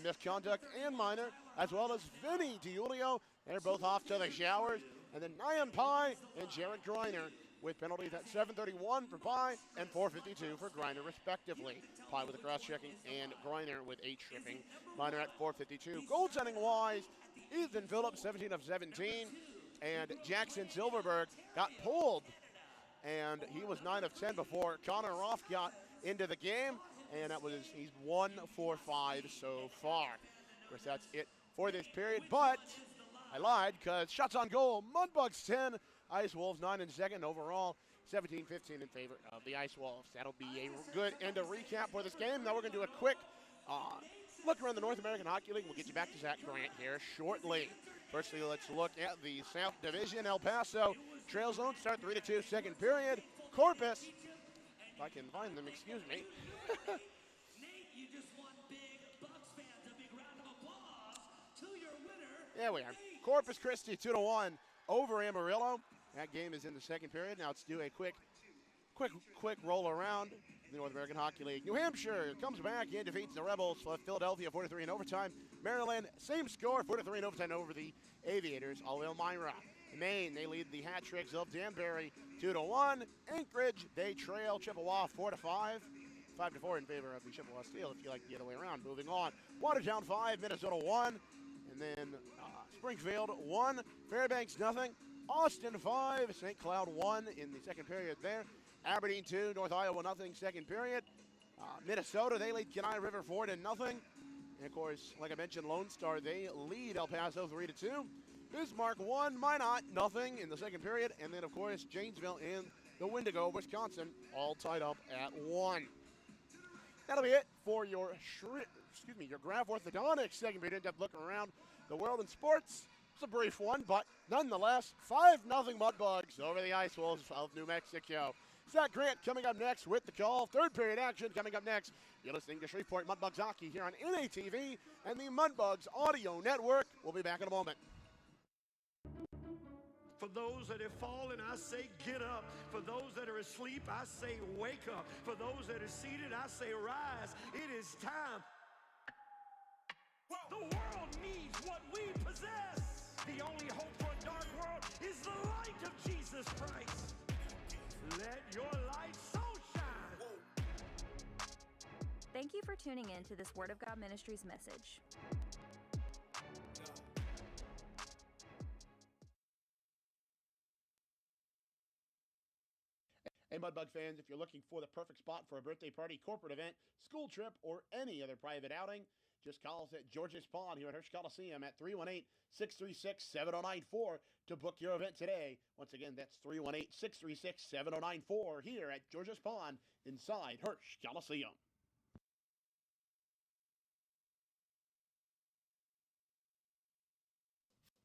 misconduct, and Minor, as well as Vinny DiUlio. They're both off to the showers, and then Nyan Pai and Jared Griner with penalties at 7:31 for Pai and 4:52 for Griner, respectively. Pai with a cross-checking and Griner with 8 tripping. Minor at 4:52. Goaltending-wise, Ethan Phillips, 17 of 17. And Jackson Silverberg got pulled, and he was 9 of 10 before Connor Roth got into the game, and he's 1 for 5 so far. Of course, that's it for this period, but I lied because shots on goal, Mudbugs 10, Ice Wolves 9 in second overall, 17-15 in favor of the Ice Wolves. That'll be a good end of recap for this game. Now we're going to do a quick look around the North American Hockey League. We'll get you back to Zach Grant here shortly. Firstly, let's look at the South Division. El Paso trails zone, start 3-2, second period. Corpus, if I can find them, excuse me. There we are. Corpus Christi 2-1 over Amarillo. That game is in the second period. Now let's do a quick roll around the North American Hockey League. New Hampshire comes back and defeats the Rebels. Philadelphia 4-3 in overtime. Maryland, same score, 4-3 in overtime over the Aviators, all Elmira. Maine, they lead the hat tricks of Danbury 2-1. Anchorage, they trail Chippewa 4-5. 5-4 in favor of the Chippewa Steel, if you like the other way around. Moving on. Watertown 5, Minnesota 1. And then Springfield 1, Fairbanks nothing. Austin 5, St. Cloud 1 in the second period there. Aberdeen 2, North Iowa nothing, second period. Minnesota, they lead Kenai River 4-0. And of course, like I mentioned, Lone Star, they lead El Paso 3-2. Bismarck 1, Minot, nothing in the second period. And then, of course, Janesville and the Wendigo, Wisconsin, all tied up at 1. That'll be it for your your Graph Orthodontics second period. In-depth look around the world in sports. It's a brief one, but nonetheless, 5-0 Mudbugs over the Ice Wolves of New Mexico. Zach Grant coming up next with the call. Third period action coming up next. You're listening to Shreveport Mudbugs Hockey here on NATV and the Mudbugs Audio Network. We'll be back in a moment. For those that have fallen, I say get up. For those that are asleep, I say wake up. For those that are seated, I say rise. It is time. The world needs what we possess. The only hope for a dark world is the light of Jesus Christ. Let your light so shine. Thank you for tuning in to this Word of God Ministries message. Hey, Mudbug fans, if you're looking for the perfect spot for a birthday party, corporate event, school trip, or any other private outing, just call us at George's Pond here at Hirsch Coliseum at 318-636-7094 to book your event today. Once again, that's 318-636-7094 here at George's Pond inside Hirsch Coliseum.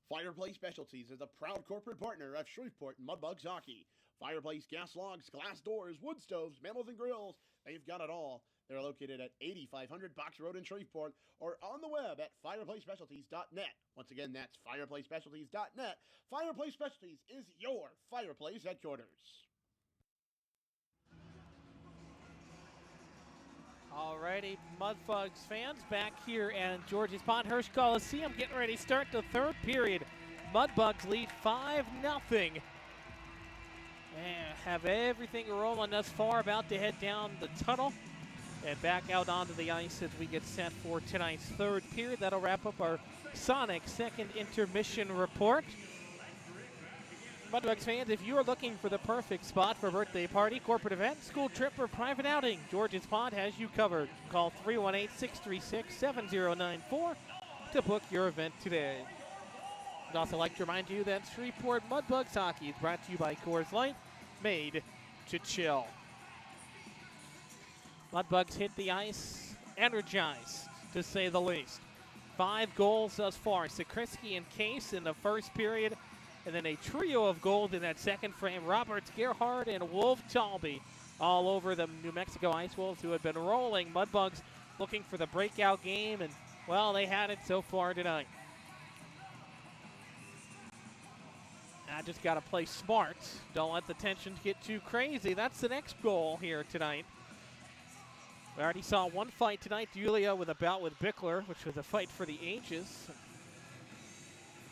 Fireplace Specialties is a proud corporate partner of Shreveport Mudbugs Hockey. Fireplace gas logs, glass doors, wood stoves, mantled and grills, they've got it all. They're located at 8500 Box Road in Shreveport or on the web at fireplacespecialties.net. Once again, that's fireplacespecialties.net. Fireplace Specialties is your fireplace headquarters. Alrighty, Mudbugs fans, back here at George's Pond Hirsch Coliseum, getting ready to start the third period. Mudbugs lead 5-0. And have everything rolling thus far, about to head down the tunnel and back out onto the ice as we get set for tonight's third period. That'll wrap up our Sonic second intermission report. Mudbugs fans, if you are looking for the perfect spot for a birthday party, corporate event, school trip, or private outing, George's Pond has you covered. Call 318-636-7094 to book your event today. I'd also like to remind you that Shreveport Mudbugs Hockey is brought to you by Coors Light, made to chill. Mudbugs hit the ice, energized, to say the least. 5 goals thus far. Sakrisky and Case in the first period, and then a trio of goals in that second frame. Roberts, Gerhard, and Wolf Talby all over the New Mexico Ice Wolves, who had been rolling. Mudbugs looking for the breakout game, and, well, they had it so far tonight. I just got to play smart. Don't let the tensions get too crazy. That's the next goal here tonight. We already saw one fight tonight. Julia with a bout with Bickler, which was a fight for the ages.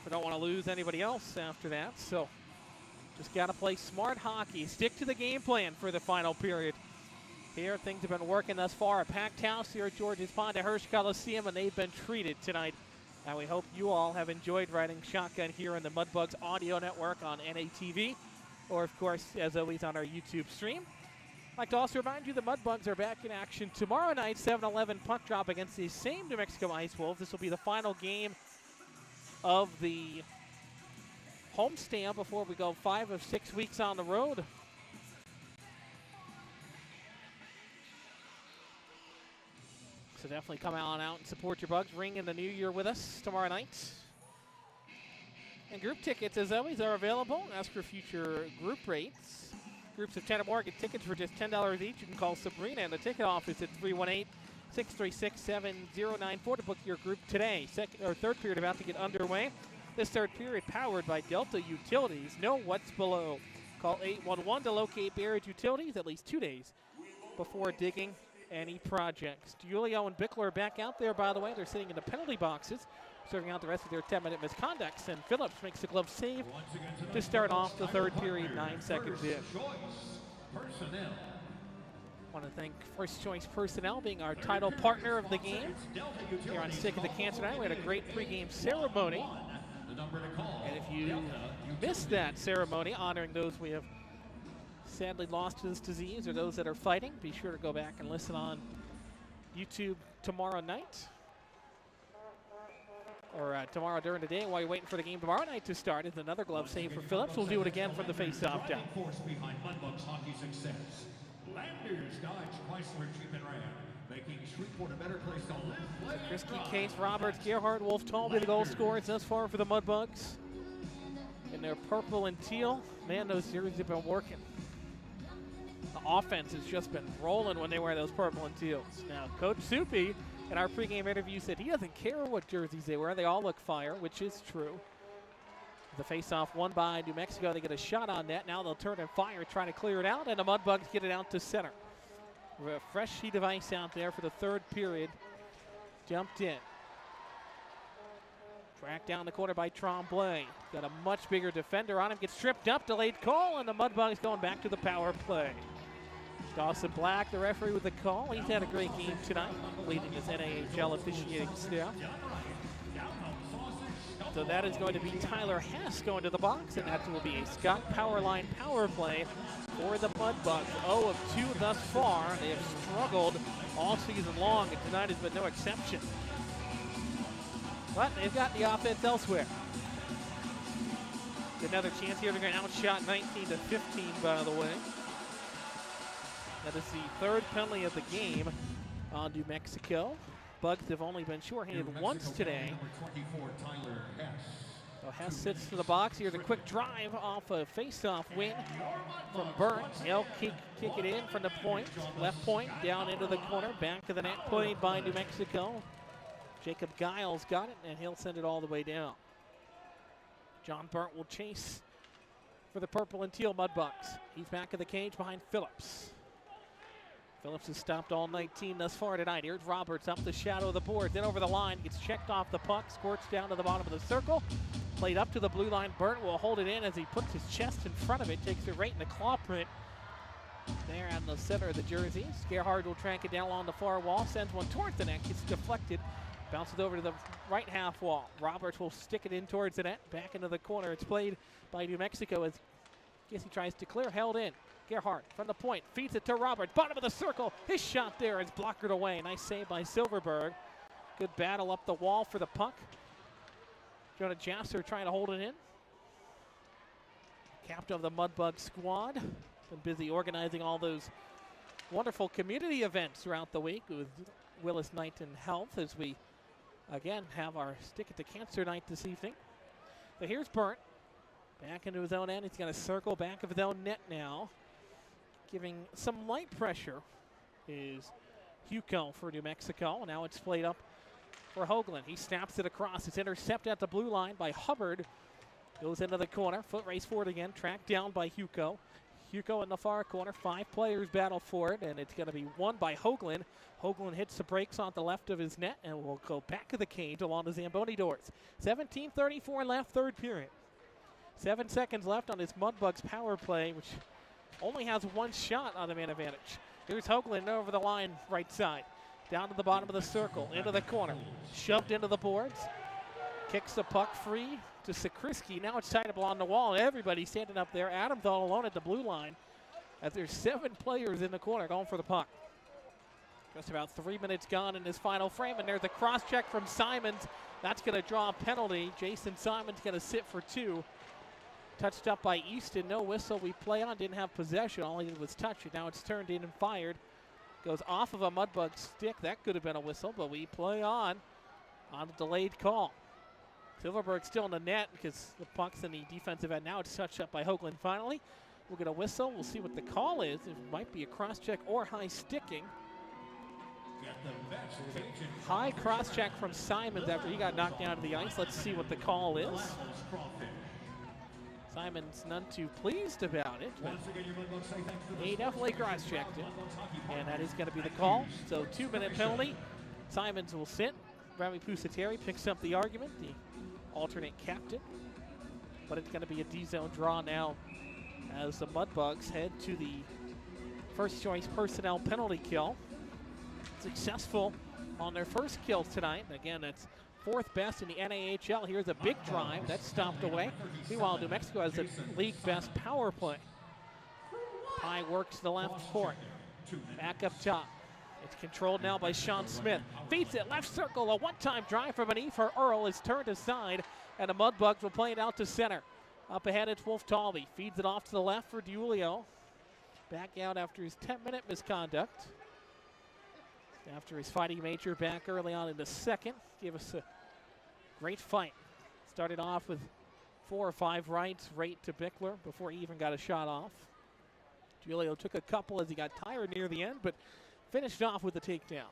We don't want to lose anybody else after that, so just got to play smart hockey. Stick to the game plan for the final period. Here, things have been working thus far. A packed house here at George's Pond at Hirsch Coliseum, and they've been treated tonight. And we hope you all have enjoyed riding shotgun here on the Mudbugs Audio Network on NATV, or, of course, as always, on our YouTube stream. I'd like to also remind you the Mudbugs are back in action tomorrow night, 7-11 puck drop against the same New Mexico Ice Wolves. This will be the final game of the homestand before we go 5 of 6 weeks on the road. So definitely come on out and support your Bugs. Ring in the new year with us tomorrow night. And group tickets, as always, are available. Ask for future group rates. Groups of 10 or more get tickets for just $10 each. You can call Sabrina in the ticket office at 318-636-7094 to book your group today. Third period about to get underway. This third period powered by Delta Utilities. Know what's below. Call 811 to locate buried utilities at least 2 days before digging any projects. Julio and Bickler are back out there, by the way. They're sitting in the penalty boxes, serving out the rest of their 10-minute misconducts. And Phillips makes the glove save to start off the third period, 9 seconds in. Want to thank First Choice Personnel being our title partner of the game. Here on Stick of the Can tonight, we had a great pregame ceremony. And if you missed that ceremony honoring those we have sadly lost to this disease or those that are fighting, be sure to go back and listen on YouTube tomorrow night. or tomorrow during the day while you're waiting for the game tomorrow night to start. Is another glove save for Phillips. We'll do it again from the face-off down. Force behind Mudbugs hockey success. Landers, Dodge, Chrysler, Jeep, and Ram, making Shreveport a better place to live, play, and Krisky, Case, Roberts, Gerhardt, Wolf, Talby, the goal scorers thus far for the Mudbugs. In their purple and teal, man, those jerseys have been working. The offense has just been rolling when they wear those purple and teals. Now, Coach Soupy in our pregame interview said he doesn't care what jerseys they wear. They all look fire, which is true. The face-off won by New Mexico. They get a shot on net. Now they'll turn and fire, try to clear it out, and the Mudbugs get it out to center. A fresh sheet of ice out there for the third period. Jumped in. Tracked down the corner by Tremblay. Got a much bigger defender on him. Gets tripped up, delayed call, and the Mudbugs going back to the power play. Dawson Black, the referee with the call. He's had a great game tonight, leading his NAHL officiating staff. So that is going to be Tyler Hess going to the box, and that will be a Scott Powerline power play for the Mudbugs. 0 of 2 thus far. They have struggled all season long, and tonight has been no exception. But they've got the offense elsewhere. Another chance here. They're going to outshot 19-15, by the way. That is the third penalty of the game on New Mexico. Bugs have only been shorthanded once today. So Hess sits to the box. Here's a quick drive off a face-off win from Burnt. He'll kick it in from the point. Left point, down into the corner. Back to the net, played by New Mexico. Jacob Giles got it, and he'll send it all the way down. John Burnt will chase for the purple and teal Mudbugs. He's back of the cage behind Phillips. Phillips has stopped all 19 thus far tonight. Here's Roberts up the shadow of the board, then over the line, gets checked off the puck, squirts down to the bottom of the circle. Played up to the blue line. Burnt will hold it in as he puts his chest in front of it, takes it right in the claw print there on the center of the jersey. Gerhardt will track it down along the far wall, sends one towards the net, gets deflected, bounces over to the right half wall. Roberts will stick it in towards the net, back into the corner. It's played by New Mexico as he tries to clear, held in. Gerhardt from the point, feeds it to Roberts, bottom of the circle. His shot there is blockered away. Nice save by Silverberg. Good battle up the wall for the puck. Jonah Jasser trying to hold it in. Captain of the Mudbug squad. Been busy organizing all those wonderful community events throughout the week with Willis Night and Health as we, again, have our Stick It to Cancer night this evening. So here's Burnt. Back into his own end. He's got a circle back of his own net now. Giving some light pressure is Huco for New Mexico. Now it's played up for Hoagland. He snaps it across. It's intercepted at the blue line by Hubbard. Goes into the corner. Foot race forward again. Tracked down by Huco. Huco in the far corner. 5 players battle for it, and it's going to be won by Hoagland. Hoagland hits the brakes on the left of his net and will go back to the cage along the Zamboni doors. 17:34 left, third period. 7 seconds left on this Mudbugs power play, which only has 1 shot on the man advantage. Here's Hoagland over the line, right side. Down to the bottom of the circle, into the corner. Shoved into the boards. Kicks the puck free to Sakrisky. Now it's tied up along the wall. Everybody's standing up there. Adams all alone at the blue line as there's 7 players in the corner going for the puck. Just about 3 minutes gone in this final frame, and there's a cross check from Simons. That's going to draw a penalty. Jason Simons going to sit for 2. Touched up by Easton, no whistle. We play on, didn't have possession. All he did was touch it. Now it's turned in and fired. Goes off of a Mudbug stick. That could have been a whistle, but we play on a delayed call. Silverberg still in the net because the puck's in the defensive end. Now it's touched up by Hoagland finally. We'll get a whistle. We'll see what the call is. It might be a cross check or high sticking. High cross check from Simons after he got knocked down to the ice. Let's see what the call is. Simon's none too pleased about it, but he definitely cross-checked it, and that is going to be the call. So 2-minute penalty. Simons will sit. Rami Pusateri picks up the argument, the alternate captain, but it's going to be a D-zone draw now as the Mudbugs head to the first-choice personnel penalty kill. Successful on their first kill tonight. And again, that's 4th best in the NAHL. Here's a big drive. That's stopped away. Meanwhile, New Mexico has the league best power play. Pye works the left court. Back up top. It's controlled now by Sean Smith. Feeds it left circle. A one-time drive from beneath for Earl is turned aside, and the Mudbugs will play it out to center. Up ahead, it's Wolf Talby. Feeds it off to the left for Giulio. Back out after his 10-minute misconduct. After his fighting major back early on in the second. Gave us a great fight. Started off with 4 or 5 rights, right to Bickler before he even got a shot off. Giulio took a couple as he got tired near the end, but finished off with the takedown.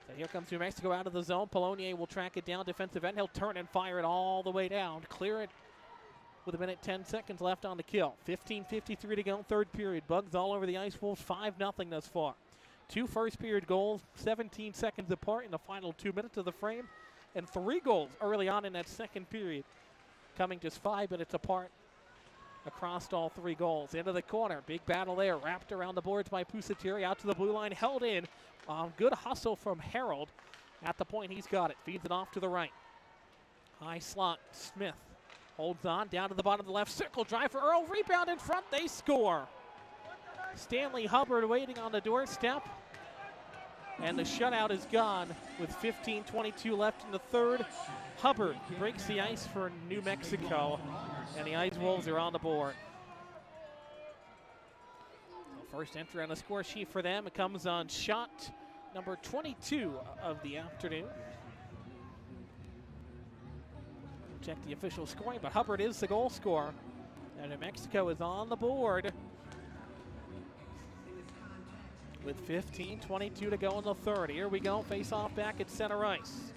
So here comes New Mexico out of the zone. Polonier will track it down, defensive end. He'll turn and fire it all the way down. Clear it with 1:10 seconds left on the kill. 15:53 to go, third period. Bugs all over the Ice Wolves, 5-0 thus far. 2 first period goals, 17 seconds apart in the final 2 minutes of the frame, and 3 goals early on in that second period, coming just 5 minutes apart across all 3 goals. Into the corner, big battle there, wrapped around the boards by Pusateri, out to the blue line, held in. Good hustle from Harold. At the point, he's got it. Feeds it off to the right. High slot, Smith holds on, down to the bottom of the left circle. Drive for Earl, rebound in front, they score. Stanley Hubbard waiting on the doorstep. And the shutout is gone with 15:22 left in the third. Hubbard breaks the ice for New Mexico, and the Ice Wolves are on the board. First entry on the score sheet for them. It comes on shot number 22 of the afternoon. Check the official scoring, but Hubbard is the goal scorer. And New Mexico is on the board with 15:22 to go in the third. Here we go, face off back at center ice.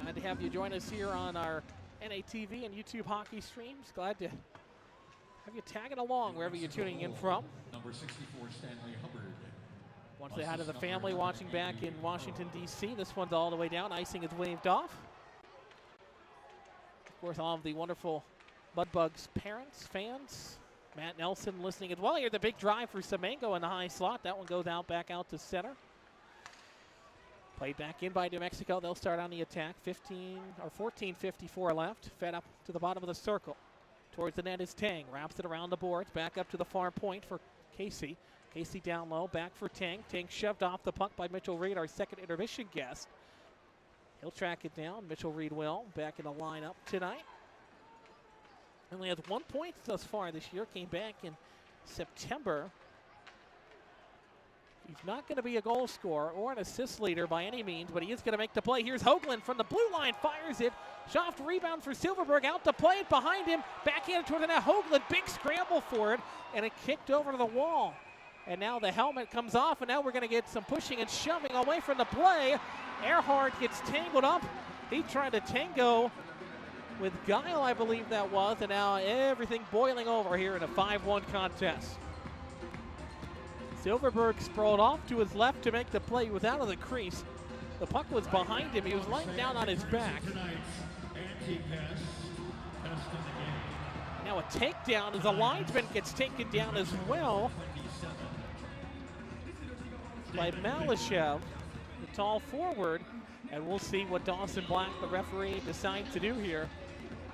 Glad to have you join us here on our NATV and YouTube hockey streams. Glad to have you tagging along wherever you're tuning in from. Number 64, Stanley Hubbard. Once they had to the family watching back in Washington, D.C. This one's all the way down. Icing is waved off. Of course, all of the wonderful Mudbugs parents, fans. Matt Nelson listening as well. Here, the big drive for Semengo in the high slot. That one goes out, back out to center. Played back in by New Mexico. They'll start on the attack. 14:54 left. Fed up to the bottom of the circle. Towards the net is Tang. Wraps it around the boards. Back up to the far point for Casey. Casey down low. Back for Tang. Tang shoved off the puck by Mitchell Reed, our second intermission guest. He'll track it down. Mitchell Reed will. Back in the lineup tonight. Only has 1 point thus far this year. Came back in September. He's not going to be a goal scorer or an assist leader by any means, but he is going to make the play. Here's Hoagland from the blue line, fires it. Soft rebound for Silverberg, out to play it behind him. Backhanded toward the net. Hoagland, big scramble for it, and it kicked over to the wall. And now the helmet comes off, and now we're going to get some pushing and shoving away from the play. Earhart gets tangled up. He tried to tango with Guile, I believe that was, and now everything boiling over here in a 5-1 contest. Silverberg sprawled off to his left to make the play. He was out of the crease. The puck was behind him. He was laying down on his back. Now a takedown as the linesman gets taken down as well by Malashev, the tall forward. And we'll see what Dawson Black, the referee, decides to do here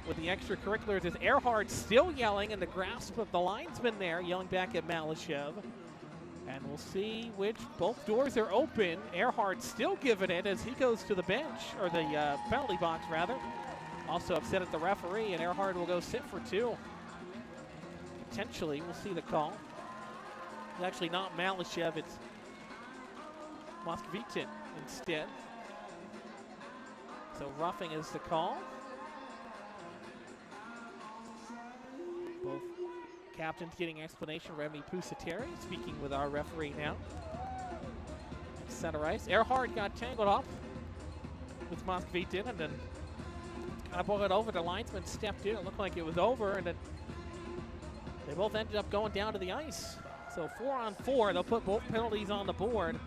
with the extracurriculars. As Earhart still yelling in the grasp of the linesman there, yelling back at Malashev. And we'll see which, both doors are open. Earhart still giving it as he goes to the bench, or the penalty box rather. Also upset at the referee, and Earhart will go sit for 2. Potentially, we'll see the call. It's actually not Malashev, it's Moscovitin instead. So roughing is the call. Both captains getting explanation. Remy Pusateri speaking with our referee now. Center ice. Earhart got tangled up with Moscovitin, and then kind of boiled over. The linesman stepped in. It looked like it was over, and then they both ended up going down to the ice. So 4-on-4. They'll put both penalties on the board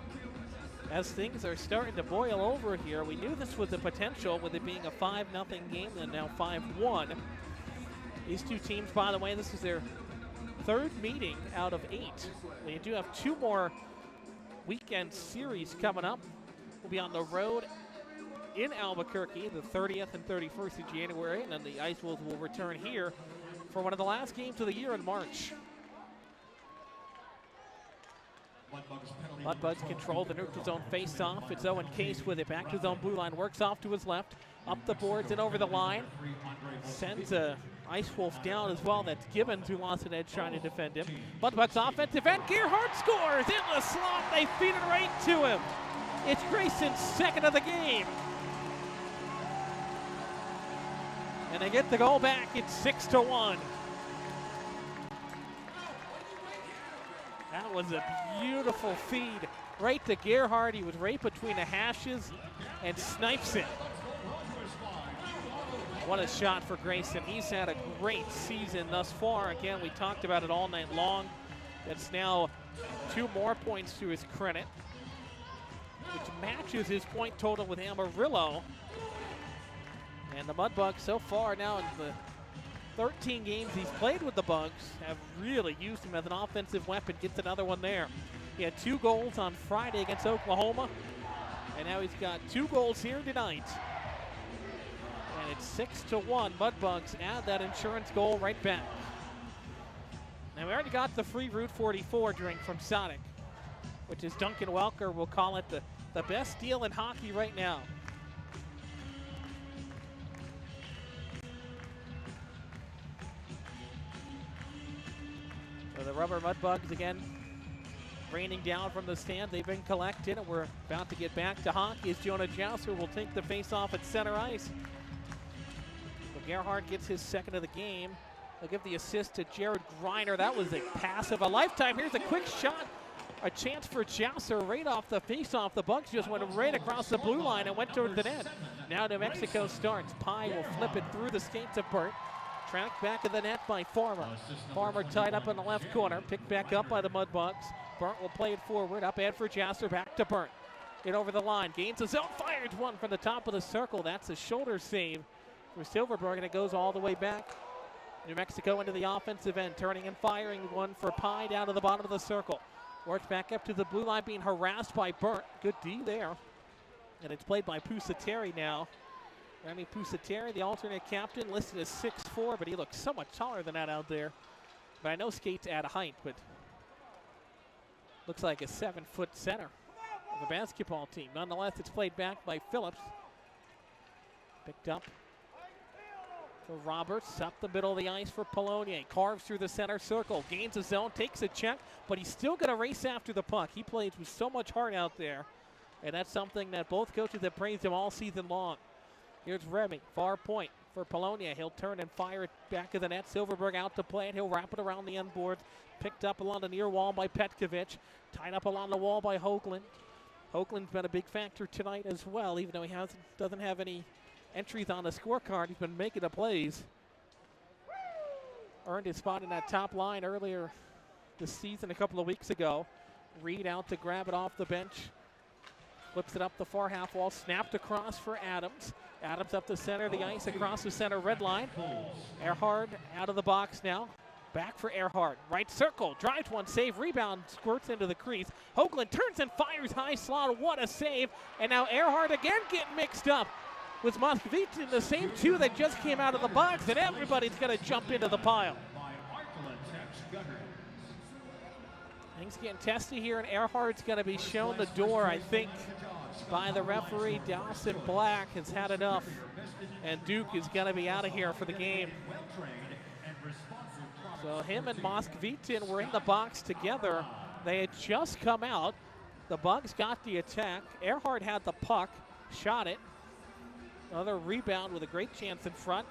as things are starting to boil over here. We knew this was the potential with it being a 5-0 game, and now 5-1. These two teams, by the way, this is their 3rd meeting out of 8. They do have 2 more weekend series coming up. We'll be on the road in Albuquerque the 30th and 31st of January, and then the Ice Wolves will return here for one of the last games of the year in March. Mudbugs control the neutral zone face-off. It's Owen Case with it. Back to his own blue line. Works off to his left. Up the boards and over the line. Sends a Ice Wolf down as well. That's Gibbons who lost an edge trying to defend him. Mudbugs offensive end. Gerhardt scores in the slot. They feed it right to him. It's Grayson's second of the game. And they get the goal back. It's 6-1. That was a beautiful feed right to Gerhardt. He was right between the hashes and snipes it. What a shot for Grayson. He's had a great season thus far. Again, we talked about it all night long. That's now 2 more points to his credit, which matches his point total with Amarillo. And the Mudbugs so far now in the 13 games he's played with the Bugs have really used him as an offensive weapon. Gets another one there. He had 2 goals on Friday against Oklahoma, and now he's got 2 goals here tonight. And it's 6-1. Mudbugs add that insurance goal right back. Now we already got the free Route 44 drink from Sonic, which is Duncan Welker will call it the best deal in hockey right now. So the Rubber Mudbugs again raining down from the stand. They've been collected, and we're about to get back to hockey as Jonah Jouser will take the face-off at center ice. So Gerhardt gets his second of the game. They'll give the assist to Jared Griner. That was a pass of a lifetime. Here's a quick shot. A chance for Jouser right off the face-off. The Bugs just went right across the blue line and went toward the net. Now New Mexico starts. Pye will flip it through the skates of Burt. Tracked back of the net by Farmer. Farmer tied up in the left corner. Picked back up by the Mudbugs. Burnt will play it forward. Up and for Jouser. Back to Burnt. Get over the line. Gains a zone. Fires one from the top of the circle. That's a shoulder save for Silverberg, and it goes all the way back. New Mexico into the offensive end. Turning and firing one for Pye down to the bottom of the circle. Works back up to the blue line, being harassed by Burnt. Good D there. And it's played by Pusateri now. Remy Pusateri, the alternate captain, listed as 6'4", but he looks so much taller than that out there. But I know skates add a height, but looks like a 7-foot center of a basketball team. Nonetheless, it's played back by Phillips. Picked up for Roberts, up the middle of the ice for Polonier. Carves through the center circle, gains a zone, takes a check, but he's still going to race after the puck. He plays with so much heart out there, and that's something that both coaches have praised him all season long. Here's Remy, far point for Polonier. He'll turn and fire it back of the net. Silverberg out to play it. He'll wrap it around the end boards. Picked up along the near wall by Petkovic. Tied up along the wall by Hoagland. Hoagland's been a big factor tonight as well, even though he doesn't have any entries on the scorecard. He's been making the plays. Earned his spot in that top line earlier this season a couple of weeks ago. Reed out to grab it off the bench. Flips it up the far half wall. Snapped across for Adams. Adams up the center of the ice, across the center red line. Earhart out of the box now. Back for Earhart. Right circle. Drives one. Save. Rebound. Squirts into the crease. Hoagland turns and fires high slot. What a save. And now Earhart again getting mixed up with Moscovitz, the same 2 that just came out of the box. And everybody's going to jump into the pile. Things getting testy here, and Earhart's going to be shown the door, I think, by the referee. Dawson Black has had enough, and Duke is going to be out of here for the game. So him and Moskvitin were in the box together. They had just come out. The Bugs got the attack. Earhart had the puck, shot it. Another rebound with a great chance in front.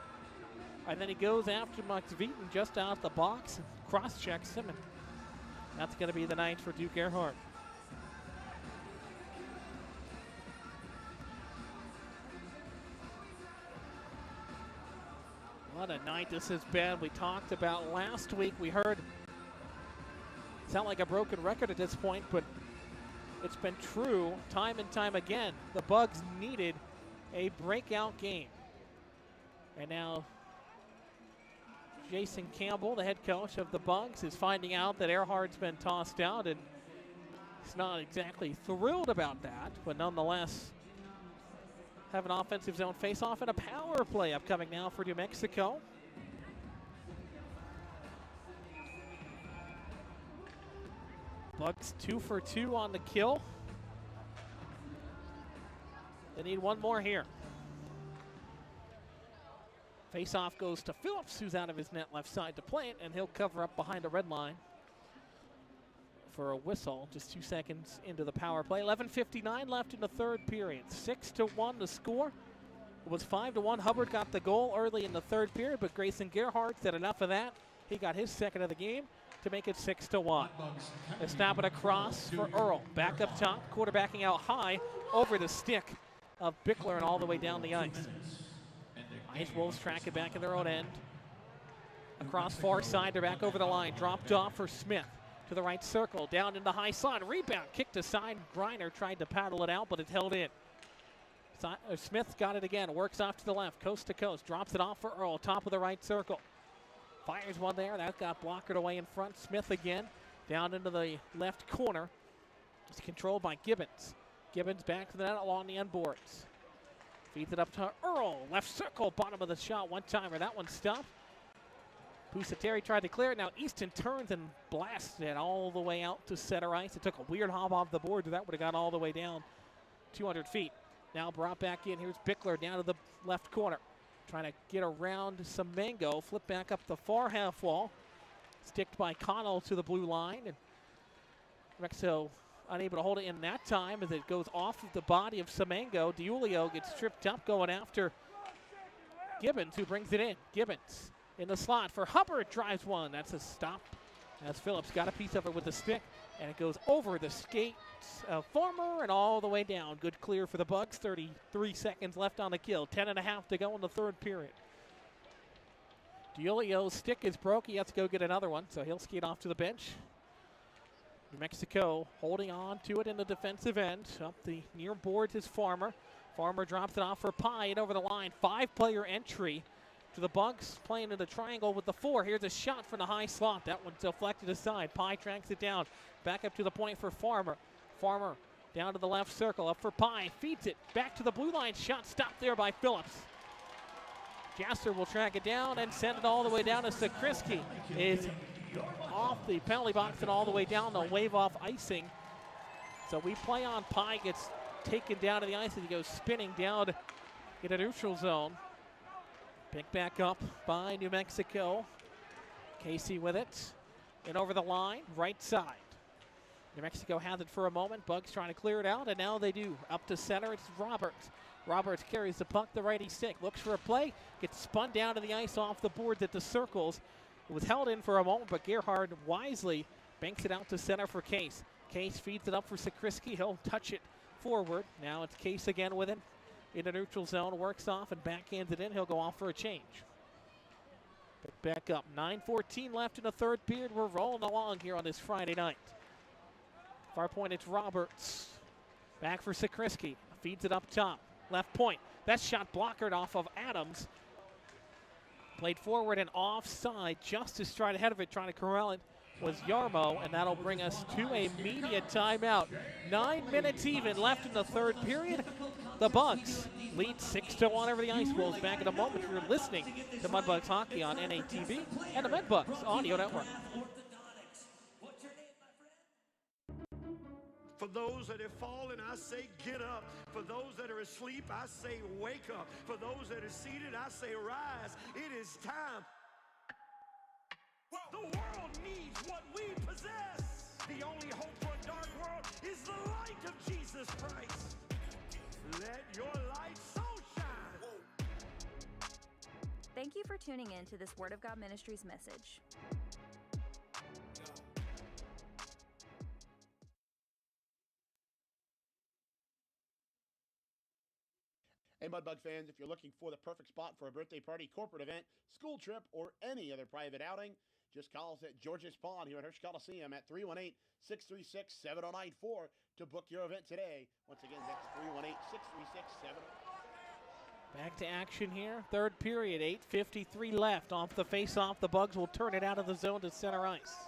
And then he goes after Moskvitin just out the box and cross-checks him. And that's going to be the night for Duke Earhart. What a night this has been. We talked about last week. We heard, sound like a broken record at this point, but it's been true time and time again. The Bugs needed a breakout game. And now Jason Campbell, the head coach of the Bugs, is finding out that Earhart's been tossed out, and he's not exactly thrilled about that, but nonetheless have an offensive zone face-off and a power play upcoming now for New Mexico. Bucks 2 for 2 on the kill. They need one more here. Face-off goes to Phillips, who's out of his net left side to play it, and he'll cover up behind the red line for a whistle just 2 seconds into the power play. 11:59 left in the third period. 6-1 the score. It was 5-1. Hubbard got the goal early in the third period, but Grayson Gerhardt said enough of that. He got his second of the game to make it 6-1. They snap it across for Earl. Back up top, quarterbacking out high over the stick of Bickler and all the way down the ice. Ice Wolves track it back in their own end. Across far side, they're back over the line. Dropped off for Smith to the right circle. Down in the high slot. Rebound, kicked aside. Griner tried to paddle it out, but it held in. Smith got it again. Works off to the left, coast to coast. Drops it off for Earl, top of the right circle. Fires one there. That got blockered away in front. Smith again, down into the left corner. It's controlled by Gibbons. Gibbons back to the net along the end boards. Feeds it up to Earl. Left circle, bottom of the shot. One-timer. That one stopped. Pusateri tried to clear it. Now Easton turns and blasts it all the way out to center ice. It took a weird hop off the board. That would have gone all the way down 200 feet. Now brought back in. Here's Bickler down to the left corner. Trying to get around Semengo. Flip back up the far half wall. Sticked by Connell to the blue line. And Rexo unable to hold it in that time as it goes off of the body of Semengo. DiUlio gets tripped up going after Gibbons, who brings it in. Gibbons in the slot for Hubbard. Drives one. That's a stop. As Phillips got a piece of it with the stick. And it goes over the skates of Farmer and all the way down. Good clear for the Bugs. 33 seconds left on the kill. 10.5 to go in the third period. DiUlio's stick is broke. He has to go get another one, so he'll skate off to the bench. New Mexico holding on to it in the defensive end. Up the near boards is Farmer. Farmer drops it off for Pye and over the line. 5-player entry to the Bugs, playing in the triangle with the 4. Here's a shot from the high slot. That one's deflected aside. Pye tracks it down. Back up to the point for Farmer. Farmer down to the left circle. Up for Pye. Feeds it back to the blue line. Shot stopped there by Phillips. Jasser will track it down and send it all the way down to Sakrisky. Is off the penalty box and all the way down. They'll wave off icing. So we play on. Pye gets taken down to the ice as he goes spinning down in a neutral zone. Picked back up by New Mexico. Casey with it. And over the line, right side. New Mexico has it for a moment. Bugs trying to clear it out, and now they do. Up to center, it's Roberts. Roberts carries the puck, the righty stick. Looks for a play. Gets spun down to the ice off the boards at the circles. It was held in for a moment, but Gerhard wisely banks it out to center for Case. Case feeds it up for Sakrisky. He'll touch it forward. Now it's Case again with it. In the neutral zone, works off and backhands it in. He'll go off for a change. Pick back up. 9:14 left in the third period. We're rolling along here on this Friday night. Far point, it's Roberts. Back for Sakrisky. Feeds it up top. Left point. That shot blockered off of Adams. Played forward and offside. Justice tried ahead of it, trying to corral it, was Yarmo, and that'll bring us to a media timeout. 9 minutes even left in the third period. The Bugs lead 6-1 over the Ice Wolves. Back in a moment. You're listening to Mudbugs Hockey on NATV and the Mudbugs Audio Network. For those that have fallen, I say get up. For those that are asleep, I say wake up. For those that are seated, I say rise. It is time. The world needs what we possess. The only hope for a dark world is the light of Jesus Christ. Let your light so shine. Thank you for tuning in to this Word of God Ministries message. Hey, Mudbug fans, if you're looking for the perfect spot for a birthday party, corporate event, school trip, or any other private outing, just call us at George's Pond here at Hirsch Coliseum at 318-636-7094 to book your event today. Once again, that's 318-636-7094. Back to action here. Third period, 8:53 left. Off the face-off, the Bugs will turn it out of the zone to center ice.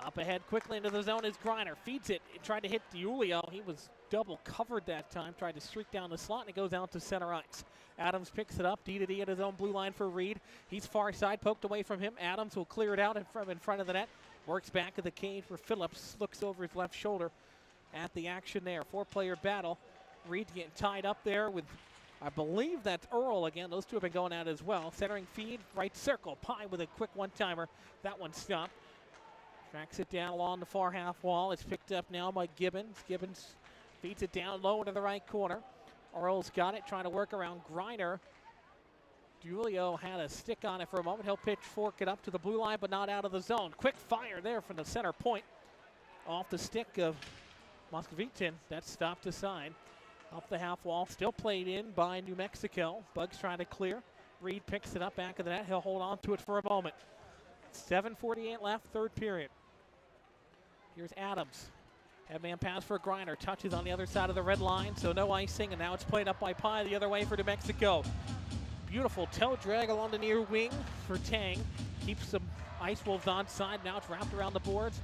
Up ahead quickly into the zone is Griner. Feeds it. He tried to hit DiUlio. He was double covered that time. Tried to streak down the slot, and it goes out to center ice. Adams picks it up. D to D at his own blue line for Reed. He's far side, poked away from him. Adams will clear it out in front of the net. Works back of the cage for Phillips. Looks over his left shoulder at the action there. 4-player battle. Reed getting tied up there with, I believe that's Earl again. Those two have been going at it as well. Centering feed, right circle. Pye with a quick one-timer. That one stopped. Tracks it down along the far half wall. It's picked up now by Gibbons. Gibbons feeds it down low into the right corner. Earl's got it, trying to work around Griner. Julio had a stick on it for a moment. He'll pitch fork it up to the blue line, but not out of the zone. Quick fire there from the center point. Off the stick of Moscovitin. That's stopped aside. Up the half wall, still played in by New Mexico. Bugs trying to clear. Reed picks it up back of the net. He'll hold on to it for a moment. 7:48 left, third period. Here's Adams. Headman pass for Griner. Touches on the other side of the red line, so no icing, and now it's played up by Pye the other way for New Mexico. Beautiful toe drag along the near wing for Tang. Keeps the Ice Wolves onside. Now it's wrapped around the boards.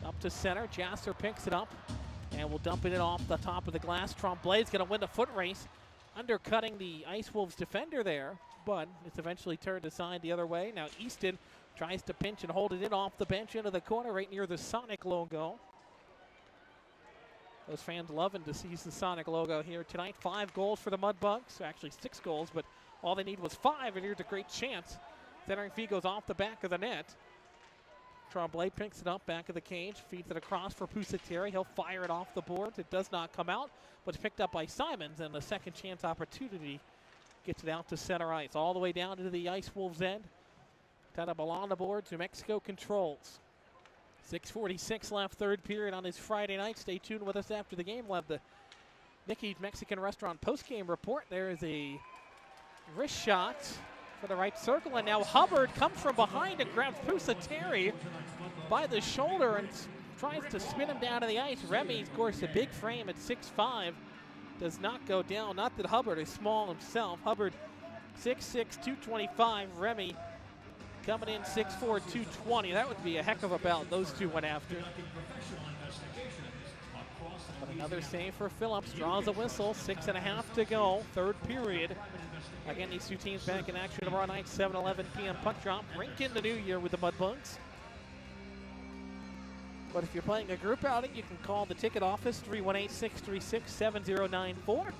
Up to center. Jasser picks it up and will dump it in off the top of the glass. Tremblay's going to win the foot race, undercutting the Ice Wolves defender there, but it's eventually turned aside the other way. Now Easton tries to pinch and hold it in off the bench into the corner right near the Sonic logo. Those fans loving to see the Sonic logo here tonight. 5 goals for the Mudbugs. Actually 6 goals, but all they need was 5, and here's a great chance. Centering feed goes off the back of the net. Tremblay picks it up back of the cage, feeds it across for Pusateri. He'll fire it off the boards. It does not come out, but it's picked up by Simons, and the second chance opportunity gets it out to center ice. All the way down to the Ice Wolves end. Tied up along the boards. New Mexico controls. 6:46 left, third period on this Friday night. Stay tuned with us after the game. We'll have the Nicky's Mexican Restaurant post-game report. There is a wrist shot for the right circle, and now Hubbard comes from behind and grabs Pusateri by the shoulder and tries to spin him down to the ice. Remy, of course, a big frame at 6'5", does not go down. Not that Hubbard is small himself. Hubbard 6'6", 225. Remy coming in 6'4", 220. That would be a heck of a bout those two went after. But another save for Phillips. Draws a whistle. 6.5 to go. Third period. Again, these two teams back in action tomorrow night, 7:11 p.m. puck drop. Rink in the new year with the Mudbugs. But if you're playing a group outing, you can call the ticket office, 318-636-7094.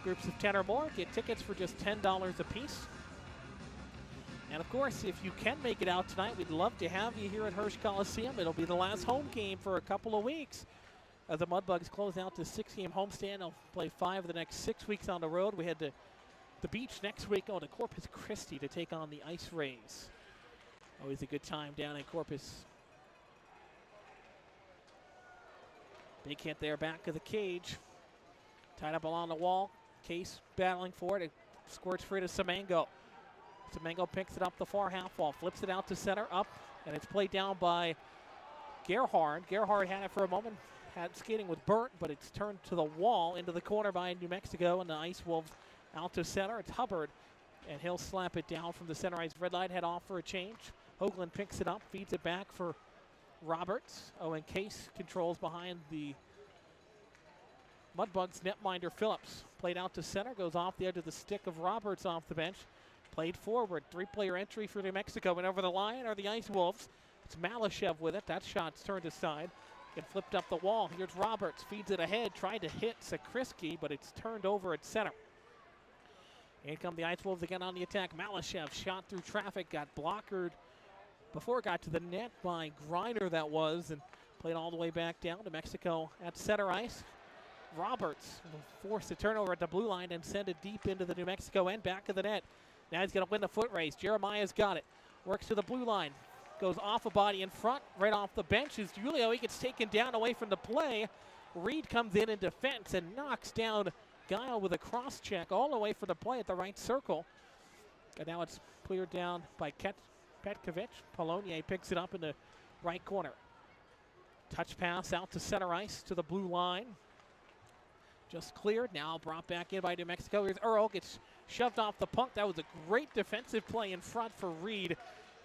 Groups of 10 or more get tickets for just $10 a piece. And of course, if you can make it out tonight, we'd love to have you here at Hirsch Coliseum. It'll be the last home game for a couple of weeks. As the Mudbugs close out this 6-game homestand, they'll play 5 of the next 6 weeks on the road. We head to the beach next week, going to Corpus Christi to take on the Ice Rays. Always a good time down in Corpus. Big hit there back of the cage. Tied up along the wall. Case battling for it. It squirts free to Semengo. Semengo picks it up the far half wall. Flips it out to center. Up. And it's played down by Gerhard. Gerhard had it for a moment. Had skating with Burt, but it's turned to the wall into the corner by New Mexico, and the Ice Wolves out to center. It's Hubbard, and he'll slap it down from the center ice. Red light head off for a change. Hoagland picks it up, feeds it back for Roberts. Owen Case controls behind the Mudbugs netminder Phillips. Played out to center, goes off the edge of the stick of Roberts off the bench. Played forward, 3-player entry for New Mexico. And over the line are the Ice Wolves. It's Malashev with it. That shot's turned aside and flipped up the wall. Here's Roberts, feeds it ahead, tried to hit Sakrisky, but it's turned over at center. In come the Ice Wolves again on the attack. Malashev shot through traffic, got blockered before it got to the net by Griner, that was, and played all the way back down to Mexico at center ice. Roberts will force the turnover at the blue line and send it deep into the New Mexico end, back of the net. Now he's going to win the foot race. Jeremiah's got it. Works to the blue line. Goes off a body in front, right off the bench is Julio. He gets taken down away from the play. Reed comes in defense and knocks down Guile with a cross check all the way for the play at the right circle. And now it's cleared down by Petkovic. Polonier picks it up in the right corner. Touch pass out to center ice to the blue line. Just cleared, now brought back in by New Mexico. Here's Earl, gets shoved off the puck. That was a great defensive play in front for Reed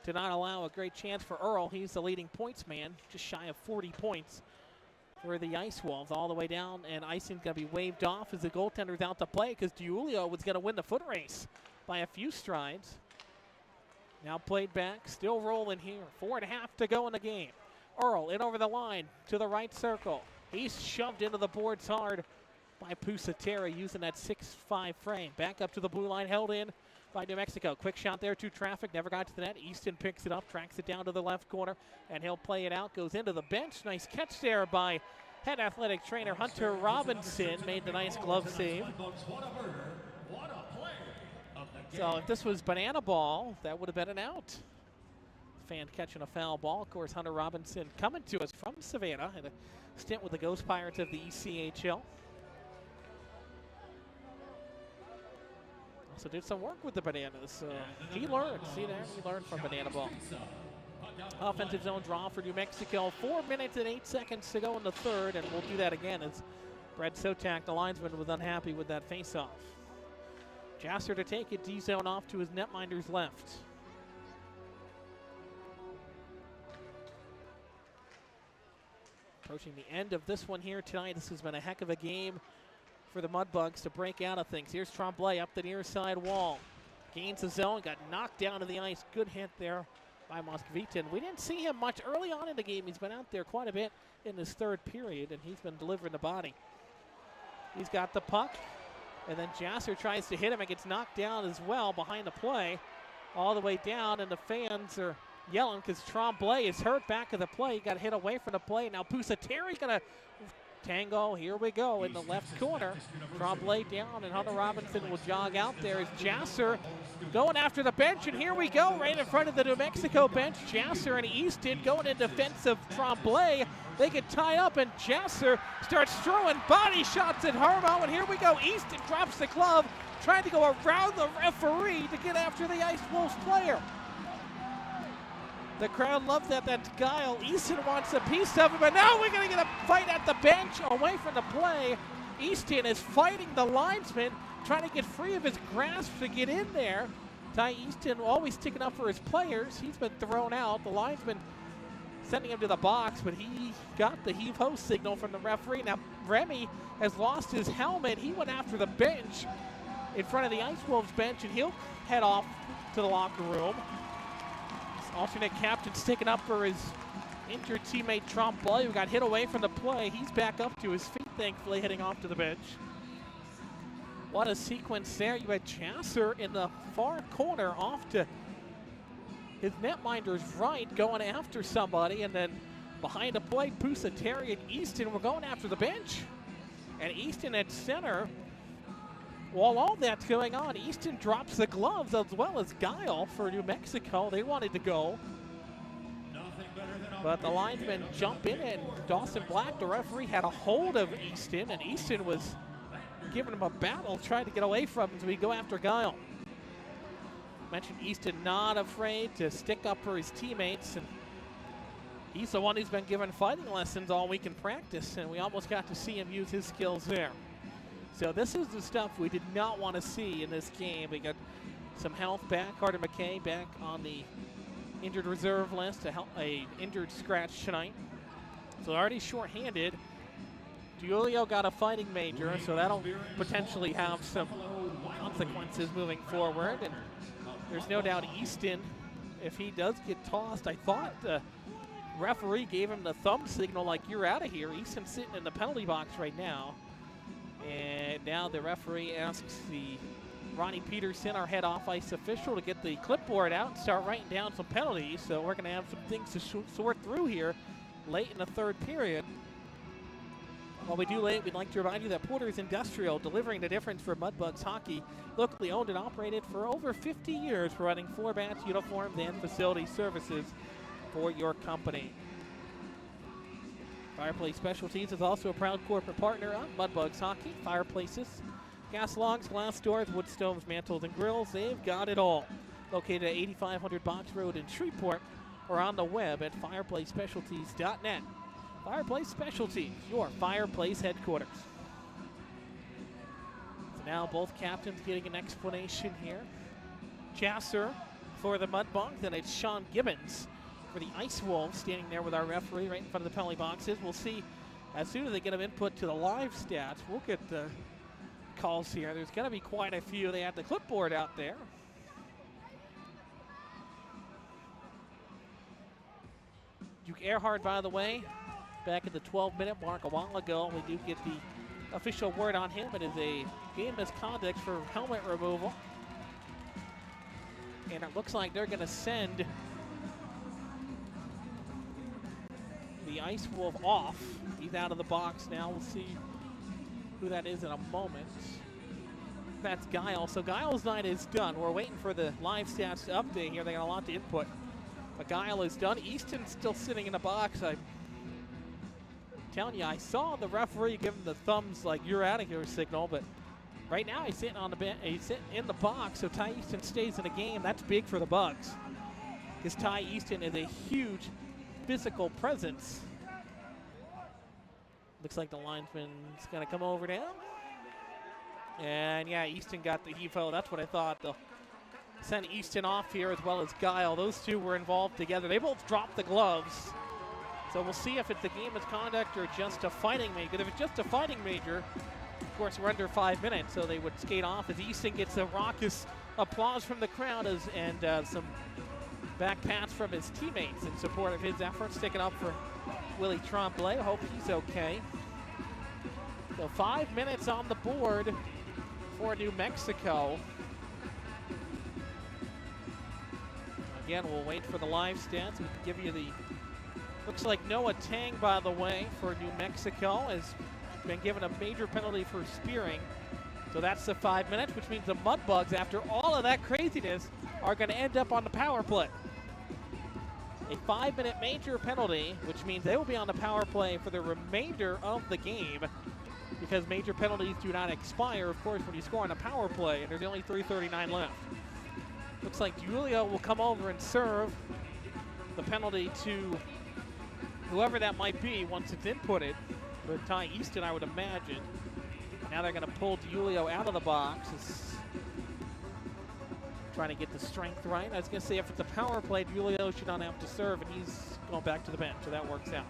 to not allow a great chance for Earl. He's the leading points man, just shy of 40 points for the Ice Wolves. All the way down, and icing's going to be waved off as the goaltender's out to play because Julio was going to win the foot race by a few strides. Now played back, still rolling here. 4.5 to go in the game. Earl in over the line to the right circle. He's shoved into the boards hard by Pusatera using that 6'5" frame. Back up to the blue line, held in by New Mexico. Quick shot there to traffic, never got to the net. Easton picks it up, tracks it down to the left corner, and he'll play it out. Goes into the bench. Nice catch there by head athletic trainer Hunter Robinson. Made the nice glove save. So if this was banana ball, that would have been an out. Fan catching a foul ball. Of course, Hunter Robinson coming to us from Savannah in a stint with the Ghost Pirates of the ECHL. Also did some work with the bananas. He learned. See there? He learned from banana ball. Offensive zone draw for New Mexico. 4 minutes and 8 seconds to go in the third, and we'll do that again as Brett Sotak, the linesman, was unhappy with that faceoff. Jasser to take it, D-zone off to his netminder's left. Approaching the end of this one here tonight. This has been a heck of a game for the Mudbugs to break out of things. Here's Tremblay up the near side wall. Gains the zone, got knocked down to the ice. Good hit there by Moscovitan. We didn't see him much early on in the game. He's been out there quite a bit in this third period, and he's been delivering the body. He's got the puck, and then Jasser tries to hit him and gets knocked down as well behind the play. All the way down, and the fans are yelling because Tremblay is hurt back of the play. He got hit away from the play. Now Pusatera's going to tango. Here we go in the left corner. Tremblay down, and Hunter Robinson will jog out there as Jasser going after the bench. And here we go right in front of the New Mexico bench. Jasser and Easton going in defense of Tremblay. They get tied up, and Jasser starts throwing body shots at Harmo. And here we go. Easton drops the glove, trying to go around the referee to get after the Ice Wolves player. The crowd loves that. That's Guile. Easton wants a piece of it, but now we're going to get a fight at the bench away from the play. Easton is fighting the linesman, trying to get free of his grasp to get in there. Ty Easton always sticking up for his players. He's been thrown out. The linesman sending him to the box, but he got the heave-ho signal from the referee. Now Remy has lost his helmet. He went after the bench in front of the Ice Wolves bench, and he'll head off to the locker room. Alternate captain sticking up for his injured teammate Tremblay, who got hit away from the play. He's back up to his feet, thankfully, heading off to the bench. What a sequence there. You had Jasser in the far corner off to his netminder's right, going after somebody, and then behind the play, Pusatera and Easton were going after the bench. And Easton at center. While all that's going on, Easton drops the gloves as well as Guile for New Mexico. They wanted to go, but the linesmen jump in, and Dawson Black, the referee, had a hold of Easton, and Easton was giving him a battle, trying to get away from him, so we go after Guile. Mentioned Easton not afraid to stick up for his teammates, and he's the one who's been given fighting lessons all week in practice, and we almost got to see him use his skills there. So this is the stuff we did not want to see in this game. We got some health back. Carter McKay back on the injured reserve list to help a injured scratch tonight. So already shorthanded. Giulio got a fighting major, so that'll potentially have some consequences moving forward. And there's no doubt Easton, if he does get tossed, I thought the referee gave him the thumb signal like, you're out of here. Easton's sitting in the penalty box right now. And now the referee asks the Ronnie Peterson, our head off-ice official, to get the clipboard out and start writing down some penalties. So we're going to have some things to sort through here late in the third period. While we do late, we'd like to remind you that Porter's Industrial, delivering the difference for Mudbugs hockey, locally owned and operated for over 50 years, providing floor mats, uniforms, and facility services for your company. Fireplace Specialties is also a proud corporate partner of Mudbugs Hockey. Fireplaces, gas logs, glass doors, wood stoves, mantles, and grills. They've got it all. Located at 8500 Box Road in Shreveport or on the web at fireplacespecialties.net. Fireplace Specialties, your fireplace headquarters. So now both captains getting an explanation here. Jasser for the Mudbugs, and it's Sean Gibbons for the Ice Wolves, standing there with our referee right in front of the penalty boxes. We'll see as soon as they get them input to the live stats. We'll get the calls here. There's going to be quite a few. They have the clipboard out there. Duke Earhart, by the way, back at the 12-minute mark a while ago. We do get the official word on him. It is a game misconduct for helmet removal. And it looks like they're going to send the Ice Wolf off. He's out of the box now. We'll see who that is in a moment. That's Guile. So Guile's night is done. We're waiting for the live stats to update here. They got a lot to input. But Guile is done. Easton's still sitting in the box. I'm telling you, I saw the referee give him the thumbs like you're out of here signal, but right now he's sitting on the bench. He's sitting in the box, so Ty Easton stays in the game. That's big for the Bugs, because Ty Easton is a huge physical presence. Looks like the linesman's going to come over now. And yeah, Easton got the heave-ho. That's what I thought. They'll send Easton off here as well as Guile. Those two were involved together. They both dropped the gloves. So we'll see if it's a game misconduct or just a fighting major. If it's just a fighting major, of course, we're under 5 minutes, so they would skate off as Easton gets a raucous applause from the crowd and some back pats from his teammates in support of his efforts. Sticking up for Willie Tremblay. Hope he's okay. So 5 minutes on the board for New Mexico. Again, we'll wait for the live stats. We can give you the... Looks like Noah Tang, by the way, for New Mexico has been given a major penalty for spearing. So that's the 5 minutes, which means the Mudbugs, after all of that craziness, are going to end up on the power play. A 5-minute major penalty, which means they will be on the power play for the remainder of the game, because major penalties do not expire, of course, when you score on a power play, and there's only 3:39 left. Looks like Julio will come over and serve the penalty to whoever that might be once it's inputted. But Ty Easton, I would imagine. Now they're going to pull Julio out of the box. It's trying to get the strength right. I was going to say if it's a power play, Julio should not have to serve, and he's going back to the bench, so that works out.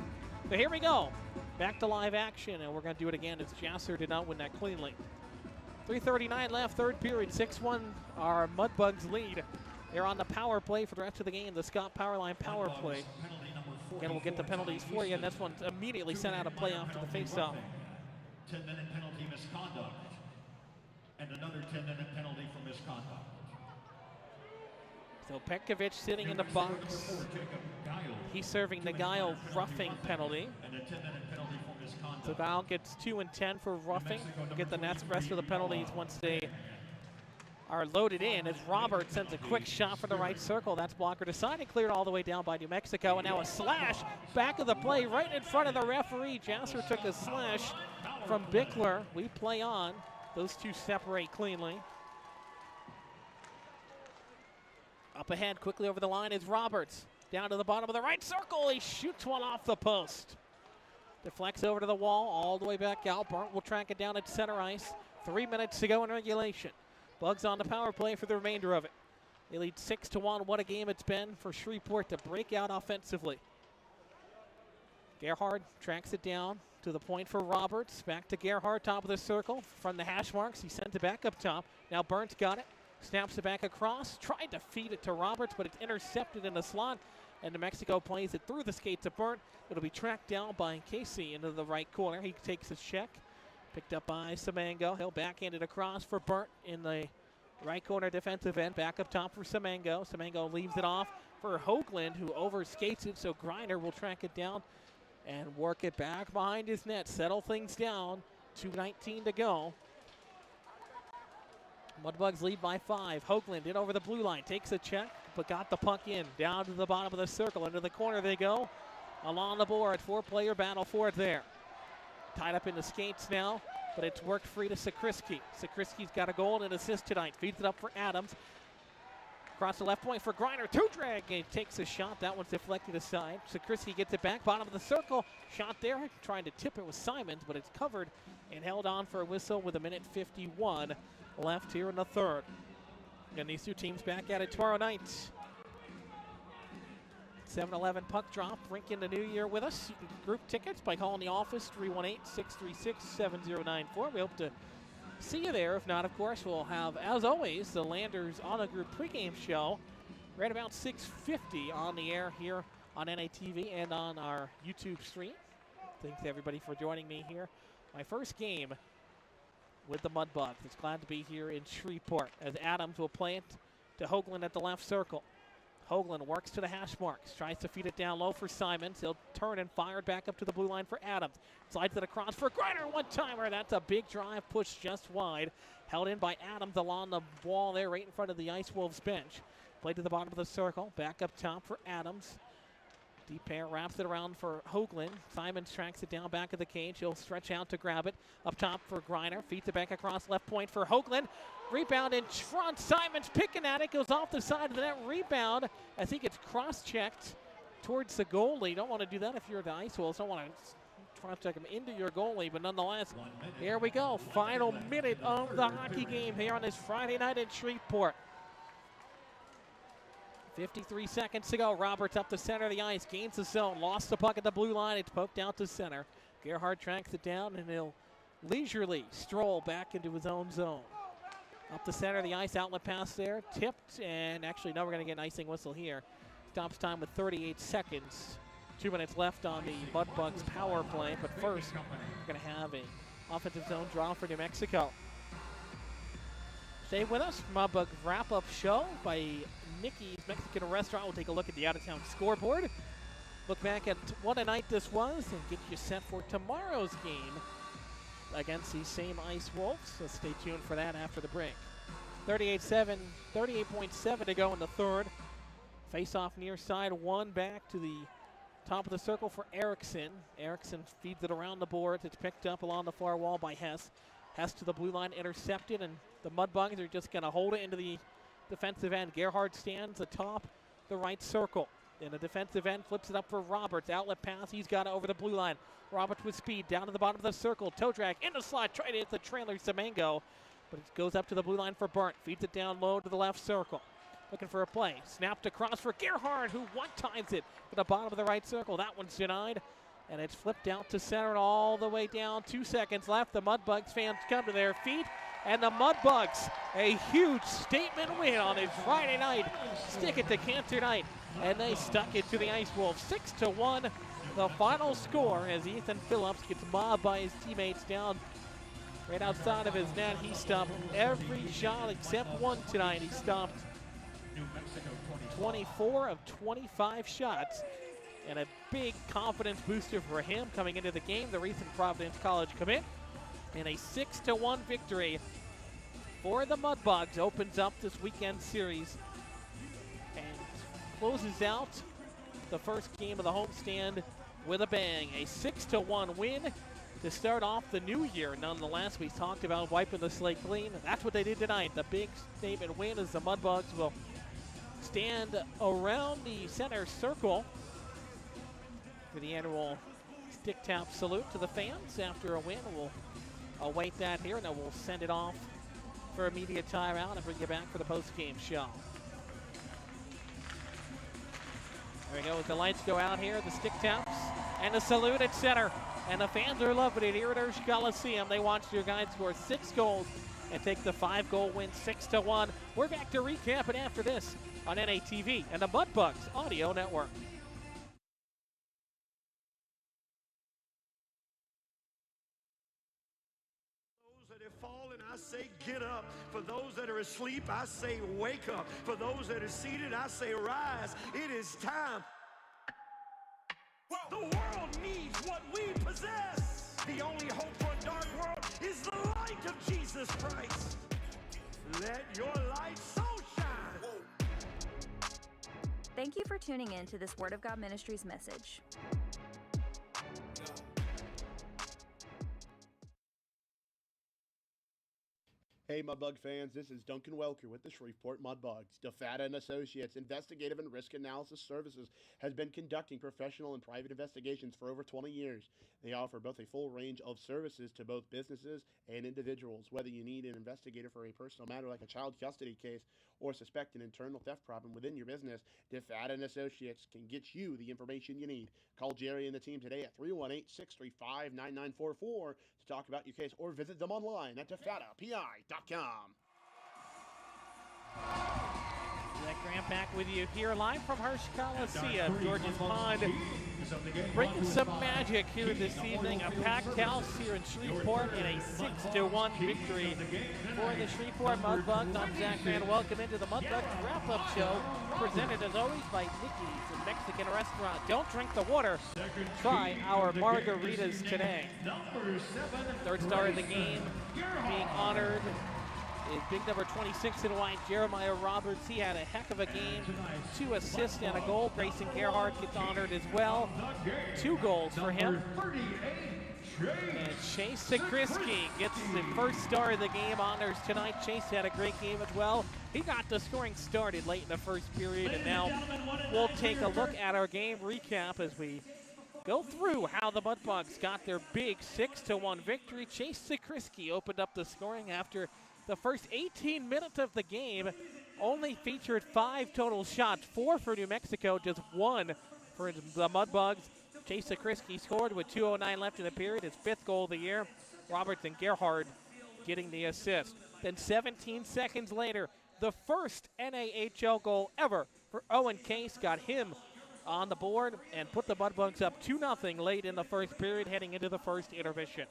But here we go. Back to live action, and we're going to do it again as Jasser did not win that cleanly. 3:39 left, third period, 6-1, our Mudbugs lead. They're on the power play for the rest of the game, the Scott Powerline power play. Again, we'll get the penalties for you, and this one's immediately sent out of play after the faceoff. 10-minute penalty misconduct, and another 10-minute penalty for misconduct. So Petkovic sitting in the box. He's serving the Guile roughing penalty. So Guile gets 2 and 10 for roughing. We'll get the rest of the penalties once they are loaded in, as Robert sends a quick shot for the right circle. That's blocker decided, cleared all the way down by New Mexico, and now a slash back of the play right in front of the referee. Jasser took a slash from Bickler. We play on. Those two separate cleanly. Up ahead, quickly over the line is Roberts. Down to the bottom of the right circle. He shoots one off the post. Deflects over to the wall, all the way back out. Burnt will track it down at center ice. 3 minutes to go in regulation. Bugs on the power play for the remainder of it. They lead 6-1. What a game it's been for Shreveport to break out offensively. Gerhard tracks it down to the point for Roberts. Back to Gerhard, top of the circle. From the hash marks, he sends it back up top. Now Burnt's got it. Snaps it back across. Tried to feed it to Roberts, but it's intercepted in the slot. And New Mexico plays it through the skates of Burnt. It'll be tracked down by Casey into the right corner. He takes a check. Picked up by Semango. He'll backhand it across for Burnt in the right corner defensive end. Back up top for Semango. Semango leaves it off for Hoagland, who overskates it, so Griner will track it down and work it back behind his net. Settle things down. 2:19 to go. Mudbugs lead by 5. Hoagland in over the blue line. Takes a check, but got the puck in. Down to the bottom of the circle. Into the corner they go. Along the board. 4-player battle for it there. Tied up in the skates now, but it's worked free to Sakrisky. Sakrisky's got a goal and an assist tonight. Feeds it up for Adams. Across the left point for Griner. 2-drag. And takes a shot. That one's deflected aside. Sakrisky gets it back. Bottom of the circle. Shot there. Trying to tip it with Simons, but it's covered and held on for a whistle with 1:51 left here in the third. And these two teams back at it tomorrow night. 7-11 puck drop. Rink in the new year with us. You can group tickets by calling the office, 318-636-7094. We hope to see you there. If not, of course, we'll have, as always, the Landers on a Group pregame show right about 6:50 on the air here on NATV and on our YouTube stream. Thanks to everybody for joining me here. My first game with the Mudbugs. It's glad to be here in Shreveport as Adams will play it to Hoagland at the left circle. Hoagland works to the hash marks, tries to feed it down low for Simons. He'll turn and fire it back up to the blue line for Adams. Slides it across for Griner, one-timer. That's a big drive, pushed just wide. Held in by Adams along the wall there right in front of the Ice Wolves bench. Played to the bottom of the circle, back up top for Adams. Deep pair wraps it around for Hoagland. Simons tracks it down back of the cage. He'll stretch out to grab it. Up top for Griner. Feeds it back across left point for Hoagland. Rebound in front. Simons picking at it. Goes off the side of the net. Rebound as he gets cross-checked towards the goalie. You don't want to do that if you're the Ice Wolves. Don't want to cross-check him into your goalie. But nonetheless, here we go. Final minute of the hockey game here on this Friday night in Shreveport. 53 seconds to go. Roberts up the center of the ice. Gains the zone. Lost the puck at the blue line. It's poked out to center. Gerhardt tracks it down, and he'll leisurely stroll back into his own zone. Up the center of the ice. Outlet pass there. Tipped, and actually, now we're going to get an icing whistle here. Stops time with 38 seconds. 2 minutes left on the Mudbugs power play. But first, we're going to have an offensive zone draw for New Mexico. Stay with us. Mudbug wrap-up show by Nikki's Mexican Restaurant. We'll take a look at the out-of-town scoreboard. Look back at what a night this was and get you set for tomorrow's game against these same Ice Wolves. So stay tuned for that after the break. 38.7 to go in the third. Face-off near side, one back to the top of the circle for Erickson. Erickson feeds it around the boards. It's picked up along the far wall by Hess. Hess to the blue line, intercepted, and the Mudbugs are just going to hold it into the defensive end. Gerhardt stands atop the right circle. In the defensive end, flips it up for Roberts. Outlet pass, he's got it over the blue line. Roberts with speed, down to the bottom of the circle. Toe drag, in the slot, trying to hit the trailer, Semengo. But it goes up to the blue line for Burnt. Feeds it down low to the left circle. Looking for a play. Snapped across for Gerhardt, who one-times it to the bottom of the right circle. That one's denied. And it's flipped out to center and all the way down. 2 seconds left. The Mudbugs fans come to their feet. And the Mudbugs, a huge statement win on a Friday night. Stick it to Cancer Night. And they stuck it to the Ice Wolves. 6-1, the final score as Ethan Phillips gets mobbed by his teammates down right outside of his net. He stopped every shot except one tonight. He stopped 24 of 25 shots. And a big confidence booster for him coming into the game, the recent Providence College commit. And a 6-1 victory for the Mudbugs opens up this weekend series and closes out the first game of the homestand with a bang. A 6-1 win to start off the new year. Nonetheless, we talked about wiping the slate clean. That's what they did tonight. The big statement win as the Mudbugs will stand around the center circle for the annual stick tap salute to the fans after a win. We'll await that here, and then we'll send it off for a media timeout and bring you back for the post-game show. There we go, as the lights go out here, the stick taps, and the salute at center. And the fans are loving it here at Ursh Coliseum. They watched their guys score 6 goals and take the 5-goal win 6-1. We're back to recap it after this on NATV and the Mudbugs Audio Network. That have fallen, I say get up. For those that are asleep, I say wake up. For those that are seated, I say rise. It is time. The world needs what we possess. The only hope for a dark world is the light of Jesus Christ. Let your light so shine. Thank you for tuning in to this Word of God Ministries message. Hey Mudbug fans, this is Duncan Welker with the Shreveport Mudbugs. DeFata & Associates Investigative and Risk Analysis Services has been conducting professional and private investigations for over 20 years. They offer both a full range of services to both businesses and individuals. Whether you need an investigator for a personal matter like a child custody case or suspect an internal theft problem within your business, DeFata & Associates can get you the information you need. Call Jerry and the team today at 318-635-9944 to talk about your case or visit them online at defatapi.com. Zach Grant back with you here live from Hirsch Coliseum, George's Pond. Bringing some magic here this evening. A packed house here in Shreveport in a 6-1 victory for the Shreveport Mudbugs. I'm Zach Grant. Welcome into the Mudbugs wrap-up show, presented as always by Nikki's, the Mexican restaurant. Don't drink the water. Try our margaritas today. Third star of the game being honored is big number 26 in white, Jeremiah Roberts. He had a heck of a game. 2 assists and a goal. Grayson Gerhardt gets honored as well. 2 goals for him. And Chase Sakrisky gets the first star of the game honors tonight. Chase had a great game as well. He got the scoring started late in the first period, and now we'll take a look at our game recap as we go through how the Mudbugs got their big 6-1 victory. Chase Sakrisky opened up the scoring after the first 18 minutes of the game. Only featured 5 total shots, 4 for New Mexico, just 1 for the Mudbugs. Chase Sakrisky scored with 2:09 left in the period, his 5th goal of the year. Roberts and Gerhard getting the assist. Then 17 seconds later, the first NAHL goal ever for Owen Case got him on the board and put the Mudbugs up 2-0 late in the first period, heading into the first intermission.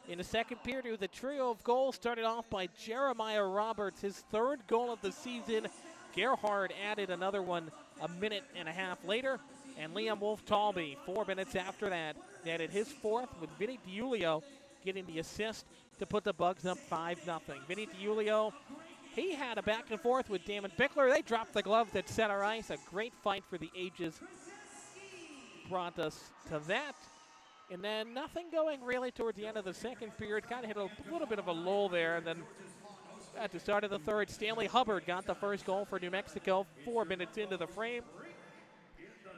In the second period, it was a trio of goals started off by Jeremiah Roberts, his 3rd goal of the season. Gerhard added another one a minute and a half later. And Liam Wolf-Talby, 4 minutes after that, added his 4th, with Vinny DiUlio getting the assist to put the Bugs up 5-0. Vinny DiUlio, he had a back and forth with Damon Bickler. They dropped the gloves at center ice. A great fight for the ages brought us to that. And then nothing going really towards the end of the second period. Kind of hit a little bit of a lull there. And then at the start of the third, Stanley Hubbard got the first goal for New Mexico 4 minutes into the frame.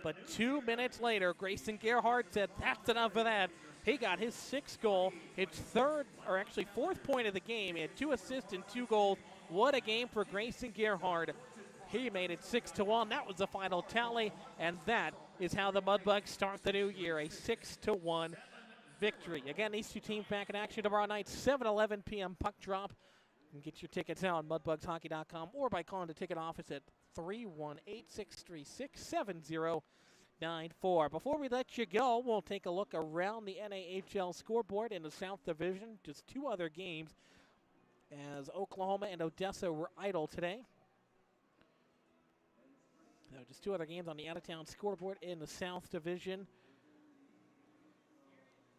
But 2 minutes later, Grayson Gerhardt said, that's enough of that. He got his 6th goal, his 4th point of the game. He had 2 assists and 2 goals. What a game for Grayson Gerhardt. He made it 6-1. That was the final tally, and that is how the Mudbugs start the new year, a 6-1 victory. Again, these 2 teams back in action tomorrow night, 7:11 p.m. puck drop. You can get your tickets now on mudbugshockey.com or by calling the ticket office at 318-636-7094. Before we let you go, we'll take a look around the NAHL scoreboard in the South Division. Just 2 other games as Oklahoma and Odessa were idle today. So just 2 other games on the out-of-town scoreboard in the South Division.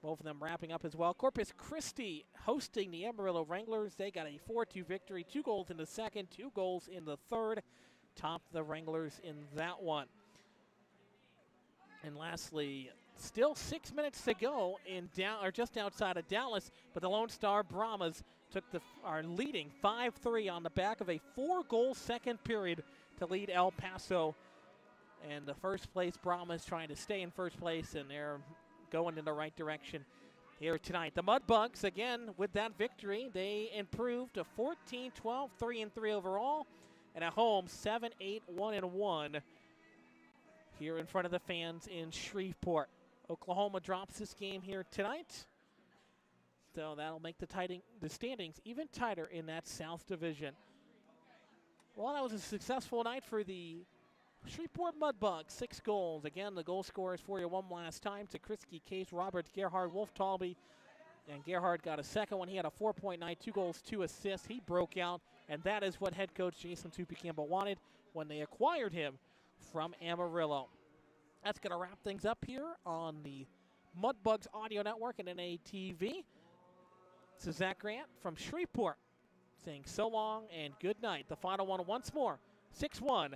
Both of them wrapping up as well. Corpus Christi hosting the Amarillo Wranglers. They got a 4-2 victory. 2 goals in the second, 2 goals in the third. Topped the Wranglers in that one. And lastly, still 6 minutes to go in just outside of Dallas, but the Lone Star Brahmas are leading 5-3 on the back of a 4-goal second period to lead El Paso. And the first place Brahmas trying to stay in first place, and they're going in the right direction here tonight. The Mudbugs, again, with that victory, they improved to 14-12, 3-3 overall, and at home 7-8-1-1 here in front of the fans in Shreveport. Oklahoma drops this game here tonight, so that'll make the standings even tighter in that South Division. Well, that was a successful night for the Shreveport Mudbugs. 6 goals. Again, the goal scorers for you one last time. Sakrisky, Case, Roberts, Gerhard, Wolf-Talby. And Gerhard got a second one. He had a 4.9, 2 goals, 2 assists. He broke out, and that is what head coach Jason Tupi Campbell wanted when they acquired him from Amarillo. That's going to wrap things up here on the Mudbugs Audio Network and NATV. This is Zach Grant from Shreveport saying so long and good night. The final one once more, 6-1.